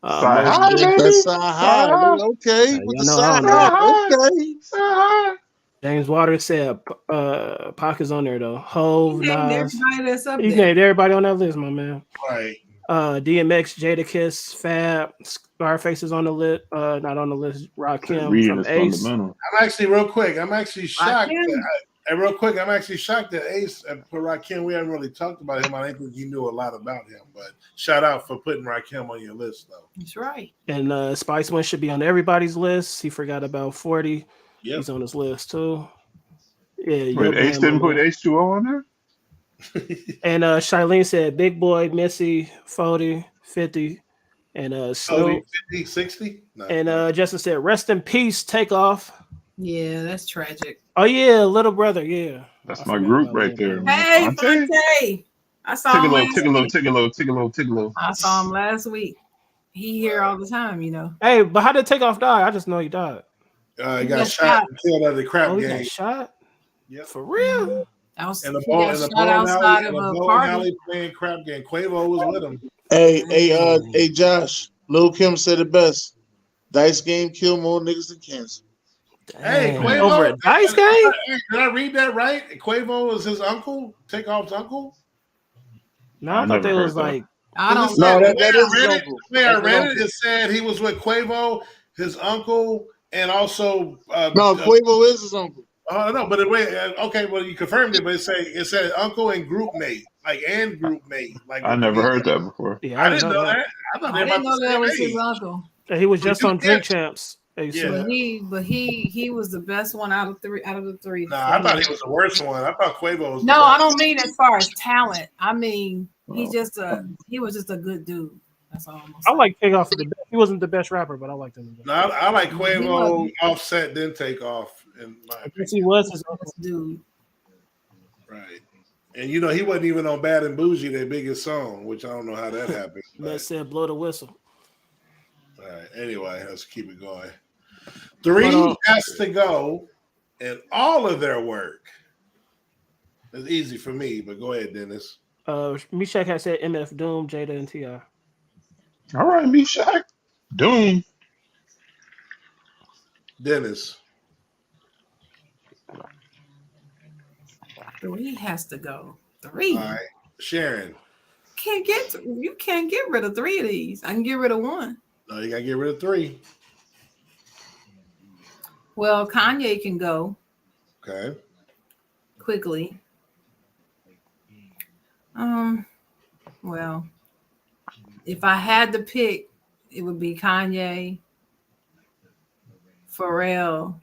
Side Most high, Dev. baby. That's side high. Okay, with the side high. Okay. Side high. James Waters said Pac is on there though. Hove, You named Nas. everybody that's up You there. named everybody on that list, my man. Right. DMX, Jadakiss, Fab, Scarface is on the list. Not on the list. Rakim Reading from is Ace. fundamental. I'm actually real quick. I'm actually shocked. Rakim. Real quick, I'm actually shocked that Ace for Rakim. We haven't really talked about him. I didn't think you knew a lot about him, but shout out for putting Rakim on your list, though. That's right. And Spice One should be on everybody's list. He forgot about 40. Yep. He's on his list too. Yeah, Wait, Ace didn't put H2O on there? And Shilene said Big Boy, Missy, 40, 50, and Snoop. 50, 60? No, and Justin said, rest in peace, Takeoff. Yeah, that's tragic. Oh, yeah, little brother, yeah. That's my group right there. Hey, Fonte. I saw him last week. Tickle. I saw him last week. He here all the time, you know. Hey, but how did Takeoff die? I just know he died. He got shot and killed at the crap he game. got shot? Yep. For real? That was in the shot bowling outside alley, of a party. alley playing crap game. Quavo was with him. Hey, Josh. Lil Kim said it best. Dice game kill more niggas than cancer. Hey, Quavo. Over a dice game? Did I read that right? Quavo was his uncle, Takeoff's uncle? No, I thought they was like. I don't know. know. That is his uncle. The way I read it, it said he was with Quavo, his uncle, and also. No, Quavo is his uncle. No, but okay, well you confirmed it, but it said uncle and group mate, and group mate. Like I never heard that before. Yeah, I didn't know that. I didn't know that was his uncle. He was just on Drink Champs. Yeah. But he was the best one out of the three. No, I thought he was the worst one. I thought Quavo was. No, I don't mean as far as talent. I mean he was just a good dude. That's all I'm I like Takeoff. He wasn't the best rapper, but I liked him. No, I like Quavo, Offset, then Takeoff. In my opinion. He was his dude. Right. And he wasn't even on Bad and Bougie, their biggest song, which I don't know how that happened. That said, blow the whistle. All right. Anyway, let's keep it going. 3 has to go in all of their work. It's easy for me, but go ahead, Dennis. Meshach has said MF Doom, Jada, and T.I. All right, Meshach. Doom. Dennis. 3 has to go. 3. All right. Sharon. You can't get rid of 3 of these. I can get rid of 1. No, you gotta get rid of 3. Well, Kanye can go. Okay. Quickly. Well, if I had to pick, it would be Kanye, Pharrell,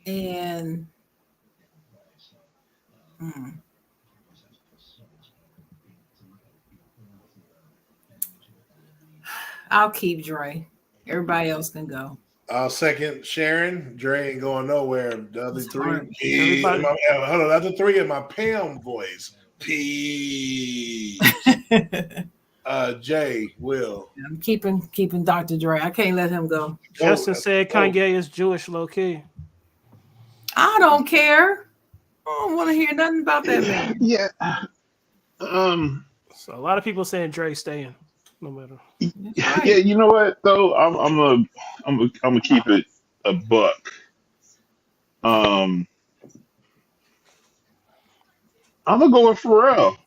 and I'll keep Dre. Everybody else can go. I'll second Sharon. Dre ain't going nowhere. The other It's 3. hard. Hold on, the other 3 in my Pam voice. P. Jay, Will. I'm keeping Dr. Dre. I can't let him go. Justin said Kanye is Jewish, low key. I don't care. I don't want to hear nothing about that man. Yeah. So a lot of people saying Dre staying, no matter. Right. Yeah, you know what though? I'm gonna keep it a buck. I'm gonna go with Pharrell.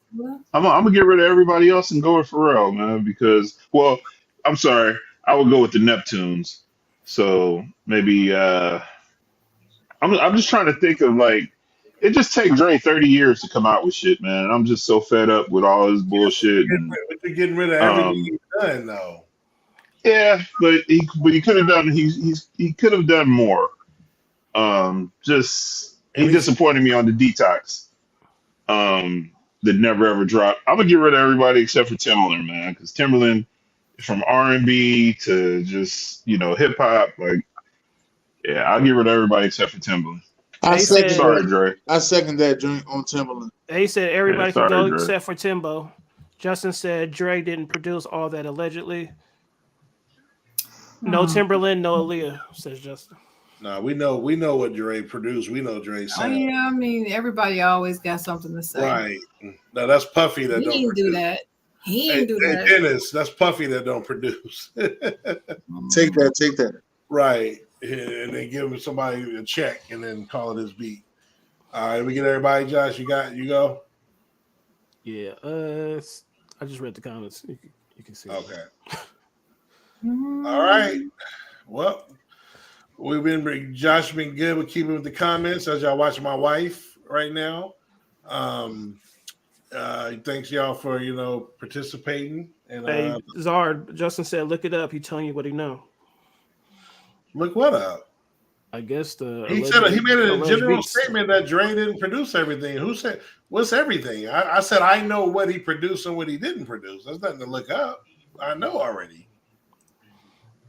I'm gonna get rid of everybody else and go with Pharrell, man. Because, well, I'm sorry, I would go with the Neptunes. So maybe I'm just trying to think of like it just takes Dre 30 years to come out with shit, man. I'm just so fed up with all this bullshit. But you're getting rid of everything you've done, though. Yeah, but he could have done he could have done more. He disappointed me on the Detox. That never ever dropped. I'm gonna get rid of everybody except for Timbaland, man, because Timbaland from R&B to just hip hop. Like, yeah, I'll get rid of everybody except for Timbaland. I second Sorry, that. Dre. I second that joint on Timberland. He said everybody sorry, can go Dre. except for Timbo. Justin said Dre didn't produce all that allegedly. No Timberland, no Aaliyah, says Justin. No, we know what Dre produced. We know Dre sound. Yeah, I mean, everybody always got something to say. Right. No, that's Puffy that He don't didn't do that. He didn't do that. Dennis, that's Puffy that don't produce. Take that. Right. And then give somebody a check and then call it his beat. All right, we get everybody. Josh, you go? Yeah. I just read the comments. You can see. Okay. All right. Well, Josh been good with keeping with the comments as y'all watch my wife right now. Thanks y'all for participating. And hey, Zard, Justin said, look it up. He telling you what he know. Look what up? I guess he made a general statement that Dre didn't produce everything. Who said what's everything? I said I know what he produced and what he didn't produce. There's nothing to look up. I know already.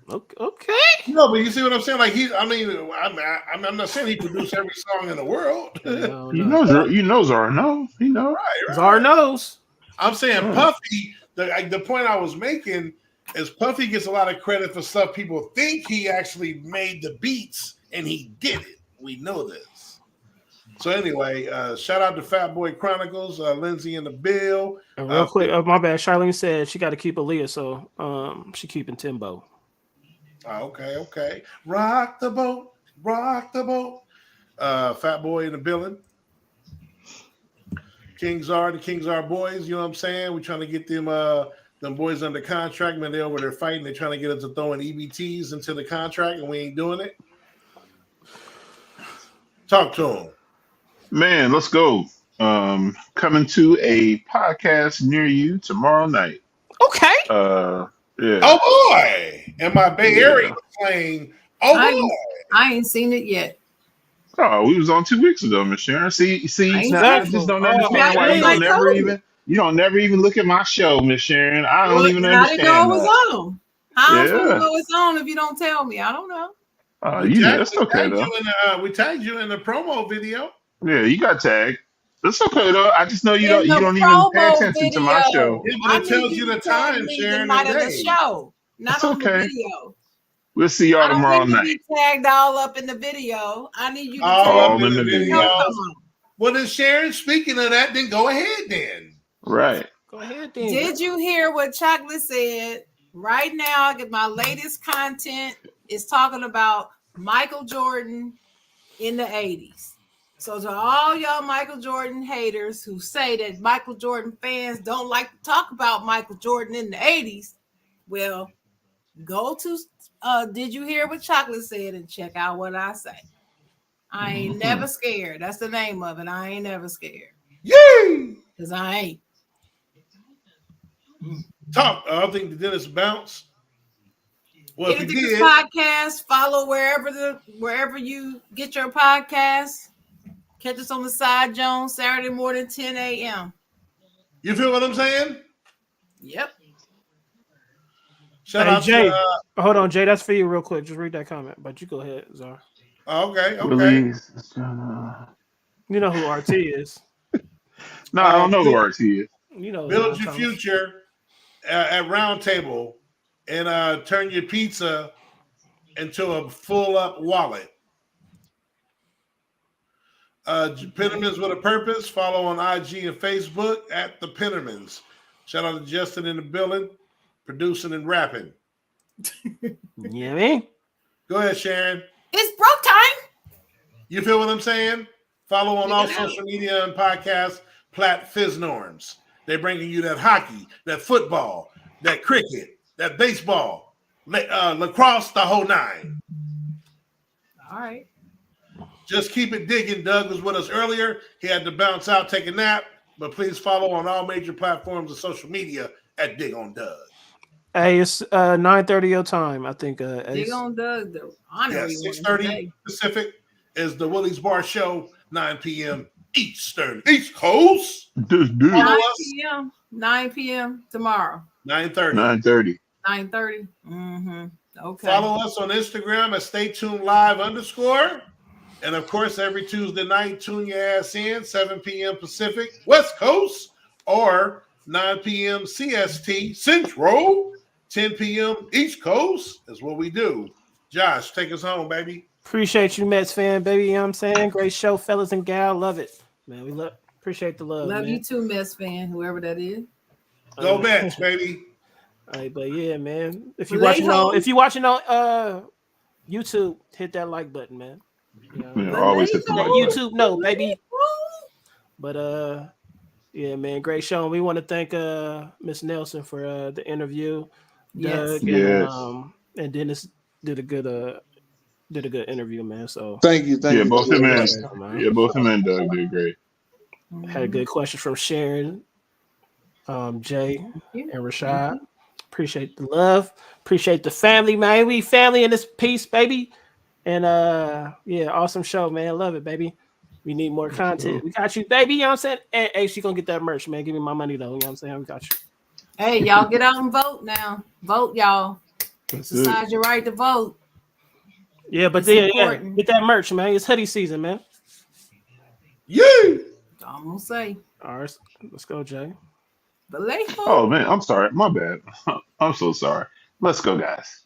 Okay. No, but you see what I'm saying? Like I'm not saying he produced every song in the world. No. You know Zara knows. He knows. Right. Zara knows. I'm saying Puffy. The point I was making is Puffy gets a lot of credit for stuff people think he actually made the beats, and he did it. We know this. So anyway, shout out to Fat Boy Chronicles, Lindsay in the bill. Real quick, my bad. Charlene said she got to keep Aaliyah, so she keeping Timbo. Okay. Rock the boat. Fat Boy in the building. The Kings are boys. You know what I'm saying? We're trying to get them boys under contract. Man, they're over there fighting. They're trying to get us to throwing EBTs into the contract, and we ain't doing it. Talk to them. Man, let's go. Coming to a podcast near you tomorrow night. Okay. Yeah. Oh boy! And my Bay Area playing. Oh boy! I ain't seen it yet. Oh, we was on 2 weeks ago, Miss Sharon. See, I just don't understand why you don't never even look at my show, Miss Sharon. I don't even understand. I didn't know it was on. How am I supposed to know it's on if you don't tell me? I don't know. That's okay though. We tagged you in the promo video. Yeah, you got tagged. That's okay though. I just know you don't even pay attention to my show. Yeah, but it tells you the time, Sharon. The show, not on okay. the video. We'll see y'all tomorrow night. Be tagged all up in the video. I need you to all up in the video. Well, then, Sharon, speaking of that, then go ahead then. Right. Go ahead then. Did you hear what Chocolate said? Right now, my latest content is talking about Michael Jordan in the 80s. So to all y'all Michael Jordan haters who say that Michael Jordan fans don't like to talk about Michael Jordan in the 80s, well, go to Did You Hear What Chocolate Said and check out what I say. I ain't never scared. That's the name of it. I ain't never scared. Yay! Because I ain't. Talk. I don't think the Dennis bounced. Well, if you did, podcast, follow wherever you get your podcast. Catch us on the Side Jones Saturday morning, 10 a.m. You feel what I'm saying? Yep. Shout out Jay. Hold on, Jay. That's for you, real quick. Just read that comment, but you go ahead, Zara. Okay. Release. You know who RT is? No, I don't know who RT is. You know, build your future at Round Table and turn your pizza into a full-up wallet. Pennermans with a Purpose. Follow on IG and Facebook at the Pennermans. Shout out to Justin in the building, producing and rapping. Yeah, man. Go ahead, Sharon. It's broke time. You feel what I'm saying? Follow on all social media and podcasts, Platt Fizz Norms. They're bringing you that hockey, that football, that cricket, that baseball, lacrosse, the whole nine. All right. Just keep it digging. Doug was with us earlier. He had to bounce out, take a nap, but please follow on all major platforms of social media at Dig on Doug. Hey, it's 9:30 your time, I think. Dig on Doug. The honorary 6:30 Pacific is the Willie's Bar Show, 9 p.m. Eastern, East Coast. 9 p.m. tomorrow. 9:30. 9:30. 9:30. Okay. Follow us on Instagram at StayTunedLive_. And of course, every Tuesday night, tune your ass in, 7 p.m. Pacific, West Coast, or 9 p.m. CST, Central, 10 p.m. East Coast is what we do. Josh, take us home, baby. Appreciate you, Mets fan, baby. You know what I'm saying? Great show, fellas and gal. Love it. Man, we appreciate the love. Love man. you too, Mets fan, whoever that is. Go Mets, baby. All right, but yeah, man. If you're watching on YouTube, hit that like button, man. You know, always hit the like YouTube, no, baby. But yeah, man, great show. We want to thank Miss Nelson for the interview. Yes. Doug and Dennis did a good interview, man. So thank you. Both him and Doug did great. Had a good question from Sharon, Jay, and Rashad. Appreciate the love. Appreciate the family, man. We family in this piece, baby. And yeah, awesome show, man. Love it, baby. We need more content. We got you, baby. You know what I'm saying? Hey, she gonna get that merch, man. Give me my money though. You know what I'm saying? We got you. Hey, y'all get out and vote now. Vote, y'all. Exercise your right to vote. Yeah, but then get that merch, man. It's hoodie season, man. Yeah. I'm gonna say. All right, let's go, Jay. Oh man, I'm sorry. My bad. I'm so sorry. Let's go, guys.